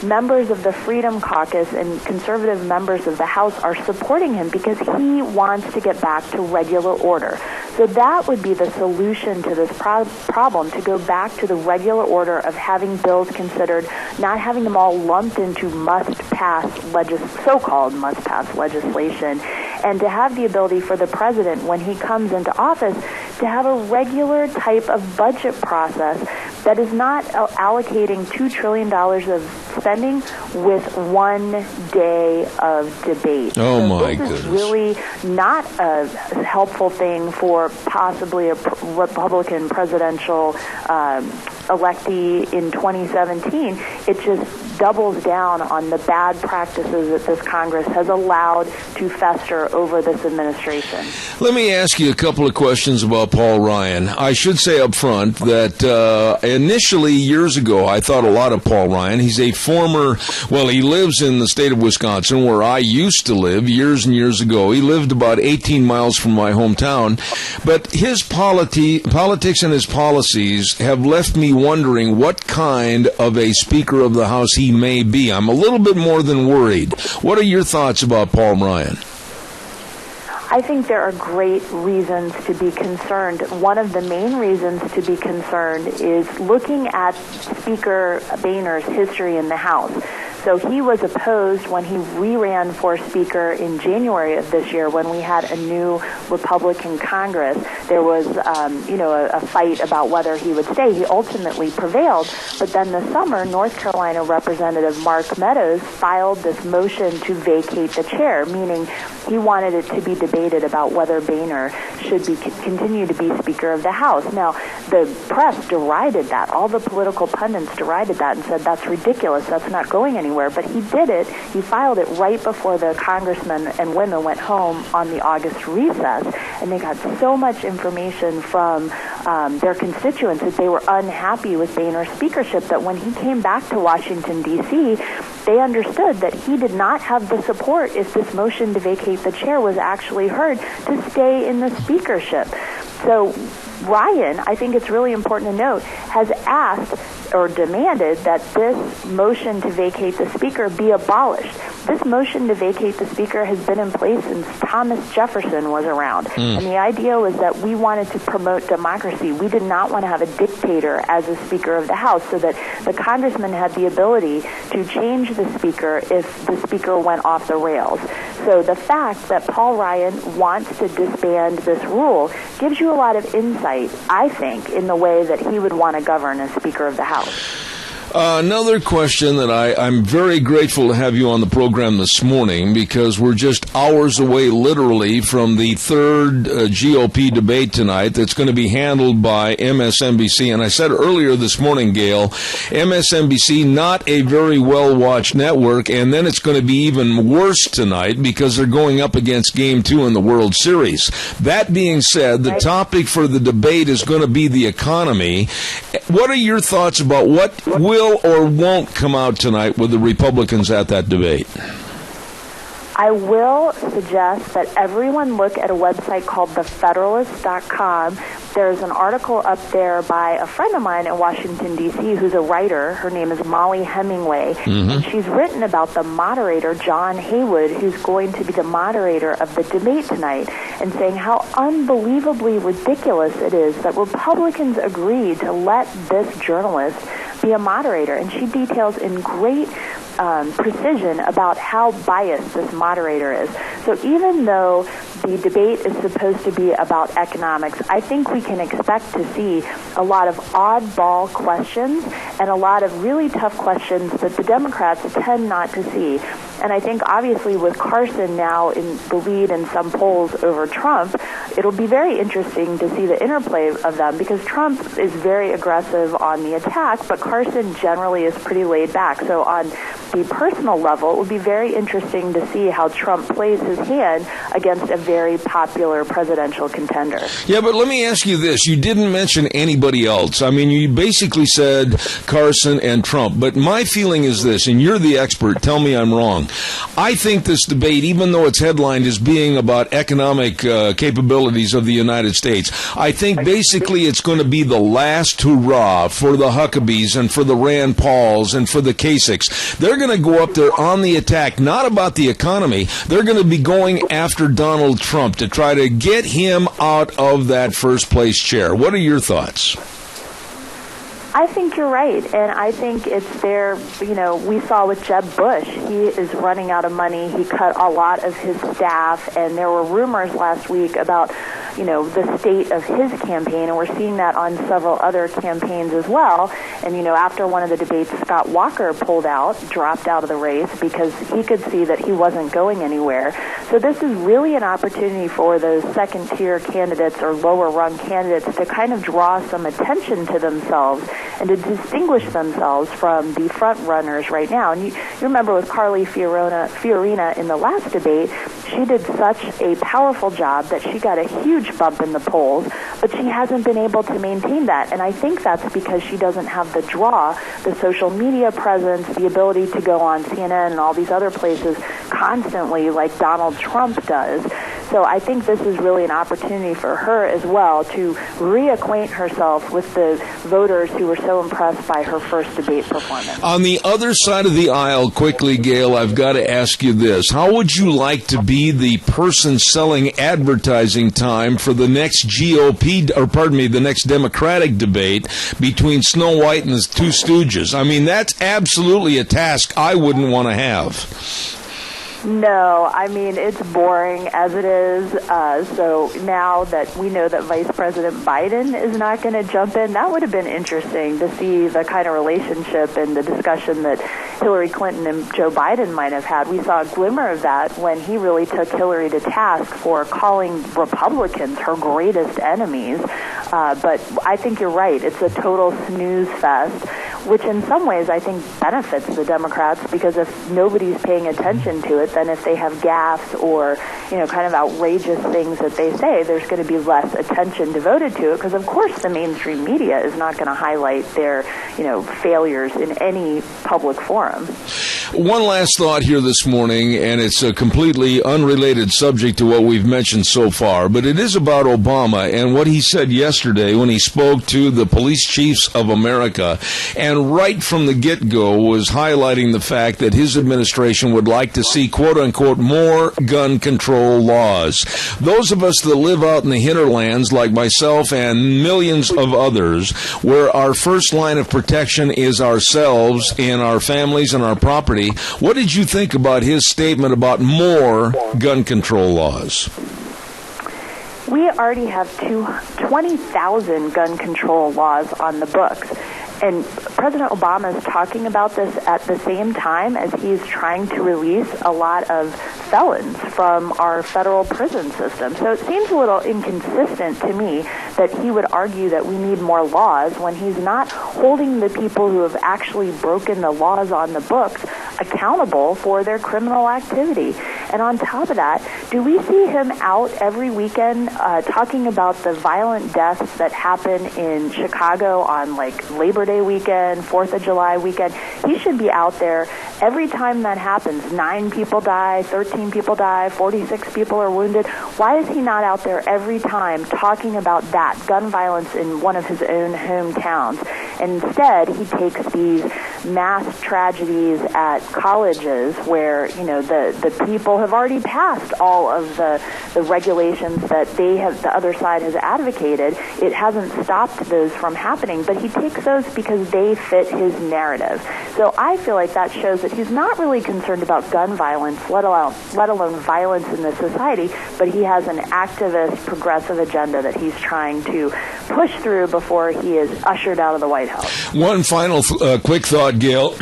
[SPEAKER 14] members of the Freedom Caucus and conservative members of the House are supporting him because he wants to get back to regular order. So that would be the solution to this problem, to go back to the regular order of having bills considered, not having them all lumped into so-called must-pass legislation, and to have the ability for the president, when he comes into office, to have a regular type of budget process that is not allocating $2 trillion of spending with 1 day of debate.
[SPEAKER 2] Oh, my
[SPEAKER 14] goodness. This is
[SPEAKER 2] goodness.
[SPEAKER 14] really not a helpful thing for possibly a Republican presidential electee in 2017. It just doubles down on the bad practices that this Congress has allowed to fester over this administration.
[SPEAKER 2] Let me ask you a couple of questions about Paul Ryan. I should say up front that initially, years ago, I thought a lot of Paul Ryan. He's a former, he lives in the state of Wisconsin, where I used to live years and years ago. He lived about 18 miles from my hometown. But his politics and his policies have left me wondering what kind of a Speaker of the House he may be. I'm a little bit more than worried. What are your thoughts about Paul Ryan?
[SPEAKER 14] I think there are great reasons to be concerned. One of the main reasons to be concerned is looking at Speaker Boehner's history in the House. So he was opposed when he re-ran for Speaker in January of this year when we had a new Republican Congress. There was, a fight about whether he would stay. He ultimately prevailed. But then this summer, North Carolina Representative Mark Meadows filed this motion to vacate the chair, meaning he wanted it to be debated about whether Boehner should continue to be Speaker of the House. Now, the press derided that. All the political pundits derided that and said, that's ridiculous. That's not going anywhere. But he did it. He filed it right before the congressmen and women went home on the August recess, and they got so much information from their constituents that they were unhappy with Boehner's speakership that when he came back to Washington, D.C., they understood that he did not have the support, if this motion to vacate the chair was actually heard, to stay in the speakership. So Ryan, I think it's really important to note, has asked or demanded that this motion to vacate the Speaker be abolished. This motion to vacate the Speaker has been in place since Thomas Jefferson was around. And the idea was that we wanted to promote democracy. We did not want to have a dictator as a Speaker of the House, so that the congressman had the ability to change the Speaker if the Speaker went off the rails. So the fact that Paul Ryan wants to disband this rule gives you a lot of insight, I think, in the way that he would want to govern as Speaker of the House.
[SPEAKER 2] Another question that I'm very grateful to have you on the program this morning, because we're just hours away literally from the third GOP debate tonight that's going to be handled by MSNBC. And I said earlier this morning, Gail, MSNBC, not a very well-watched network, and then it's going to be even worse tonight because they're going up against Game 2 in the World Series. That being said, the topic for the debate is going to be the economy. What are your thoughts about what will or won't come out tonight with the Republicans at that debate?
[SPEAKER 14] I will suggest that everyone look at a website called thefederalist.com. There's an article up there by a friend of mine in Washington, D.C., who's a writer. Her name is Molly Hemingway. And she's written about the moderator, John Haywood, who's going to be the moderator of the debate tonight, and saying how unbelievably ridiculous it is that Republicans agreed to let this journalist be a moderator. And she details in great precision about how biased this moderator is. So even though the debate is supposed to be about economics, I think we can expect to see a lot of oddball questions and a lot of really tough questions that the Democrats tend not to see. And I think obviously with Carson now in the lead in some polls over Trump, it'll be very interesting to see the interplay of them, because Trump is very aggressive on the attack, but Carson generally is pretty laid back. So on the personal level, it would be very interesting to see how Trump plays his hand against a very popular presidential contender.
[SPEAKER 2] Yeah, but let me ask you this. You didn't mention anybody else. I mean, you basically said Carson and Trump. But my feeling is this, and you're the expert, tell me I'm wrong. I think this debate, even though it's headlined as being about economic capabilities of the United States, I think basically it's going to be the last hurrah for the Huckabees and for the Rand Pauls and for the Kasichs. They're going to go up there on the attack, not about the economy. They're going to be going after Donald Trump to try to get him out of that first place chair. What are your thoughts?
[SPEAKER 14] I think you're right, and I think it's there, we saw with Jeb Bush, he is running out of money, he cut a lot of his staff, and there were rumors last week about, the state of his campaign, and we're seeing that on several other campaigns as well, and, after one of the debates, Scott Walker dropped out of the race because he could see that he wasn't going anywhere. So this is really an opportunity for those second-tier candidates or lower-rung candidates to kind of draw some attention to themselves and to distinguish themselves from the front runners right now. And you remember with Carly Fiorina in the last debate, she did such a powerful job that she got a huge bump in the polls, but she hasn't been able to maintain that. And I think that's because she doesn't have the draw, the social media presence, the ability to go on CNN and all these other places constantly like Donald Trump does. So I think this is really an opportunity for her as well to reacquaint herself with the voters who were so impressed by her first debate performance.
[SPEAKER 2] On the other side of the aisle, quickly, Gail, I've got to ask you this. How would you like to be the person selling advertising time for the next the next Democratic debate between Snow White and the Two Stooges? I mean, that's absolutely a task I wouldn't want to have.
[SPEAKER 14] No, I mean, it's boring as it is. So now that we know that Vice President Biden is not going to jump in, that would have been interesting to see the kind of relationship and the discussion that Hillary Clinton and Joe Biden might have had. We saw a glimmer of that when he really took Hillary to task for calling Republicans her greatest enemies. But I think you're right. It's a total snooze fest, which in some ways I think benefits the Democrats, because if nobody's paying attention to it, then if they have gaffes or, kind of outrageous things that they say, there's going to be less attention devoted to it, because of course the mainstream media is not going to highlight their, failures in any public forum.
[SPEAKER 2] One last thought here this morning, and it's a completely unrelated subject to what we've mentioned so far, but it is about Obama and what he said yesterday when he spoke to the police chiefs of America, and right from the get-go was highlighting the fact that his administration would like to see, quote-unquote, more gun control laws. Those of us that live out in the hinterlands, like myself and millions of others, where our first line of protection is ourselves and our families and our property, what did you think about his statement about more gun control laws?
[SPEAKER 14] We already have 20,000 gun control laws on the books. And President Obama is talking about this at the same time as he's trying to release a lot of felons from our federal prison system. So it seems a little inconsistent to me that he would argue that we need more laws when he's not holding the people who have actually broken the laws on the books accountable for their criminal activity. And on top of that, do we see him out every weekend talking about the violent deaths that happen in Chicago on like Labor Day weekend, 4th of July weekend? He should be out there every time that happens. 9 people die, 13 people die, 46 people are wounded. Why is he not out there every time talking about that, gun violence in one of his own hometowns? Instead, he takes these mass tragedies at colleges where, you know, the people have already passed all of the regulations that the other side has advocated. It hasn't stopped those from happening, but he takes those because they fit his narrative. So I feel like that shows that he's not really concerned about gun violence, let alone violence in the society, but he has an activist, progressive agenda that he's trying to push through before he is ushered out of the White House.
[SPEAKER 2] One final quick thought, Gail.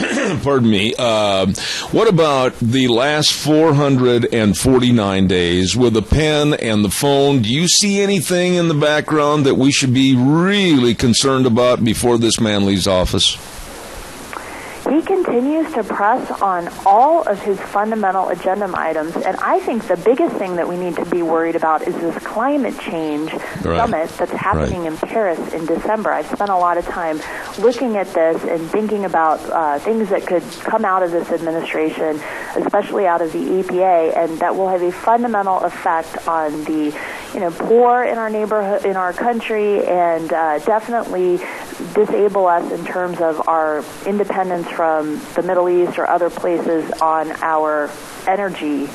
[SPEAKER 2] Pardon me. What about the last 449 days with the pen and the phone? Do you see anything in the background that we should be really concerned about before this man leaves office?
[SPEAKER 14] He continues to press on all of his fundamental agenda items, and I think the biggest thing that we need to be worried about is this climate change summit that's happening in Paris in December. I've spent a lot of time looking at this and thinking about things that could come out of this administration, especially out of the EPA, and that will have a fundamental effect on the poor in our neighborhood, in our country, and definitely disable us in terms of our independence from the Middle East or other places on our energy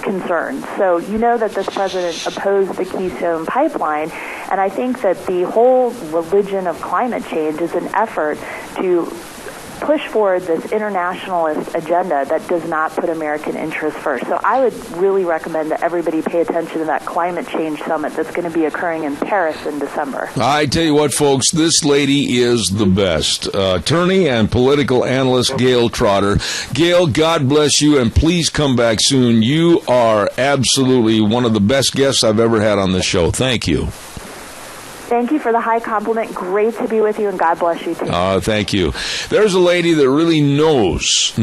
[SPEAKER 14] concerns. So you know that this president opposed the Keystone Pipeline, and I think that the whole religion of climate change is an effort to push forward this internationalist agenda that does not put American interests first. So I would really recommend that everybody pay attention to that climate change summit that's going to be occurring in Paris in December.
[SPEAKER 2] I tell you what, folks, this lady is the best. Attorney and political analyst Gail Trotter. Gail, God bless you, and please come back soon. You are absolutely one of the best guests I've ever had on this show. Thank you.
[SPEAKER 14] Thank you for the high compliment. Great to be with you, and God bless you, too.
[SPEAKER 2] Thank you. There's a lady that really knows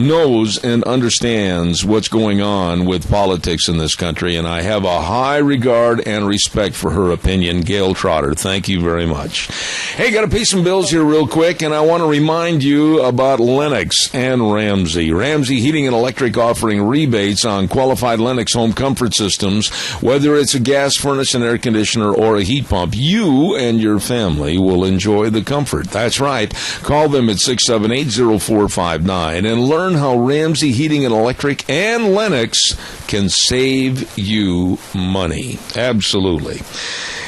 [SPEAKER 2] and understands what's going on with politics in this country, and I have a high regard and respect for her opinion. Gail Trotter, thank you very much. Hey, got to pay some bills here real quick, and I want to remind you about Lennox and Ramsey. Ramsey Heating and Electric offering rebates on qualified Lennox home comfort systems, whether it's a gas furnace, an air conditioner, or a heat pump. You and your family will enjoy the comfort. That's right. Call them at 678-0459 and learn how Ramsey Heating and Electric and Lennox can save you money. Absolutely.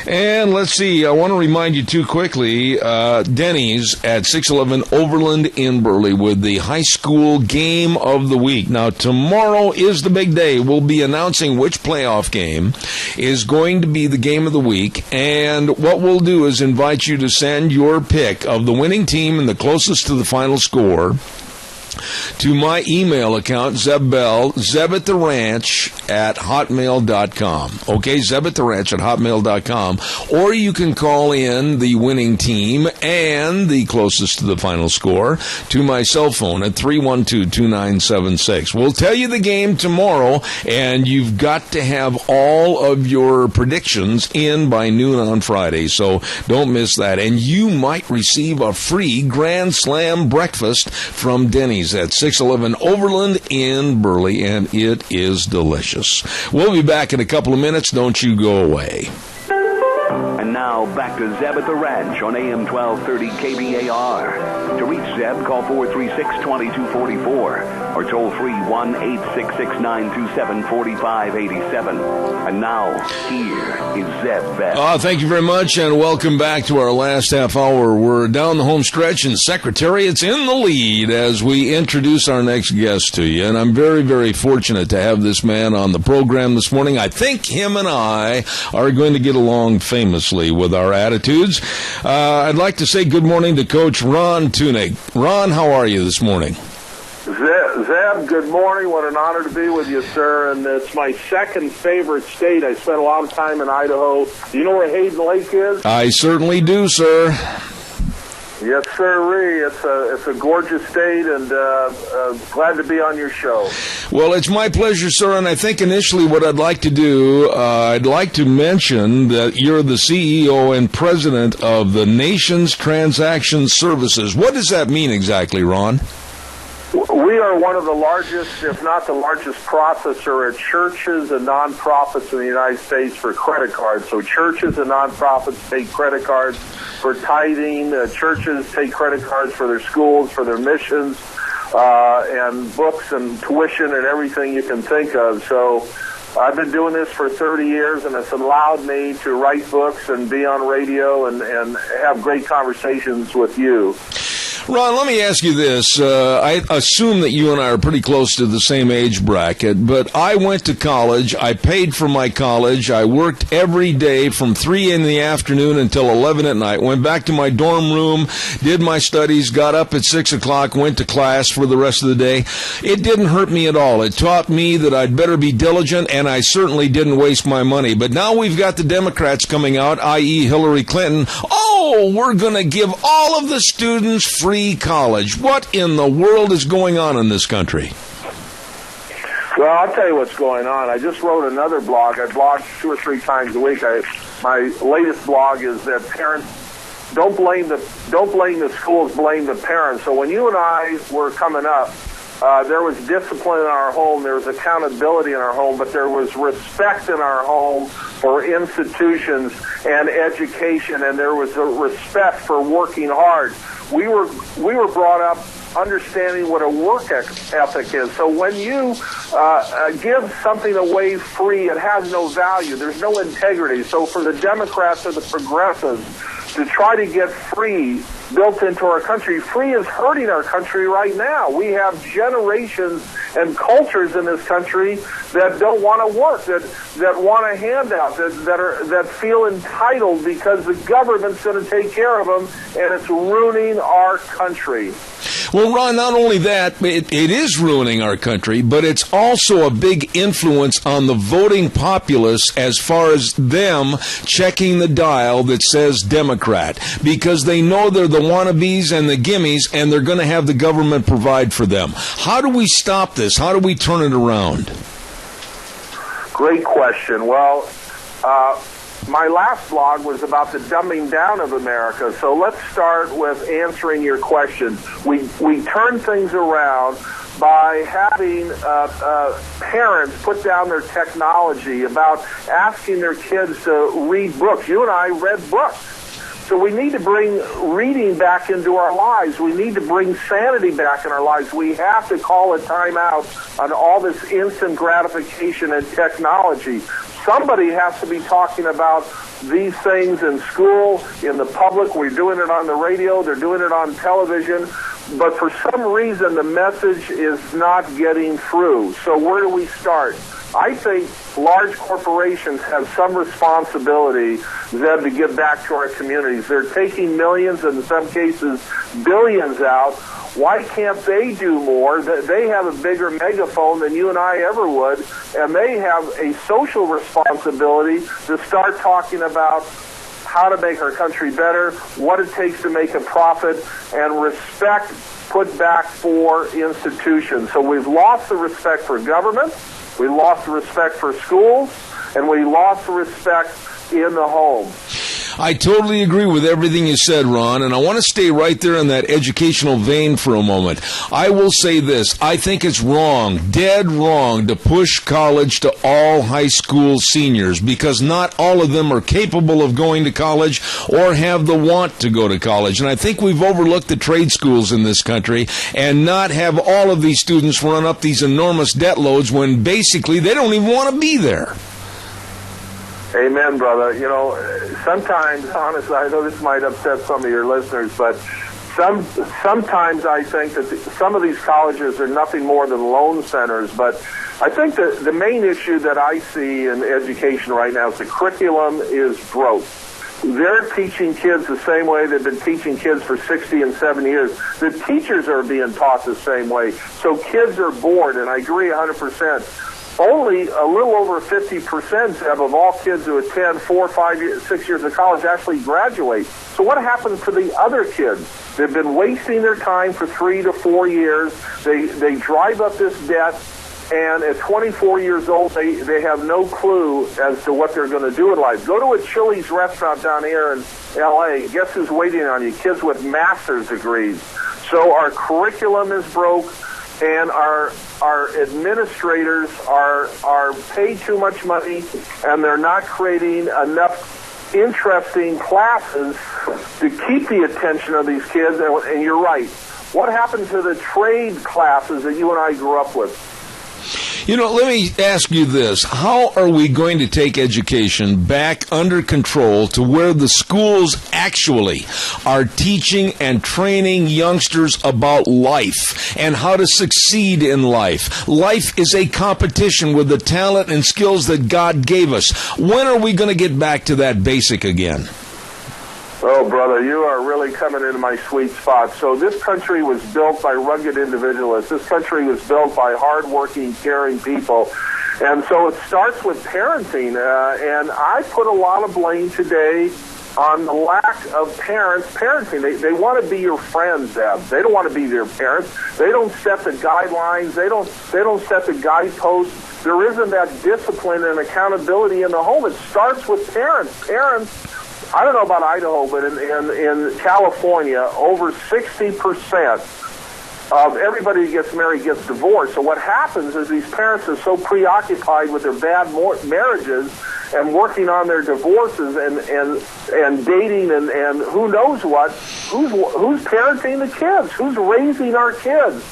[SPEAKER 2] And let's see, I want to remind you too quickly, Denny's at 611 Overland in Burley with the high school game of the week. Now, tomorrow is the big day. We'll be announcing which playoff game is going to be the game of the week. And what we'll do is invite you to send your pick of the winning team and the closest to the final score to my email account, Zebbell, zebattheranch@hotmail.com. Okay, zebattheranch@hotmail.com. Or you can call in the winning team and the closest to the final score to my cell phone at 312-2976. We'll tell you the game tomorrow, and you've got to have all of your predictions in by noon on Friday, so don't miss that. And you might receive a free Grand Slam breakfast from Denny's at 611 Overland in Burley, and it is delicious. We'll be back in a couple of minutes. Don't you go away.
[SPEAKER 1] And now back to Zeb at the Ranch on AM 1230 KBAR. To reach Zeb, call 436-2244 or toll free 1-866-927-4587. And now, here is Zeb Best.
[SPEAKER 2] Thank you very much, and welcome back to our last half hour. We're down the home stretch, and Secretariat's in the lead as we introduce our next guest to you. And I'm very, very fortunate to have this man on the program this morning. I think him and I are going to get along famously with with our attitudes. I'd like to say good morning to Coach Ron Tunig. Ron, how are you this morning?
[SPEAKER 15] Zeb, good morning. What an honor to be with you, sir. And it's my second favorite state. I spent a lot of time in Idaho. Do you know where Hayden Lake is?
[SPEAKER 2] I certainly do, sir.
[SPEAKER 15] Yes, sir. It's a gorgeous state, and glad to be on your show.
[SPEAKER 2] Well, it's my pleasure, sir, and I think initially what I'd like to do, I'd like to mention that you're the CEO and president of the Nation's Transaction Services. What does that mean exactly, Ron?
[SPEAKER 15] We are one of the largest, if not the largest, processor at churches and nonprofits in the United States for credit cards. So churches and nonprofits take credit cards for tithing. Churches take credit cards for their schools, for their missions, and books and tuition and everything you can think of. So I've been doing this for 30 years, and it's allowed me to write books and be on radio and have great conversations with you.
[SPEAKER 2] Ron, let me ask you this. I assume that you and I are pretty close to the same age bracket, but I went to college. I paid for my college. I worked every day from 3 in the afternoon until 11 at night. Went back to my dorm room, did my studies, got up at 6 o'clock, went to class for the rest of the day. It didn't hurt me at all. It taught me that I'd better be diligent, and I certainly didn't waste my money. But now we've got the Democrats coming out, i.e. Hillary Clinton. Oh, we're going to give all of the students free college. What in the world is going on in this country?
[SPEAKER 15] Well, I'll tell you what's going on. I just wrote another blog. I blog 2 or 3 times a week. My latest blog is that parents don't blame the schools, blame the parents. So when you and I were coming up, there was discipline in our home, there was accountability in our home, but there was respect in our home for institutions and education, and there was a respect for working hard. We were brought up understanding what a work ethic is. So when you give something away free, it has no value. There's no integrity. So for the Democrats or the progressives to try to get free built into our country, free is hurting our country right now. We have generations and cultures in this country that don't want to work, that want a handout, that feel entitled because the government's going to take care of them, and it's ruining our country.
[SPEAKER 2] Well, Ron, not only that, it is ruining our country, but it's also a big influence on the voting populace as far as them checking the dial that says Democrat, because they know they're the wannabes and the gimmies, and they're going to have the government provide for them. How do we stop this? How do we turn it around?
[SPEAKER 15] Great question. Well, my last blog was about the dumbing down of America, so let's start with answering your question. We turn things around by having parents put down their technology, about asking their kids to read books. You and I read books. So we need to bring reading back into our lives. We need to bring sanity back in our lives. We have to call a timeout on all this instant gratification and technology. Somebody has to be talking about these things in school, in the public. We're doing it on the radio. They're doing it on television. But for some reason, the message is not getting through. So where do we start? I think large corporations have some responsibility, Zeb, to give back to our communities. They're taking millions, and in some cases billions out. Why can't they do more? They have a bigger megaphone than you and I ever would, and they have a social responsibility to start talking about how to make our country better, what it takes to make a profit, and respect put back for institutions. So we've lost the respect for government, we lost the respect for schools, and we lost the respect in the home.
[SPEAKER 2] I totally agree with everything you said, Ron, and I want to stay right there in that educational vein for a moment. I will say this. I think it's wrong, dead wrong, to push college to all high school seniors, because not all of them are capable of going to college or have the want to go to college. And I think we've overlooked the trade schools in this country and not have all of these students run up these enormous debt loads when basically they don't even want to be there.
[SPEAKER 15] Amen, brother. You know, sometimes, honestly, I know this might upset some of your listeners, but sometimes I think that some of these colleges are nothing more than loan centers. But I think that the main issue that I see in education right now is the curriculum is broke. they're teaching kids the same way they've been teaching kids for 60 and 70 years. The teachers are being taught the same way. So kids are bored, and I agree 100%. Only a little over 50% of all kids who attend 4, 5, 6 years of college actually graduate. So what happens to the other kids? They've been wasting their time for 3 to 4 years. They drive up this debt, and at 24 years old, they have no clue as to what they're going to do in life. Go to a Chili's restaurant down here in L.A. Guess who's waiting on you? Kids with master's degrees. So our curriculum is broke, and our administrators are paid too much money, and they're not creating enough interesting classes to keep the attention of these kids. And you're right. What happened to the trade classes that you and I grew up with?
[SPEAKER 2] You know, let me ask you this. How are we going to take education back under control to where the schools actually are teaching and training youngsters about life and how to succeed in life? Life is a competition with the talent and skills that God gave us. When are we going to get back to that basic again?
[SPEAKER 15] Oh, brother, you are really coming into my sweet spot. So this country was built by rugged individualists. This country was built by hardworking, caring people. And so it starts with parenting. And I put a lot of blame today on the lack of parenting. They want to be your friends, Deb. They don't want to be their parents. They don't set the guidelines. They don't set the guideposts. There isn't that discipline and accountability in the home. It starts with parents. Parents, I don't know about Idaho, but in California, over 60% of everybody who gets married gets divorced. So what happens is these parents are so preoccupied with their bad marriages and working on their divorces and dating and who knows what. Who's parenting the kids? Who's raising our kids?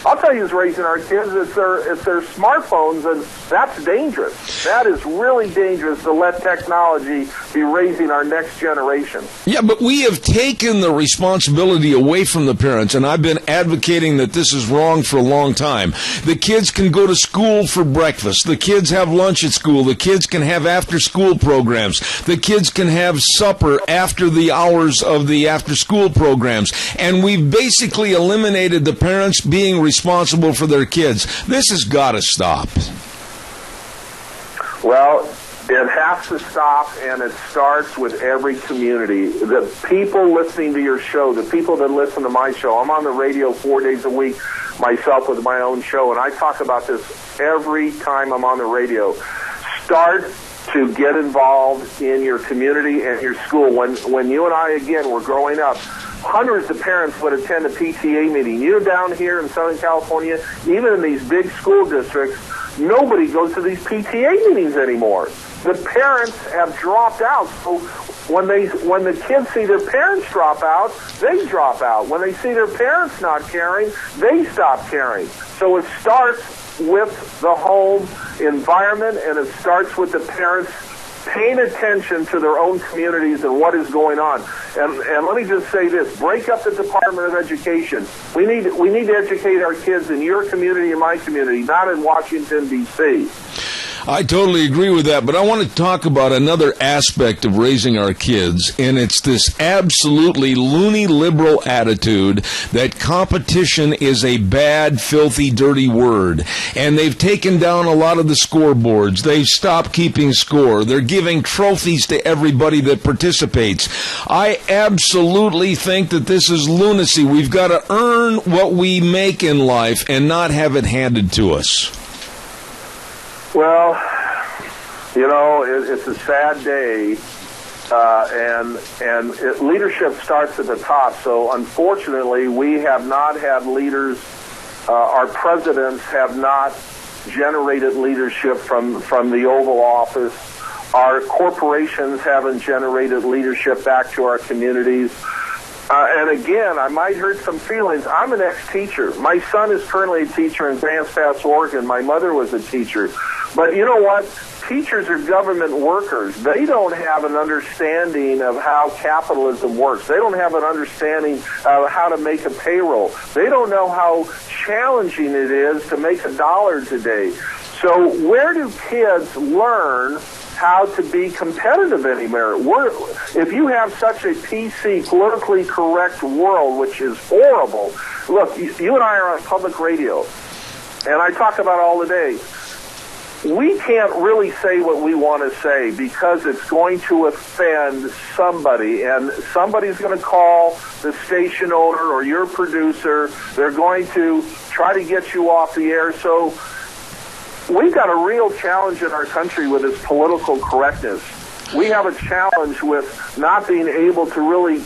[SPEAKER 15] I'll tell you who's raising our kids. It's their smartphones, and that's dangerous. That is really dangerous to let technology be raising our next generation.
[SPEAKER 2] Yeah, but we have taken the responsibility away from the parents, and I've been advocating that this is wrong for a long time. The kids can go to school for breakfast. The kids have lunch at school. The kids can have after-school programs. The kids can have supper after the hours of the after-school programs. And we've basically eliminated the parents being responsible for their kids. This has got to stop.
[SPEAKER 15] Well, it has to stop, and it starts with every community. The people listening to your show, the people that listen to my show, I'm on the radio 4 days a week myself with my own show, and I talk about this every time I'm on the radio. Start to get involved in your community and your school. When you and I, again, were growing up, hundreds of parents would attend a PTA meeting. You know, down here in Southern California, even in these big school districts, nobody goes to these PTA meetings anymore. The parents have dropped out. So when the kids see their parents drop out, they drop out. When they see their parents not caring, they stop caring. So it starts with the home environment, and it starts with the parents paying attention to their own communities and what is going on. And let me just say this: break up the Department of Education. We need to educate our kids in your community and my community, not in Washington, D.C.
[SPEAKER 2] I totally agree with that, but I want to talk about another aspect of raising our kids, and it's this absolutely loony liberal attitude that competition is a bad, filthy, dirty word. And they've taken down a lot of the scoreboards. They've stopped keeping score. They're giving trophies to everybody that participates. I absolutely think that this is lunacy. We've got to earn what we make in life and not have it handed to us.
[SPEAKER 15] Well, you know, it's a sad day, and leadership starts at the top. So, unfortunately, we have not had leaders. Our presidents have not generated leadership from the Oval Office. Our corporations haven't generated leadership back to our communities. And again, I might hurt some feelings. I'm an ex-teacher. My son is currently a teacher in Grants Pass, Oregon. My mother was a teacher. But you know what? Teachers are government workers. They don't have an understanding of how capitalism works. They don't have an understanding of how to make a payroll. They don't know how challenging it is to make $1 today. So where do kids learn how to be competitive anymore. If you have such a PC, politically correct world, which is horrible. Look, you and I are on public radio, and I talk about it all the day. We can't really say what we want to say because it's going to offend somebody, and somebody's going to call the station owner or your producer. They're going to try to get you off the air. So we've got a real challenge in our country with this political correctness. We have a challenge with not being able to really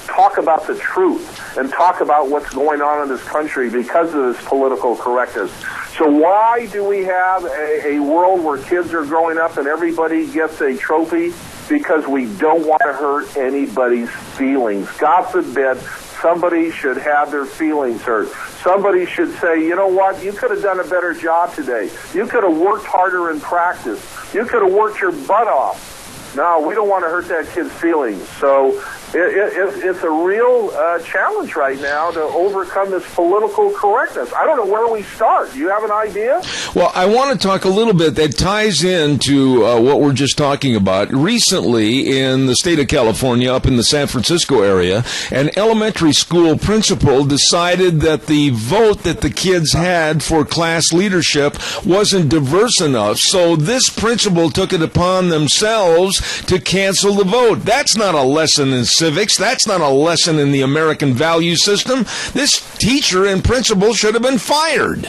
[SPEAKER 15] talk about the truth and talk about what's going on in this country because of this political correctness. So why do we have a world where kids are growing up and everybody gets a trophy? Because we don't want to hurt anybody's feelings. God forbid somebody should have their feelings hurt. Somebody should say, you know what, you could have done a better job today. You could have worked harder in practice. You could have worked your butt off. No, we don't want to hurt that kid's feelings. So it's a real challenge right now to overcome this political correctness. I don't know where we start. Do you have an idea?
[SPEAKER 2] Well, I want to talk a little bit that ties into what we're just talking about. Recently, in the state of California, up in the San Francisco area, an elementary school principal decided that the vote that the kids had for class leadership wasn't diverse enough, so this principal took it upon themselves to cancel the vote. That's not a lesson in civics. That's not a lesson in the American value system. This teacher and principal should have been fired.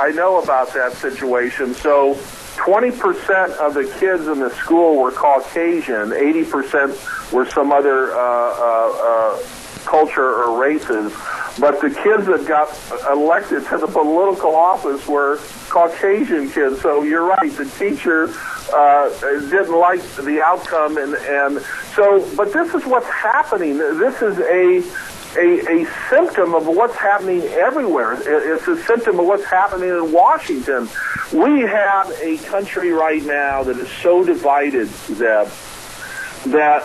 [SPEAKER 15] I know about that situation. So 20% of the kids in the school were Caucasian, 80% were some other culture or races. But the kids that got elected to the political office were Caucasian kids. So you're right, the teacher didn't like the outcome, and so. But this is what's happening. This is a symptom of what's happening everywhere. It's a symptom of what's happening in Washington. We have a country right now that is so divided, Zeb, that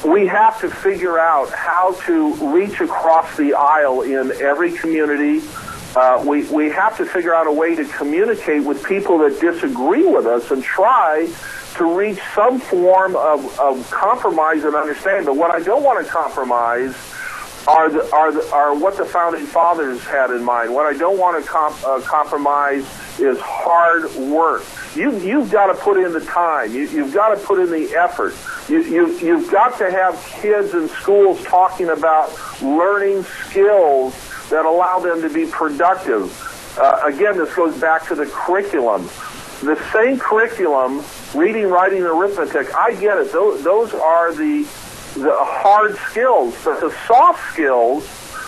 [SPEAKER 15] we have to figure out how to reach across the aisle in every community. We have to figure out a way to communicate with people that disagree with us and try to reach some form of compromise and understanding. But what I don't want to compromise are what the Founding Fathers had in mind. What I don't want to compromise is hard work. You've got to put in the time. You've got to put in the effort. You've got to have kids in schools talking about learning skills that allow them to be productive. Again, this goes back to the curriculum. The same curriculum, reading, writing, and arithmetic, I get it. Those are the hard skills. But the soft skills,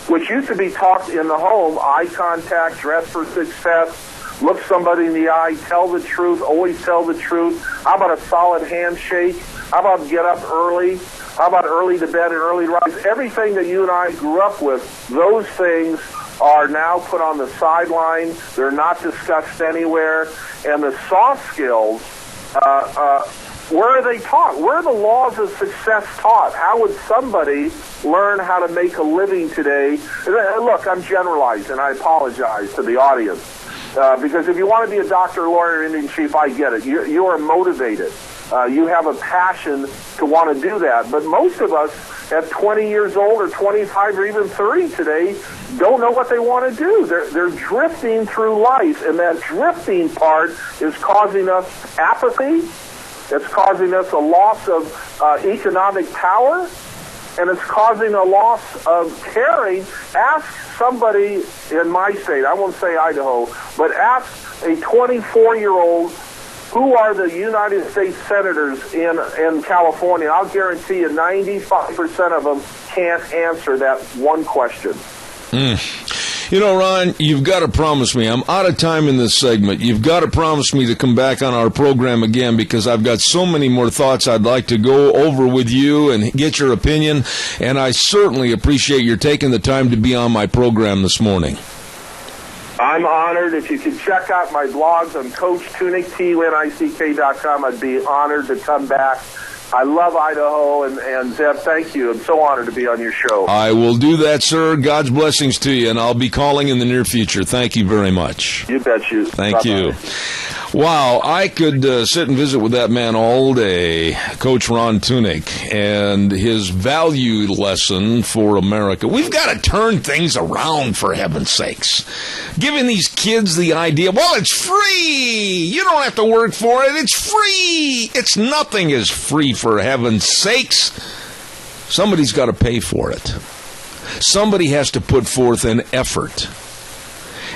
[SPEAKER 15] which used to be taught in the home, eye contact, dress for success, look somebody in the eye, tell the truth, always tell the truth. How about a solid handshake? How about get up early? How about early to bed and early to rise? Everything that you and I grew up with, those things are now put on the sideline. They're not discussed anywhere. And the soft skills, where are they taught? Where are the laws of success taught? How would somebody learn how to make a living today? Look, I'm generalizing. I apologize to the audience. Because if you want to be a doctor, lawyer, Indian chief, I get it. You are motivated. You have a passion to want to do that. But most of us at 20 years old or 25 or even 30 today don't know what they want to do. They're drifting through life, and that drifting part is causing us apathy. It's causing us a loss of economic power, and it's causing a loss of caring. Ask somebody in my state, I won't say Idaho, but ask a 24-year-old who are the United States senators in California. I'll guarantee you 95% of them can't answer that one question.
[SPEAKER 2] You know, Ron, you've got to promise me. I'm out of time in this segment. You've got to promise me to come back on our program again, because I've got so many more thoughts I'd like to go over with you and get your opinion. And I certainly appreciate your taking the time to be on my program this morning.
[SPEAKER 15] I'm honored. If you could check out my blogs on CoachTunick, TUNICK.com, I'd be honored to come back I love Idaho, and Zeb, thank you. I'm so honored to be on your show.
[SPEAKER 2] I will do that, sir. God's blessings to you, and I'll be calling in the near future. Thank you very much.
[SPEAKER 15] You bet you.
[SPEAKER 2] Thank
[SPEAKER 15] Bye-bye.
[SPEAKER 2] you. Wow, I could sit and visit with that man all day, Coach Ron Tunick, and his value lesson for America. We've got to turn things around, for heaven's sakes. Giving these kids the idea, well, it's free. You don't have to work for it. It's free. Nothing is free, for heaven's sakes. Somebody's got to pay for it. Somebody has to put forth an effort.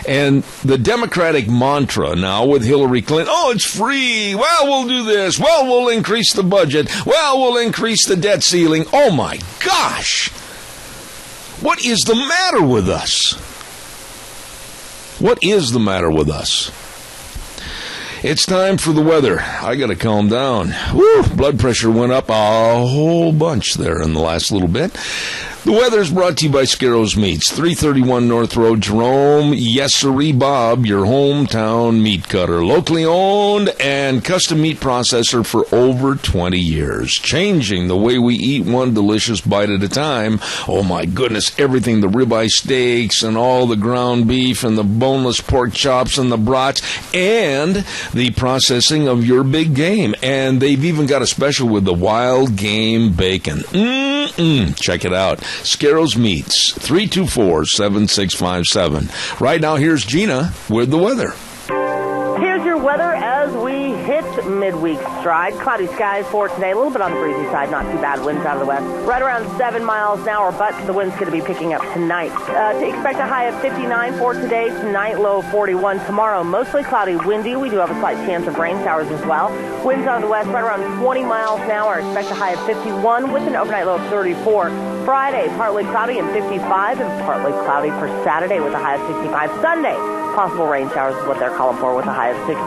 [SPEAKER 2] And the Democratic mantra now with Hillary Clinton, oh, it's free. Well, we'll do this. Well, we'll increase the budget. Well, we'll increase the debt ceiling. Oh, my gosh. What is the matter with us? What is the matter with us? It's time for the weather. I got to calm down. Woo, blood pressure went up a whole bunch there in the last little bit. The weather is brought to you by Scarrows Meats, 331 North Road, Jerome. Yes, sirree, Bob, your hometown meat cutter. Locally owned and custom meat processor for over 20 years. Changing the way we eat one delicious bite at a time. Oh, my goodness, everything, the ribeye steaks and all the ground beef and the boneless pork chops and the brats and the processing of your big game. And they've even got a special with the wild game bacon. Check it out. Scarrows Meats, 324-7657. Right now, here's Gina with the weather.
[SPEAKER 4] Here's your weather as we hit midweek stride. Cloudy skies for today. A little bit on the breezy side, not too bad. Winds out of the west. Right around 7 miles an hour, but the wind's going to be picking up tonight. To expect a high of 59 for today. Tonight, low of 41. Tomorrow, mostly cloudy, windy. We do have a slight chance of rain showers as well. Winds out of the west, right around 20 miles an hour. Expect a high of 51 with an overnight low of 34. Friday, partly cloudy and 55, and partly cloudy for Saturday with a high of 65. Sunday, possible rain showers is what they're calling for with a high of 60.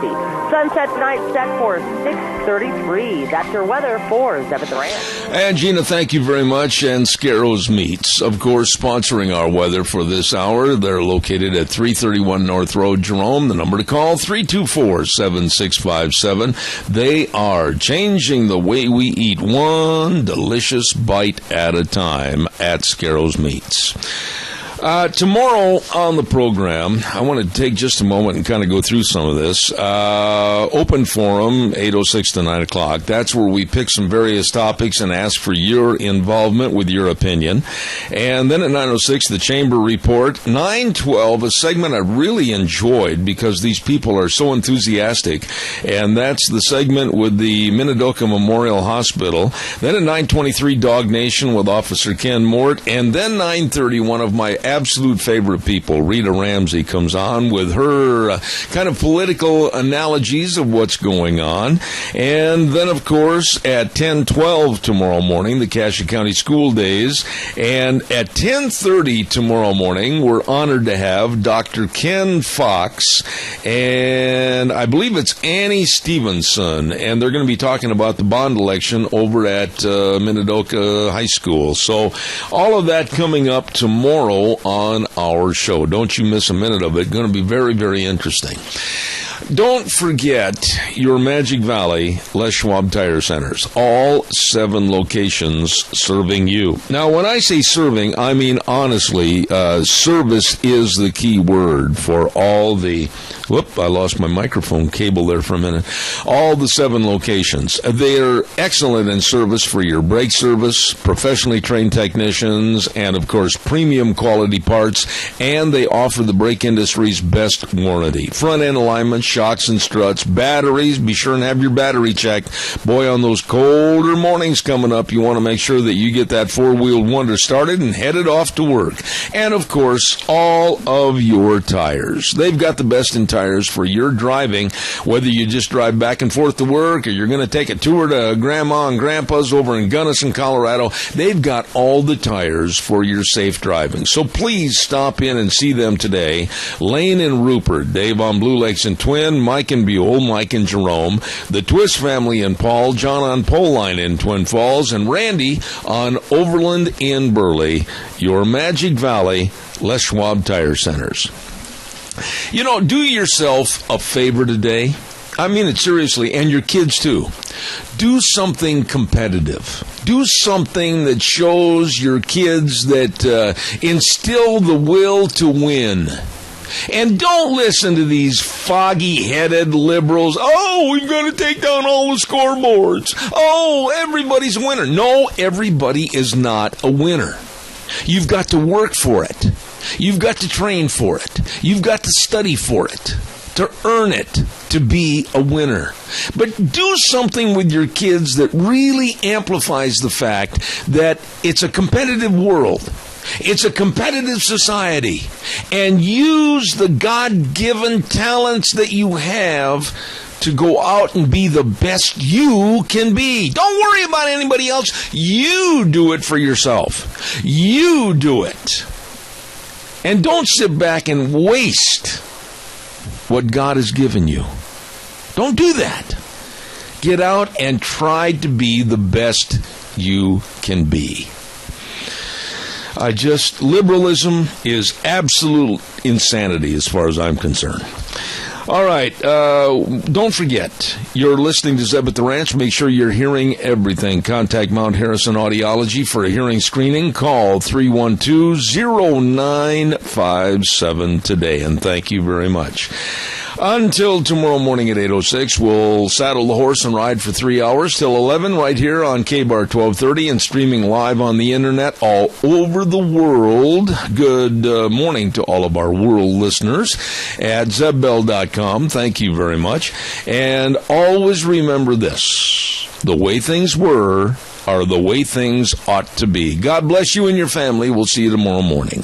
[SPEAKER 4] Sunset tonight set for 6:33. That's your weather for Zeb at the Ranch.
[SPEAKER 2] And Gina, thank you very much. And Scarrows Meats, of course, sponsoring our weather for this hour. They're located at 331 North Road, Jerome. The number to call, 324-7657. They are changing the way we eat one delicious bite at a time at Scarrows Meats. Tomorrow on the program, I want to take just a moment and kind of go through some of this. Open forum, 8:06 to 9 o'clock. That's where we pick some various topics and ask for your involvement with your opinion. And then at 9:06, the Chamber Report. 9:12, a segment I really enjoyed because these people are so enthusiastic. And that's the segment with the Minidoka Memorial Hospital. Then at 9:23, Dog Nation with Officer Ken Mort. And then 9:30, one of my absolute favorite people, Rita Ramsey, comes on with her kind of political analogies of what's going on. And then, of course, at 10:12 tomorrow morning, the Cassia County School Days. And at 10:30 tomorrow morning, we're honored to have Dr. Ken Fox, and I believe it's Annie Stevenson, and they're going to be talking about the bond election over at Minidoka High School. So all of that coming up tomorrow on our show. Don't you miss a minute of it. Going to be very, very interesting. Don't forget your Magic Valley Les Schwab Tire Centers. All 7 locations serving you. Now, when I say serving, I mean honestly, service is the key word for all the... Whoop, I lost my microphone cable there for a minute. All the 7 locations. They are excellent in service for your brake service, professionally trained technicians, and, of course, premium quality parts. And they offer the brake industry's best warranty. Front-end alignment, shocks and struts, batteries. Be sure and have your battery checked. Boy, on those colder mornings coming up, you want to make sure that you get that four-wheeled wonder started and headed off to work. And, of course, all of your tires. They've got the best in tires for your driving, whether you just drive back and forth to work or you're going to take a tour to Grandma and Grandpa's over in Gunnison, Colorado. They've got all the tires for your safe driving. So please stop in and see them today. Lane and Rupert, Dave on Blue Lakes and Twin, Mike and Buell, Mike and Jerome, the Twist family in Paul, John on Pole Line in Twin Falls, and Randy on Overland in Burley. Your Magic Valley Les Schwab Tire Centers. You know, do yourself a favor today. I mean it seriously, and your kids too. Do something competitive. Do something that shows your kids that instill the will to win. And don't listen to these foggy-headed liberals. Oh, we've got to take down all the scoreboards. Oh, everybody's a winner. No, everybody is not a winner. You've got to work for it. You've got to train for it. You've got to study for it, to earn it, to be a winner. But do something with your kids that really amplifies the fact that it's a competitive world. It's a competitive society. And use the God-given talents that you have to go out and be the best you can be. Don't worry about anybody else. You do it for yourself. You do it. And don't sit back and waste what God has given you. Don't do that. Get out and try to be the best you can be. Liberalism is absolute insanity as far as I'm concerned. All right, don't forget, you're listening to Zeb at the Ranch. Make sure you're hearing everything. Contact Mount Harrison Audiology for a hearing screening. Call 312-0957 today, and thank you very much. Until tomorrow morning at 8:06, we'll saddle the horse and ride for 3 hours till 11 right here on KBAR 1230 and streaming live on the internet all over the world. Good morning to all of our world listeners at zebbell.com. Thank you very much. And always remember this: the way things were are the way things ought to be. God bless you and your family. We'll see you tomorrow morning.